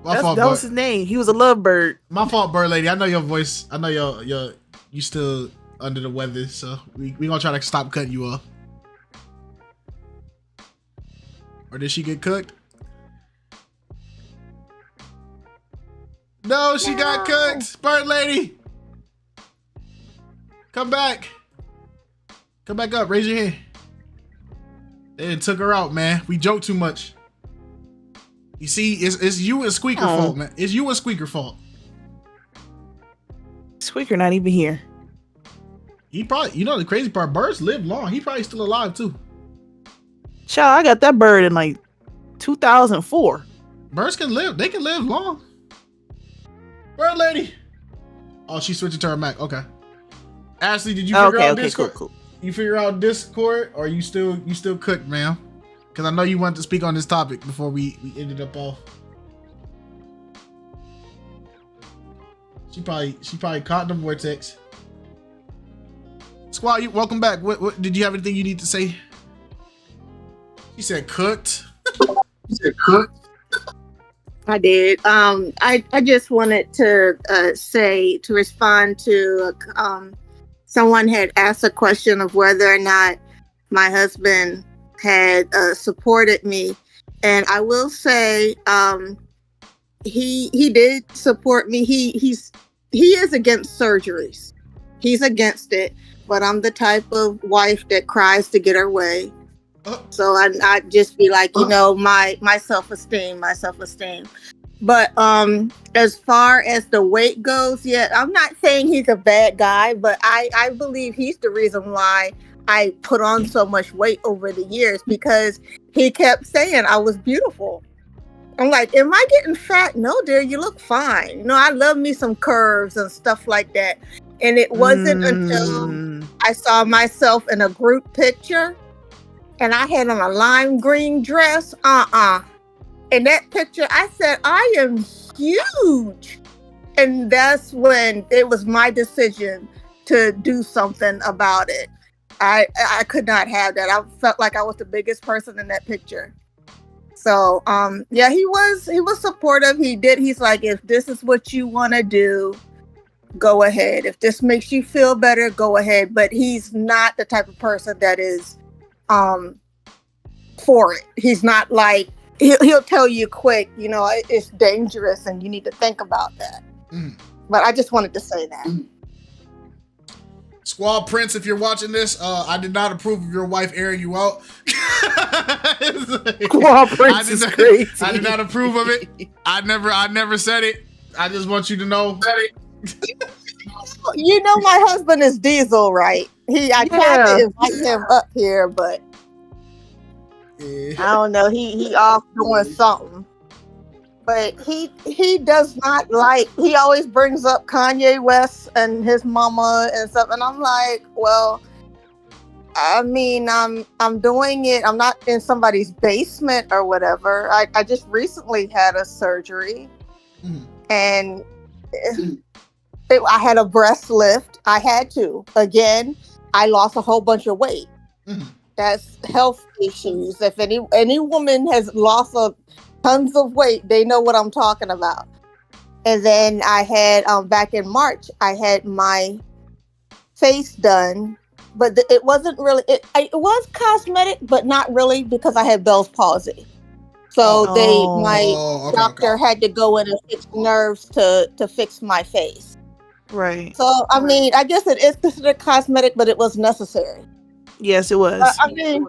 That was his name. He was a lovebird. My fault, Bird Lady. I know your voice. I know you still under the weather, so we gonna try to stop cutting you off. Or did she get cooked? No, she got cooked. Bird Lady, come back. Come back up. Raise your hand. They took her out, man. We joke too much. You see, it's you and Squeaker fault, man. It's you and Squeaker fault. Squeaker not even here. He probably, you know, the crazy part, birds live long. He probably still alive too. Child, I got that bird in like 2004. Birds can live. They can live long. Bird lady. Oh, she's switching to her Mac. Okay. Ashley, did you figure out Discord? Cool. You figure out Discord, or you still cooked, ma'am? Because I know you wanted to speak on this topic before we ended up off. She probably caught the vortex. Squad, welcome back. What did you have anything you need to say? She said cooked. I did. I just wanted to say, to respond to someone had asked a question of whether or not my husband had supported me, and I will say he did support me. He is against surgeries. He's against it, but I'm the type of wife that cries to get her way. So I just be like, you know, my self-esteem. But as far as the weight goes, yeah, I'm not saying he's a bad guy, but I believe he's the reason why I put on so much weight over the years, because he kept saying I was beautiful. I'm like, am I getting fat? No, dear, you look fine. You know, I love me some curves and stuff like that. And it wasn't until I saw myself in a group picture and I had on a lime green dress. In that picture, I said, I am huge. And that's when it was my decision to do something about it. I could not have that. I felt like I was the biggest person in that picture. So, yeah, he was supportive. He's like, if this is what you want to do, go ahead. If this makes you feel better, go ahead. But he's not the type of person that is for it. He's not like, he'll tell you quick, you know, it's dangerous and you need to think about that. But I just wanted to say that. Squad Prince, if you're watching this, I did not approve of your wife airing you out. Squad Prince is crazy. I did not approve of it. I never said it. I just want you to know. You know, my husband is Diesel, right? I tried to invite him up here, but I don't know. He off doing something. But he does not like, he always brings up Kanye West and his mama and stuff. And I'm like, well, I mean, I'm doing it. I'm not in somebody's basement or whatever. I just recently had a surgery and I had a breast lift. I had to. Again, I lost a whole bunch of weight. That's health issues. If any woman has lost tons of weight, they know what I'm talking about. And then I had back in March, I had my face done, but it wasn't really. It was cosmetic, but not really, because I had Bell's palsy. So my doctor had to go in and fix nerves to fix my face. Right. So I mean, I guess it is considered cosmetic, but it was necessary. Yes, it was. I mean,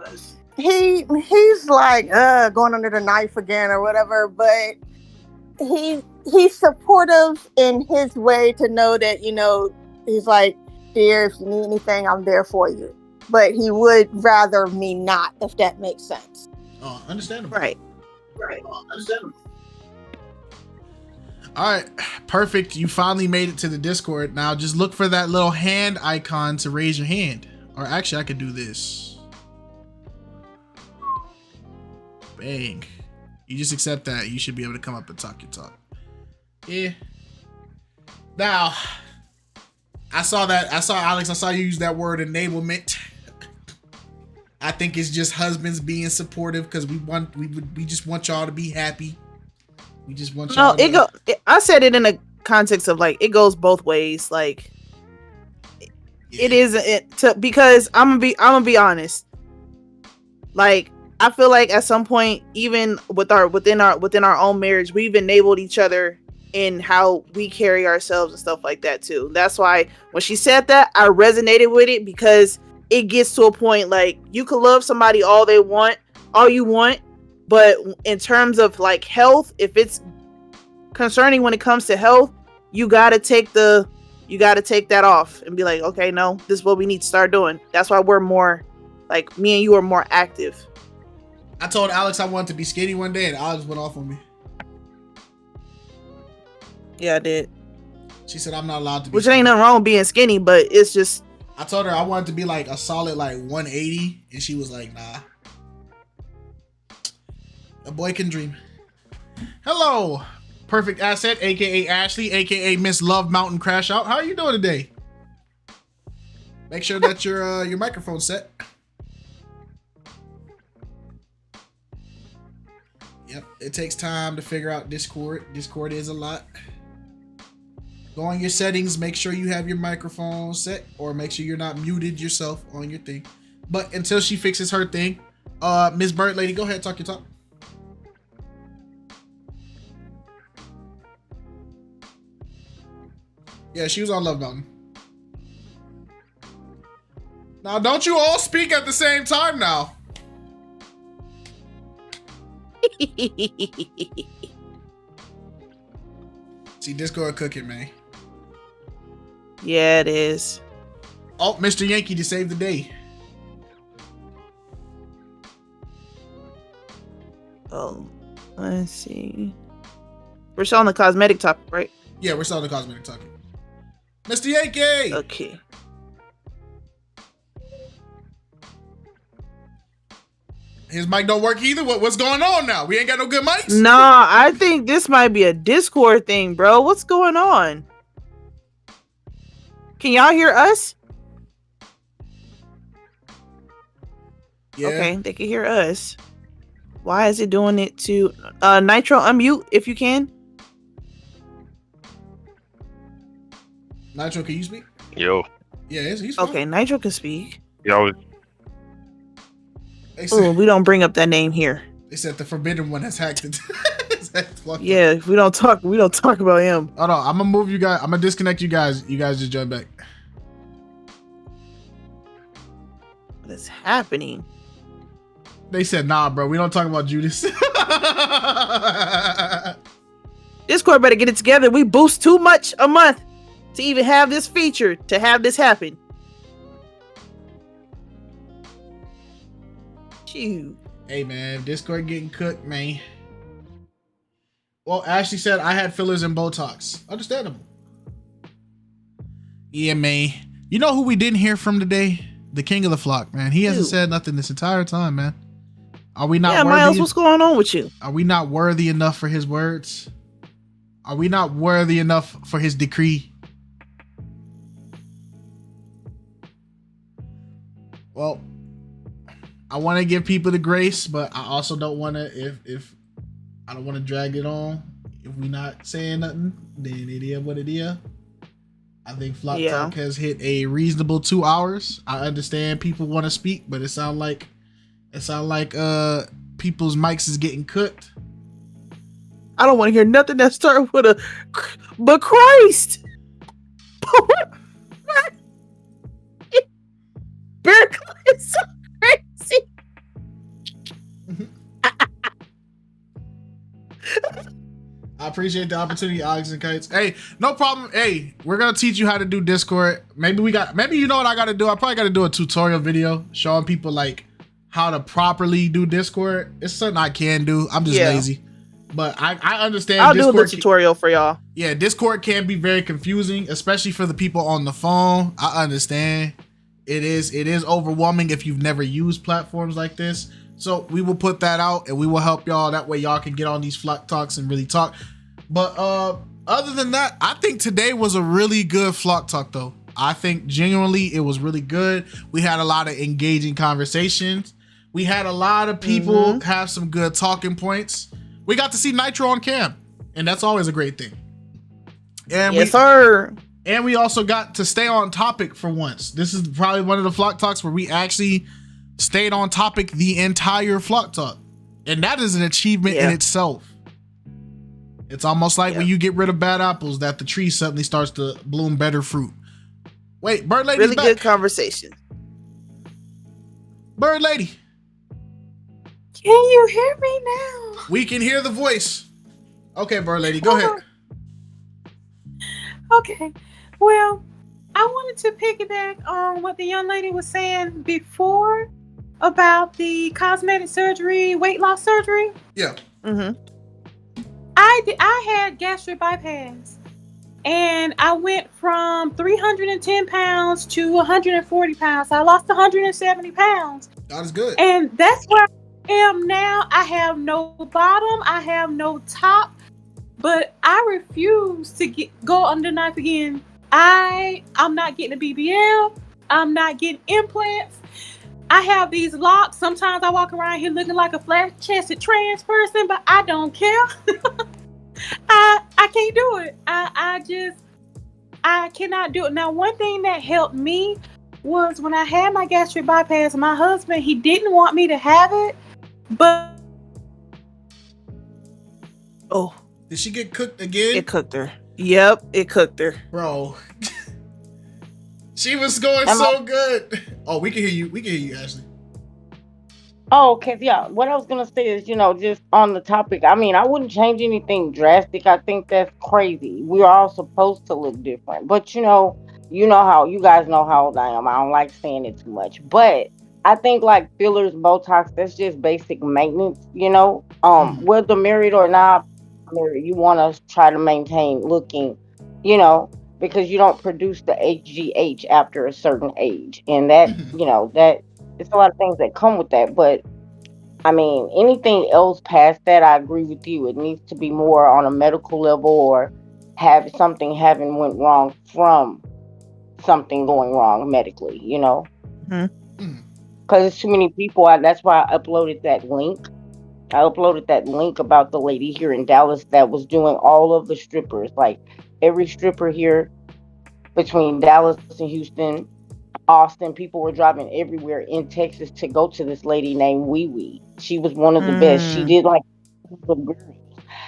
he's like going under the knife again or whatever, but he's supportive in his way, to know that, you know, he's like, dear, if you need anything, I'm there for you. But he would rather me not, if that makes sense. Oh, understandable. Right. Understandable. All right, perfect. You finally made it to the Discord. Now just look for that little hand icon to raise your hand. Or actually, I could do this. Bang. You just accept that. You should be able to come up and talk your talk. Yeah. Now, I saw Alex, I saw you use that word enablement. I think it's just husbands being supportive, because we just want y'all to be happy. We just want y'all I said it in a context of like, it goes both ways. Like, it isn't because I'm gonna be honest. Like, I feel like at some point, even within our own marriage, we've enabled each other in how we carry ourselves and stuff like that too. That's why when she said that, I resonated with it, because it gets to a point like, you can love somebody all you want, But in terms of like health, if it's concerning when it comes to health, you gotta take that off and be like, okay, no, this is what we need to start doing. That's why we're more like, me and you are more active. I told Alex I wanted to be skinny one day, and Alex went off on me. Yeah, I did. She said I'm not allowed to be Which skinny. ain't nothing wrong with being skinny, but it's just, I told her I wanted to be like a solid like 180, and she was like, nah. A boy can dream. Hello, Perfect Asset, aka Ashley, aka Miss Love Mountain Crash Out. How are you doing today? Make sure that your microphone's set. Yep, it takes time to figure out Discord. Discord is a lot. Go on your settings, make sure you have your microphone set, or make sure you're not muted yourself on your thing. But until she fixes her thing, Miss Bird Lady, go ahead, talk your talk. Yeah, she was on Love Mountain. Now, don't you all speak at the same time now. See, Discord cooking, man. yeah, it is. Oh, Mr. Yankee to save the day. Oh, let's see. We're still on the cosmetic topic, right? Yeah, we're still on the cosmetic topic. Mr. Yankee! Okay. His mic don't work either. What's going on now? We ain't got no good mics? Nah, I think this might be a Discord thing, bro. What's going on? Can y'all hear us? Yeah. Okay, they can hear us. Why is it doing it to Nitro? Unmute if you can. Nitro, can you speak? Yo. Yeah, he's fine. Okay, Nitro can speak. Yo. Oh, we don't bring up that name here. They said the forbidden one has hacked it. Yeah, if we don't talk about him. Hold on, I'm gonna move you guys. I'm gonna disconnect you guys. You guys just join back. What is happening? They said, nah, bro, we don't talk about Judas. Discord better get it together. We boost too much a month to even have this feature, to have this happen. Shoot. Hey, man, Discord getting cooked, man. Well, Ashley said I had fillers and Botox. Understandable. Yeah, man. You know who we didn't hear from today? The king of the flock, man. He hasn't said nothing this entire time, man. Are we not worthy? Miles, what's going on with you? Are we not worthy enough for his words? Are we not worthy enough for his decree? Well, I want to give people the grace, but I also don't want to, if I don't want to drag it on. If we not saying nothing, then it is what it is. I think Flock Talk has hit a reasonable 2 hours. I understand people want to speak, but it sound like people's mics is getting cooked. I don't want to hear nothing that starts with a but Christ. Berkeley is so crazy. I appreciate the opportunity, Alex and Kites. Hey, no problem. Hey, we're gonna teach you how to do Discord. Maybe you know what I gotta do? I probably gotta do a tutorial video showing people like how to properly do Discord. It's something I can do. I'm just lazy. But I understand. I'll do the tutorial for y'all. Yeah, Discord can be very confusing, especially for the people on the phone. I understand. It is overwhelming if you've never used platforms like this. So we will put that out and we will help y'all. That way y'all can get on these Flock Talks and really talk. But other than that, I think today was a really good Flock Talk though. I think genuinely it was really good. We had a lot of engaging conversations. We had a lot of people have some good talking points. We got to see Nitro on cam, and that's always a great thing. And yes, sir. And we also got to stay on topic for once. This is probably one of the Flock Talks where we actually stayed on topic the entire Flock Talk. And that is an achievement in itself. It's almost like when you get rid of bad apples that the tree suddenly starts to bloom better fruit. Wait, Bird Lady's really back. Good conversation. Bird Lady. Can you hear me now? We can hear the voice. Okay, Bird Lady, go ahead. Okay. Well, I wanted to piggyback on what the young lady was saying before about the cosmetic surgery, weight loss surgery. Yeah. Mm-hmm. I had gastric bypass, and I went from 310 pounds to 140 pounds. I lost 170 pounds. That is good. And that's where I am now. I have no bottom, I have no top, but I refuse to go under knife again. I'm not getting a BBL. I'm not getting implants. I have these locks. Sometimes I walk around here looking like a flat-chested trans person, but I don't care. I can't do it. I cannot do it. Now, one thing that helped me was when I had my gastric bypass, my husband, he didn't want me to have it, but did she get cooked again? It cooked her. Yep, it cooked her. Bro. She was going so good. Oh, we can hear you. We can hear you, Ashley. Oh, okay, yeah. What I was gonna say is, just on the topic. I mean, I wouldn't change anything drastic. I think that's crazy. We're all supposed to look different, but how you guys know how old I am. I don't like saying it too much, but I think like fillers, Botox, that's just basic maintenance. Whether married or not married, you want to try to maintain looking, because you don't produce the HGH after a certain age, and that it's a lot of things that come with that. But I mean, anything else past that, I agree with you. It needs to be more on a medical level, or have something having went wrong from something going wrong medically. Because there's too many people. That's why I uploaded that link. I uploaded that link about the lady here in Dallas that was doing all of the strippers, like every stripper here between Dallas and Houston, Austin. People were driving everywhere in Texas to go to this lady named Wee Wee. She was one of the best. She did like the girls.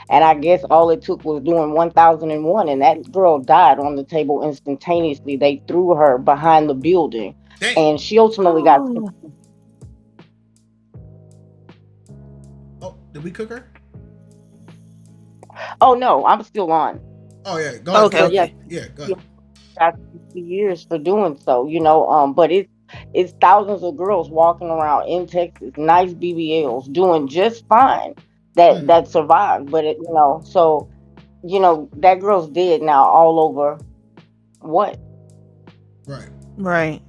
And I guess all it took was doing 1001, and that girl died on the table instantaneously. They threw her behind the building. Dang. And she ultimately got. Oh, did we cook her? Oh no, I'm still on. Oh yeah, go ahead. Okay. Yeah, go ahead. Got 60 years for doing so, but it's thousands of girls walking around in Texas, nice BBLs, doing just fine, that survived. But so that girl's dead now all over what? Right.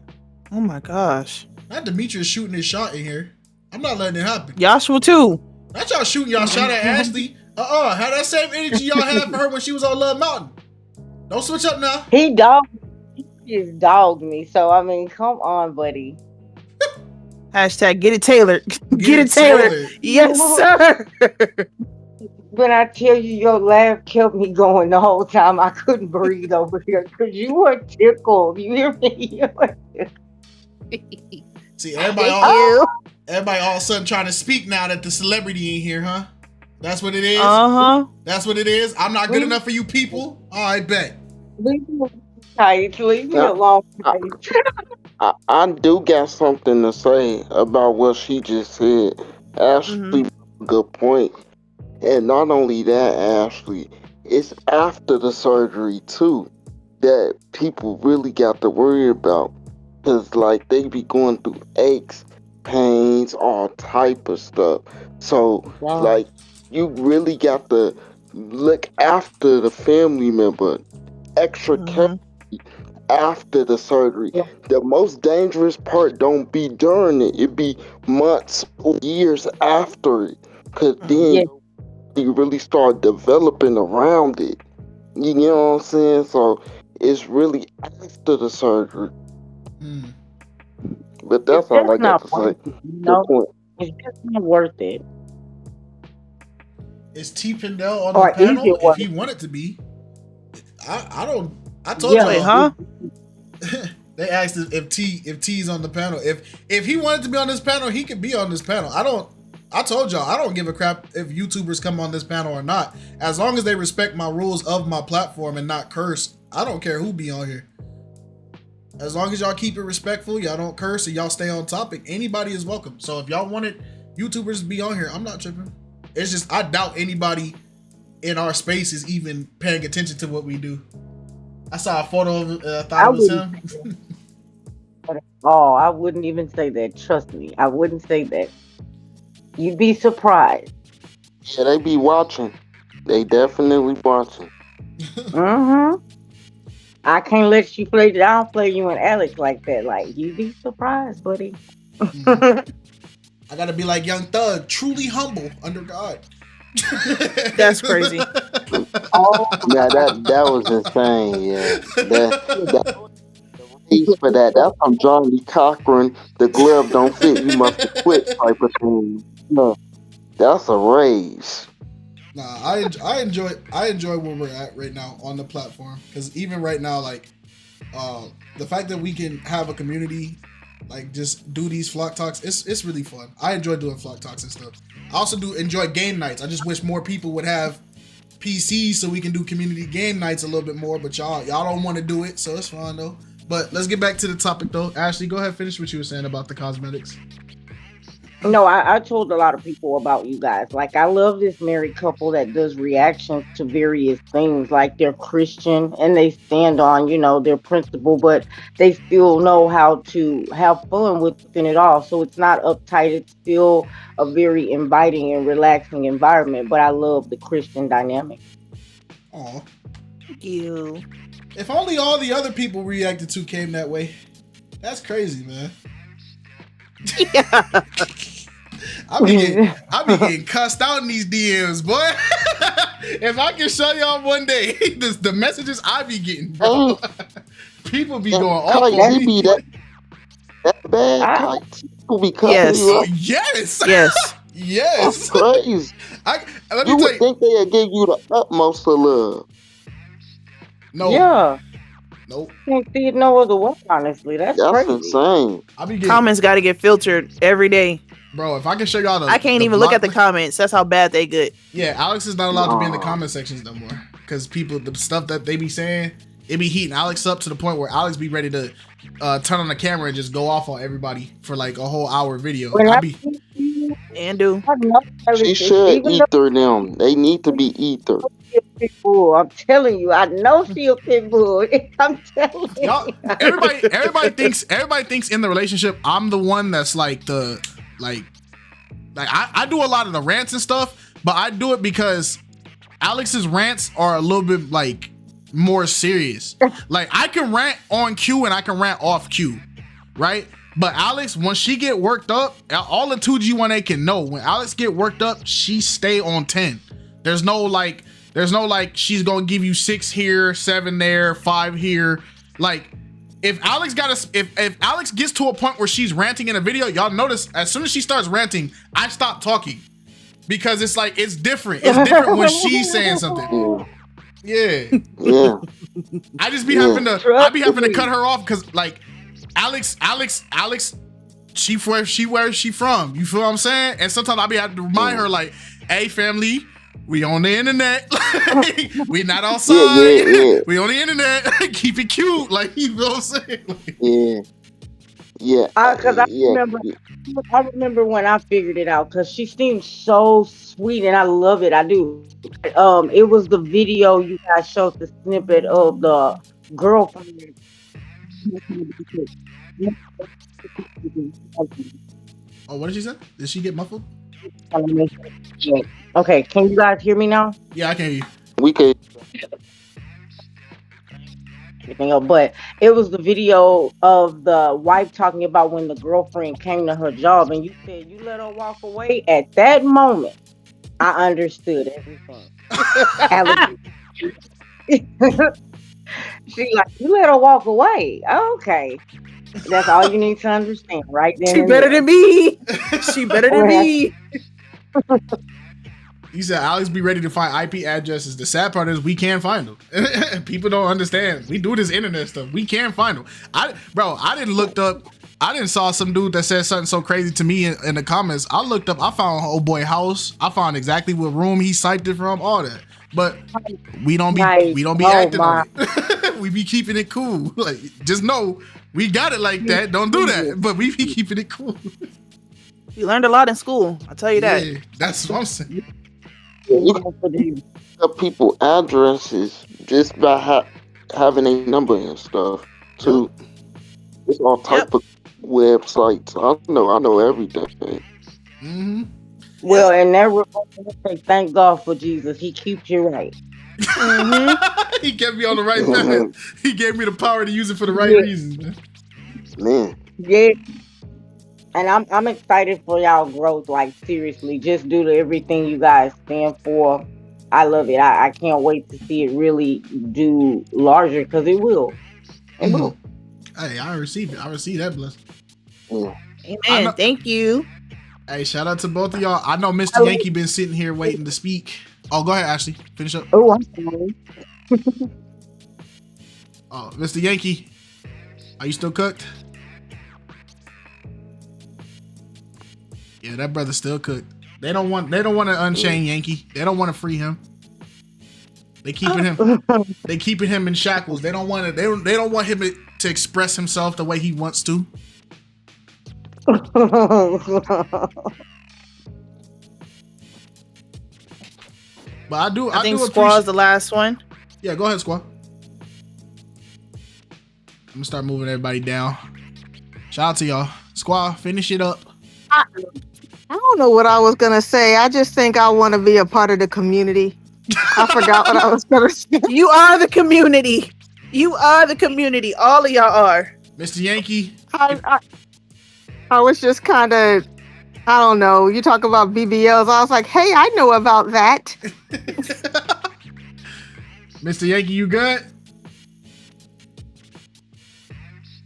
Oh my gosh. Not Demetrius shooting his shot in here. I'm not letting it happen. Joshua too. Not y'all shooting y'all shot at Ashley. Had that same energy y'all had for her when she was on Love Mountain. Don't switch up now. He just dogged me. So I mean, come on, buddy. Hashtag get it tailored. Get it tailored. Yes, sir. When I tell you your laugh kept me going the whole time, I couldn't breathe over here because you were tickled. You hear me? See, everybody all of a sudden trying to speak now that the celebrity ain't here, huh? That's what it is? That's what it is? I'm not good enough for you people? All right, bet. Leave me alone. I do got something to say about what she just said. Ashley, good point. And not only that, Ashley, it's after the surgery too that people really got to worry about. Cause like they be going through aches, pains, all type of stuff. So like you really got to look after the family member, extra carefully after the surgery. The most dangerous part don't be during it. It be months or years after it. Cause then you really start developing around it. You know what I'm saying? So it's really after the surgery. But that's all I got to say. Good point. It's just not worth it. Is T Pendel on the panel if he wanted to be? I told y'all. Huh? They asked if T's on the panel. If he wanted to be on this panel, he could be on this panel. I told y'all I don't give a crap if YouTubers come on this panel or not. As long as they respect my rules of my platform and not curse, I don't care who be on here. As long as y'all keep it respectful, y'all don't curse, and y'all stay on topic, anybody is welcome. So if y'all wanted YouTubers be on here. I'm not tripping. It's just I doubt anybody in our space is even paying attention to what we do. I saw a photo of thought it was him. Oh, I wouldn't even say that. Trust me, I wouldn't say that. You'd be surprised. Yeah, they be watching. They definitely watching. Mm-hmm. I can't let you play. I don't play you and Alex like that. Like you'd be surprised, buddy. I gotta be like Young Thug, truly humble under God. That's crazy. Oh, Now that was insane. Yeah, that piece for that. That's from Johnny Cochran. The glove don't fit. You must have quit type of thing. No, that's a raise. Nah, I enjoy where we're at right now on the platform, because even right now, like the fact that we can have a community, like just do these flock talks, it's really fun. I enjoy doing flock talks and stuff. I also do enjoy game nights. I just wish more people would have PCs so we can do community game nights a little bit more, but y'all don't want to do it, so it's fine though. But let's get back to the topic though. Ashley, go ahead, finish what you were saying about the cosmetics. no, I told a lot of people about you guys. Like, I love this married couple that does reactions to various things. Like, they're Christian and they stand on, their principle, but they still know how to have fun within it all. So it's not uptight. It's still a very inviting and relaxing environment. But I love the Christian dynamic. Aw. Thank you. If only all the other people reacted to came that way. That's crazy, man. Yeah. I be getting cussed out in these DMs, boy. If I can show y'all one day the messages I be getting, bro. People be going off on me. Be that bad, Kite? People be cutting Yes. you up. Yes. Yes. Yes. That's crazy. Let me You tell would you. think they'd give you the utmost of love. No. Yeah. Nope. Can't see it no other way, honestly. That's crazy. Insane. I be getting, Comments got to get filtered every day. bro, if I can show y'all I can't even look at the comments. That's how bad they get. Yeah, Alex is not allowed to be in the comment sections no more, because people, the stuff that they be saying, it be heating Alex up to the point where Alex be ready to turn on the camera and just go off on everybody for like a whole hour video. And do. She should ether them. They need to be ether. I'm telling you, I know she a pit bull. I'm telling y'all. Everybody thinks in the relationship I'm the one that's like the like I do a lot of the rants and stuff, but I do it because Alex's rants are a little bit like more serious. Like I can rant on cue and I can rant off cue, right? But Alex, when she get worked up, all the 2G1A can know, when Alex get worked up, she stay on 10. There's no like she's gonna give you 6 here, 7 there, 5 here. Like if Alex if Alex gets to a point where she's ranting in a video, y'all notice as soon as she starts ranting, I stop talking, because it's like it's different. It's different when she's saying something. Yeah. I just be having to cut her off, because like Alex, she where she from. You feel what I'm saying? And sometimes I be having to remind her like, hey family, we on the internet. We not outside. Yeah. We on the internet. Keep it cute. Like, you know what I'm saying? Like, Because I remember when I figured it out, because she seems so sweet and I love it. I do. It was the video you guys showed, the snippet of the girlfriend. Oh, what did she say? Did she get muffled? Okay, can you guys hear me now? Yeah, I can hear you. We can. But it was the video of the wife talking about when the girlfriend came to her job and you said you let her walk away. At that moment, I understood everything. She like, you let her walk away. Okay. That's all you need to understand, right? She better than me. She better than me. You said Alex be ready to find IP addresses. The sad part is we can't find them. People don't understand. We do this internet stuff. We can't find them. I didn't saw some dude that said something so crazy to me in the comments. I looked up, I found old boy house. I found exactly what room he sniped it from, all that. But we don't be acting on it. We be keeping it cool. Like, just know we got it like that. Don't do that. But we be keeping it cool. You learned a lot in school. I'll tell you that. Yeah, that's what I'm saying. Yeah, you can tell people addresses just by having a number and stuff too. Yep. It's all type of websites. I know everything. Mm-hmm. Well, and that reminds say, thank God for Jesus. He keeps you right. Mm-hmm. He kept me on the right path. He gave me the power to use it for the right Yeah, reasons, man. Man, yeah. And I'm excited for y'all growth. Like seriously, just due to everything you guys stand for. I love it. I can't wait to see it really do larger because it will. It Mm-hmm. will. Hey, I received it. I received that blessing. yeah. I Amen. know. Thank you. Hey, shout out to both of y'all. I know Mr. I love Yankee been sitting here waiting to speak. Oh, go ahead, Ashley. Finish up. Oh, I'm sorry. Oh, Mr. Yankee, are you still cooked? Yeah, that brother's still cooked. They don't want to unchain Yankee. They don't want to free him. They keeping him in shackles. They don't want to. They don't want him to express himself the way he wants to. But I do think Squaw's appreciate. the last one. Yeah, go ahead, Squaw. I'm gonna start moving everybody down. Shout out to y'all. Squaw, finish it up. I don't know what I was gonna say. I just think I want to be a part of the community. I forgot what I was gonna say. You are the community. You are the community. All of y'all are. Mr. Yankee. I was just kind of, I don't know. You talk about BBLs. I was like, hey, I know about that. Mr. Yankee, you good?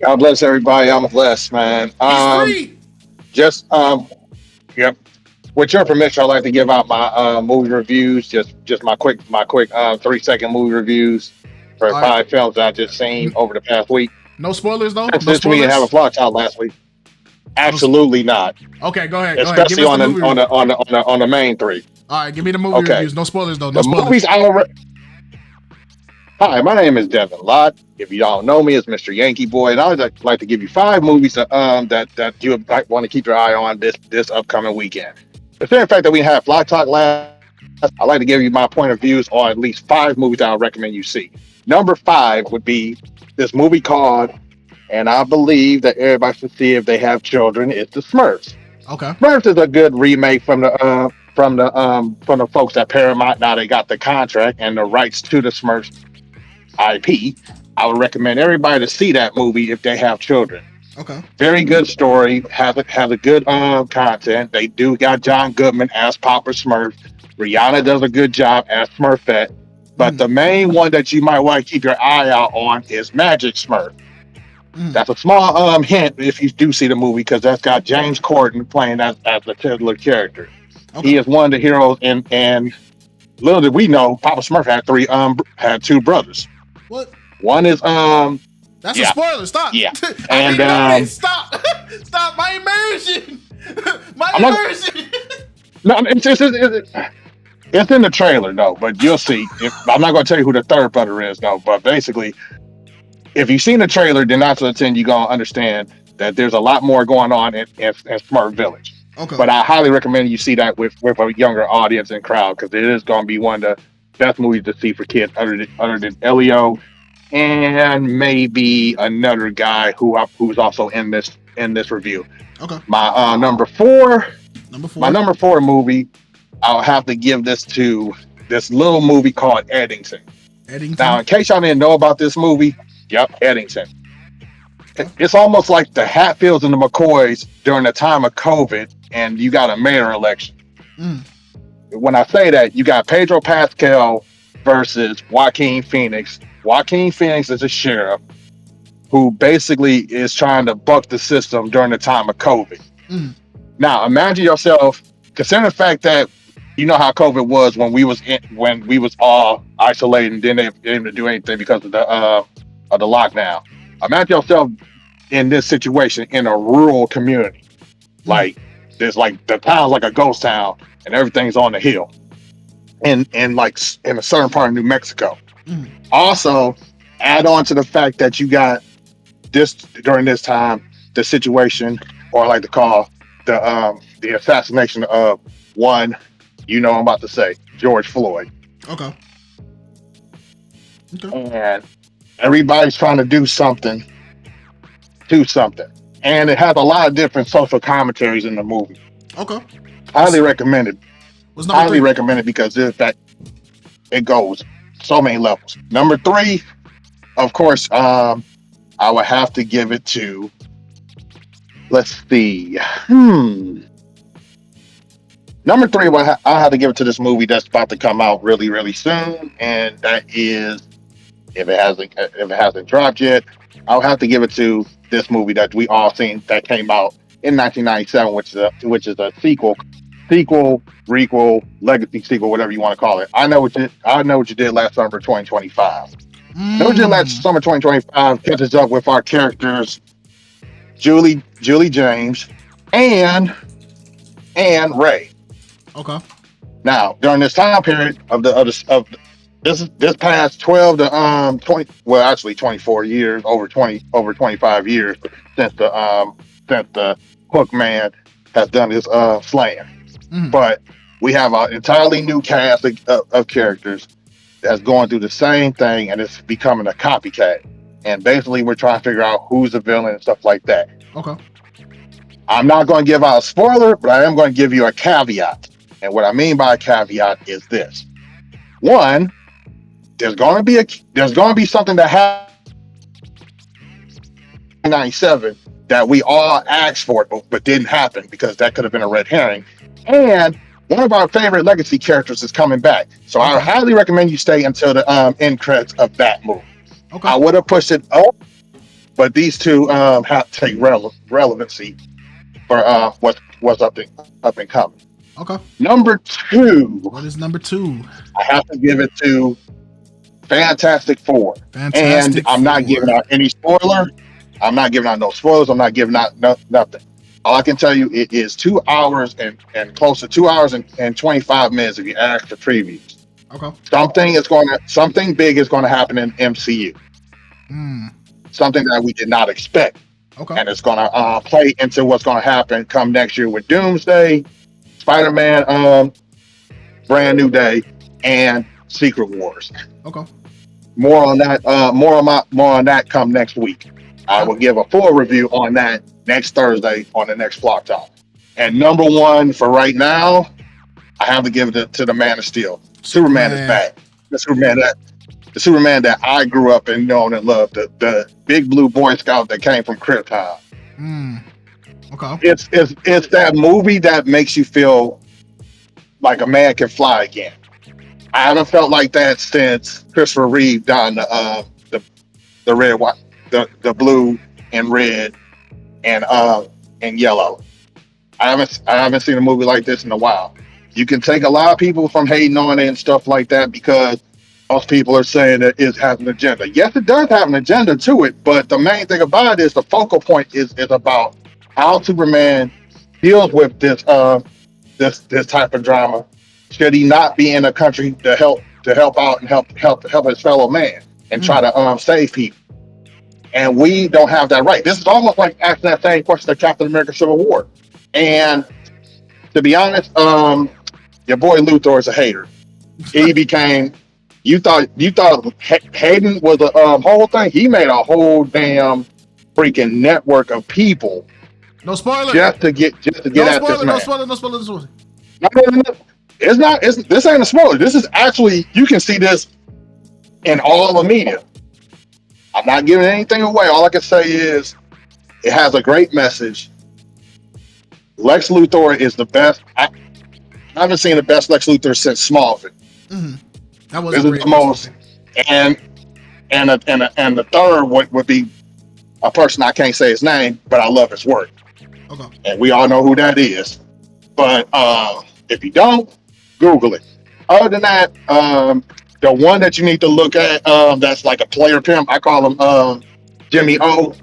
God bless everybody. I'm blessed, man. He's free. Just yep. With your permission, I'd like to give out my movie reviews. Just my quick 3-second movie reviews for All right. 5 films that I just seen over the past week. No spoilers though. That's No to me and have a spoilers. vlog out last week. Absolutely not. Okay, go ahead. Especially on the main 3. All right, give me the movie reviews. No spoilers though. No The spoilers. movies I already. Hi, my name is Devin Lott. If you don't know me, it's Mr. Yankee Boy, and I would like to give you 5 movies that you might want to keep your eye on this upcoming weekend. Considering the fact that we had Fly Talk last, I'd like to give you my point of views on at least 5 movies that I recommend you see. Number 5 would be this movie called, and I believe that everybody should see if they have children. It's The Smurfs. Okay. Smurfs is a good remake from the folks at Paramount. Now they got the contract and the rights to the Smurfs IP. I would recommend everybody to see that movie if they have children. Okay. Very good story. Has a good content. They do got John Goodman as Papa Smurf. Rihanna does a good job as Smurfette. But the main one that you might want to keep your eye out on is Magic Smurf. That's a small hint if you do see the movie, because that's got James Corden playing as the titular character. Okay. He is one of the heroes, and little did we know, Papa Smurf had 2 brothers. What? One is That's a spoiler. Stop. Yeah. And stop. Stop my immersion. Immersion. No, it's in the trailer though, but you'll see. I'm not going to tell you who the 3rd brother is though, but basically, if you've seen the trailer, then 9 out of 10 you're going to understand that there's a lot more going on in Smurf Village. Okay. But I highly recommend you see that with a younger audience and crowd, because it is going to be one of the best movies to see for kids other than Elio and maybe another guy who's also in this review. Okay. My number 4. My number 4 movie, I'll have to give this to this little movie called Eddington. Now, in case y'all didn't know about this movie, Eddington. It's almost like the Hatfields and the McCoys during the time of COVID, and you got a mayor election. When I say that, you got Pedro Pascal versus Joaquin Phoenix. Joaquin Phoenix is a sheriff who basically is trying to buck the system during the time of COVID. Now, imagine yourself, considering the fact that you know how COVID was when we was all isolated and didn't able to do anything because of the lockdown. Imagine yourself in this situation in a rural community. Like there's like the town's like a ghost town and everything's on the hill. And like in a certain part of New Mexico. Also, add on to the fact that you got this during this time, the situation, or I like to call the the assassination of one, I'm about to say, George Floyd. Okay. And everybody's trying to do something to something. And it has a lot of different social commentaries in the movie. Okay. Highly recommended. What's number Highly three? recommended because it goes so many levels. Number 3, of course, I would have to give it to, let's see. Number 3, I have to give it to this movie that's about to come out really, really soon, and that is, if it hasn't dropped yet, I'll have to give it to this movie that we all seen that came out in 1997, which is a sequel, requel, legacy sequel, whatever you want to call it. I know what you did last summer, 2025. Know what you did last summer, 2025 catches up with our characters, Julie James, and Ray. Okay. Now, during this time period of this past 12 to 20, well, actually 24 years, over 25 years since the Hook Man has done his slaying. But we have an entirely new cast of characters that's going through the same thing, and it's becoming a copycat. And basically, we're trying to figure out who's the villain and stuff like that. Okay. I'm not going to give out a spoiler, but I am going to give you a caveat. And what I mean by a caveat is this: one, there's going to be something that happened in 97 that we all asked for, but didn't happen because that could have been a red herring. And one of our favorite legacy characters is coming back, so I highly recommend you stay until the end credits of that movie. Okay. I would have pushed it up, but these two have to take relevancy for what's up and coming. Okay. Number 2. What is number 2? I have to give it to Fantastic Four. And I'm not giving out any spoiler. I'm not giving out no spoilers. I'm not giving out nothing. All I can tell you, it is 2 hours and close to 2 hours and 25 minutes if you ask for previews. Okay. Something big is going to happen in MCU. Something that we did not expect. Okay. And it's going to play into what's going to happen come next year with Doomsday, Spider-Man, Brand New Day, and Secret Wars. Okay. More on that. More on that come next week. I will give a full review on that next Thursday on the next Block Talk. And number 1 for right now, I have to give it to the Man of Steel. Superman is back. The Superman that I grew up and known and loved. The big blue Boy Scout that came from Krypton. Okay. It's that movie that makes you feel like a man can fly again. I haven't felt like that since Christopher Reeve donned the red, white, the blue and red and yellow. I haven't seen a movie like this in a while. You can take a lot of people from hating on it and stuff like that because most people are saying that it has an agenda. Yes, it does have an agenda to it, but the main thing about it is the focal point is about how Superman deals with this type of drama. Should he not be in a country to help out and help his fellow man and try to save people? And we don't have that right. This is almost like asking that same question to Captain America: Civil War. And to be honest, your boy Luthor is a hater. He became. You thought Hayden was a whole thing. He made a whole damn freaking network of people. No spoiler. Just to get at this man. No spoiler. No. It's not. This ain't a spoiler. This is actually, you can see this in all the media. I'm not giving anything away. All I can say is it has a great message. Lex Luthor is the best. I haven't seen the best Lex Luthor since Smallville. That was this is the most. And the third would be a person I can't say his name, but I love his work. Okay. And we all know who that is. But if you don't, Google it. Other than that, the one that you need to look at, that's like a player pimp, I call him Jimmy O.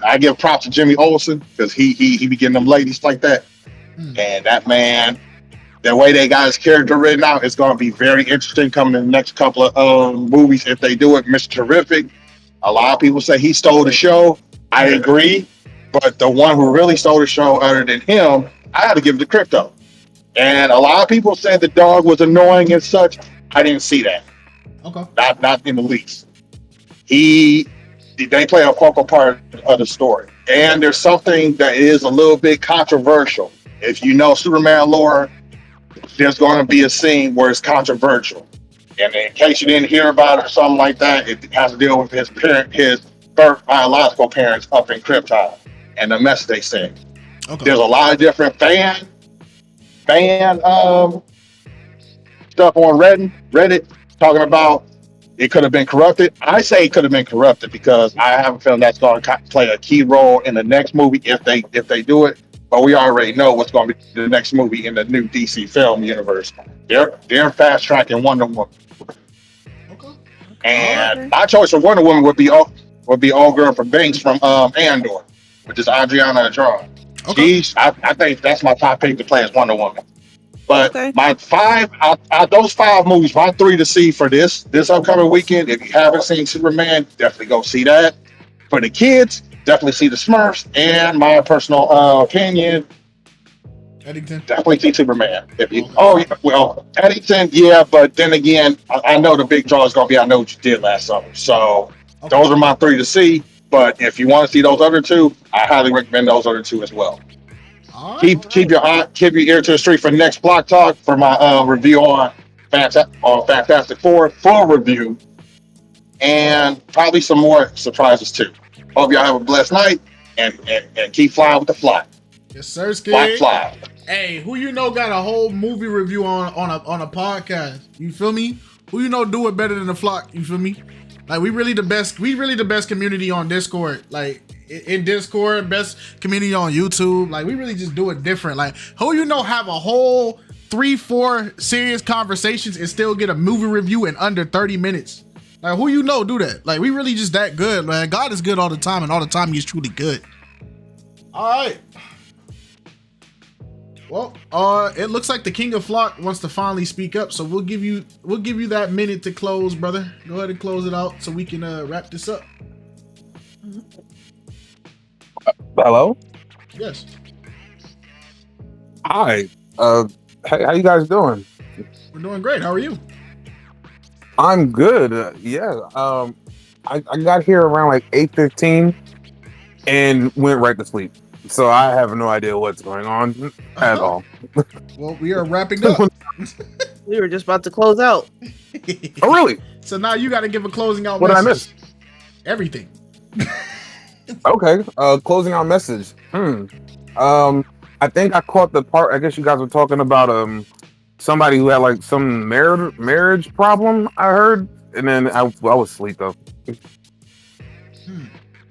I give props to Jimmy Olsen because he be getting them ladies like that. And that man, the way they got his character written out, it's going to be very interesting coming in the next couple of movies if they do it. Mr. Terrific. A lot of people say he stole the show. I agree. But the one who really stole the show other than him I had to give it to Crypto. And a lot of people said the dog was annoying and such. I didn't see that. Okay. Not in the least. They play a focal part of the story. And there's something that is a little bit controversial. If you know Superman lore, there's going to be a scene where it's controversial. And in case you didn't hear about it or something like that, it has to deal with his birth biological parents up in Krypton and the mess they send. Okay. There's a lot of different fan stuff on Reddit talking about it could have been corrupted. I say it could have been corrupted because I have a feeling that's going to play a key role in the next movie if they do it. But we already know what's going to be the next movie in the new DC film universe. They're fast tracking Wonder Woman. Okay. And my choice for Wonder Woman would be old girl from Banks from Andor, which is Adriana Adrar. Okay. I think that's my top pick to play as Wonder Woman. But my those 5 movies, my 3 to see for this upcoming weekend. If you haven't seen Superman, definitely go see that. For the kids, definitely see the Smurfs. And my personal opinion, Eddington. Definitely see Superman. Eddington, yeah. But then again, I know the big draw is going to be I Know What You Did Last Summer. So those are my 3 to see. But if you want to see those other 2, I highly recommend those other 2 as well. Keep your ear to the street for next Block Talk for my review on Fantastic Four, full review, and probably some more surprises too. Hope y'all have a blessed night and keep flying with the fly. Yes, sir, Skid. Fly. Hey, who you know got a whole movie review on a podcast? You feel me? Who you know do it better than the Flock? You feel me? Like we really the best community on Discord. Like in Discord, best community on YouTube. Like we really just do it different. Like who you know have a whole 3-4 serious conversations and still get a movie review in under 30 minutes. Like who you know do that? Like we really just that good, man. God is good all the time, and all the time he's truly good. All right. Well, it looks like the King of Flock wants to finally speak up, so we'll give you that minute to close, brother. Go ahead and close it out so we can wrap this up. Hello? Yes. Hi. How you guys doing? We're doing great. How are you? I'm good. I got here around like 8:15 and went right to sleep. So I have no idea what's going on at all. Well, we are wrapping up. We were just about to close out. Oh, really? So now you got to give a closing out what message. What did I miss? Everything. Okay. Closing out message. I think I caught the part. I guess you guys were talking about somebody who had like some marriage problem. I heard, and then I was asleep though.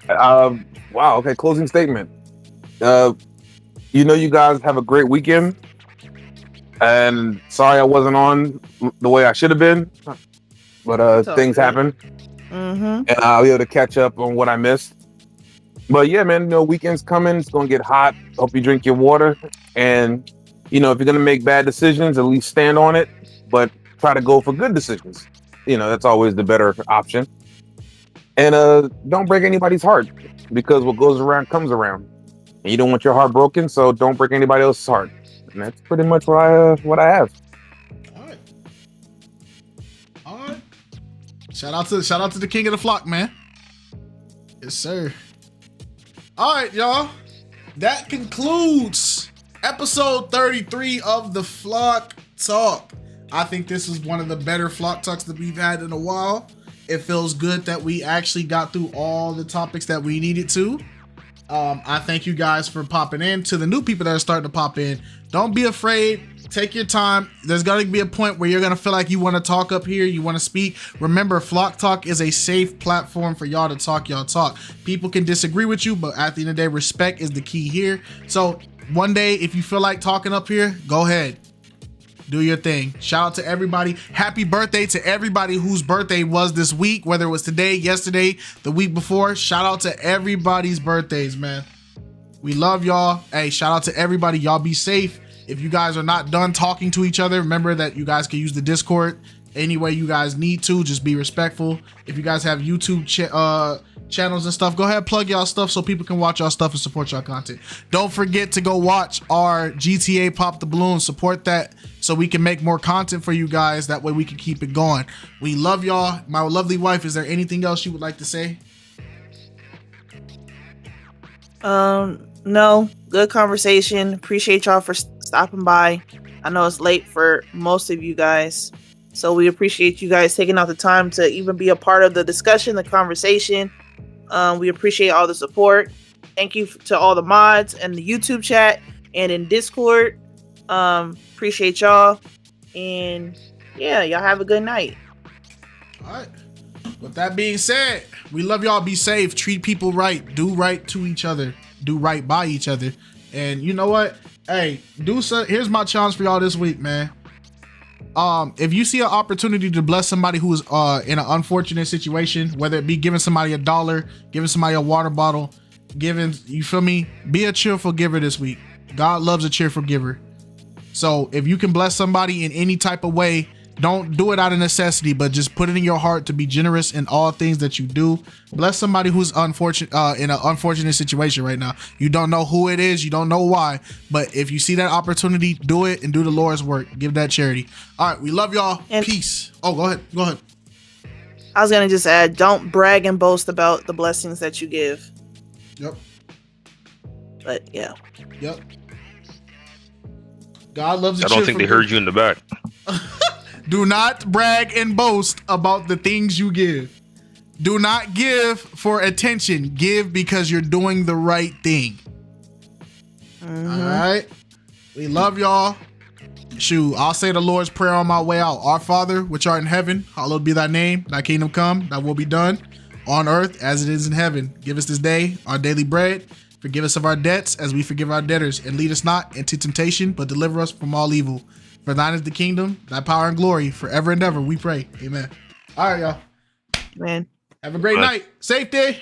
Wow. Okay. Closing statement. You guys have a great weekend, and sorry I wasn't on the way I should have been, but things happen, and I'll be able to catch up on what I missed. But yeah, man, weekend's coming. It's gonna get hot. Hope you drink your water, and if you're gonna make bad decisions, at least stand on it, but try to go for good decisions. That's always the better option. And don't break anybody's heart, because what goes around comes around. And you don't want your heart broken, so don't break anybody else's heart. And that's pretty much what I have. All right. Shout out to the King of the Flock, man. Yes, sir. All right, y'all. That concludes episode 33 of the Flock Talk. I think this is one of the better Flock Talks that we've had in a while. It feels good that we actually got through all the topics that we needed to. I thank you guys for popping in. To the new people that are starting to pop in, don't be afraid. Take your time. There's going to be a point where you're going to feel like you want to talk up here. You want to speak. Remember, Flock Talk is a safe platform for y'all to talk y'all talk. People can disagree with you, but at the end of the day, respect is the key here. So one day, if you feel like talking up here, go ahead. Do your thing. Shout out to everybody. Happy birthday to everybody whose birthday was this week, whether it was today, yesterday, the week before. Shout out to everybody's birthdays, man. We love y'all. Hey, shout out to everybody. Y'all be safe. If you guys are not done talking to each other, remember that you guys can use the Discord any way you guys need to. Just be respectful. If you guys have YouTube channels and stuff. Go ahead, plug y'all stuff so people can watch y'all stuff and support y'all content. Don't forget to go watch our GTA Pop the Balloon. Support that so we can make more content for you guys. That way we can keep it going. We love y'all. My lovely wife, is there anything else you would like to say? No, good conversation. Appreciate y'all for stopping by. I know it's late for most of you guys, so we appreciate you guys taking out the time to even be a part of the discussion, the conversation. We appreciate all the support. Thank you to all the mods and the YouTube chat and in Discord. Appreciate y'all, and yeah, y'all have a good night. All right. With that being said, we love y'all. Be safe. Treat people right. Do right to each other. Do right by each other. And you know what? Hey, here's my challenge for y'all this week, man. If you see an opportunity to bless somebody who is in an unfortunate situation, whether it be giving somebody $1, giving somebody a water bottle, you feel me? Be a cheerful giver this week. God loves a cheerful giver. So if you can bless somebody in any type of way, don't do it out of necessity, but just put it in your heart to be generous in all things that you do. Bless somebody who's unfortunate in an unfortunate situation right now. You don't know who it is, you don't know why, but if you see that opportunity, do it and do the Lord's work. Give that charity. All right, we love y'all. And peace. Oh, go ahead. I was gonna just add, don't brag and boast about the blessings that you give. Yep. But yeah. Yep. God loves. I don't think they heard you in the back. Do not brag and boast about the things you give. Do not give for attention. Give because you're doing the right thing. Mm-hmm. All right. We love y'all. Shoot, I'll say the Lord's Prayer on my way out. Our Father, which art in heaven, hallowed be thy name. Thy kingdom come, thy will be done on earth as it is in heaven. Give us this day our daily bread. Forgive us of our debts as we forgive our debtors. And lead us not into temptation, but deliver us from all evil. For thine is the kingdom, thy power and glory, forever and ever, we pray. Amen. All right, y'all. Man. Have a great night. Safety.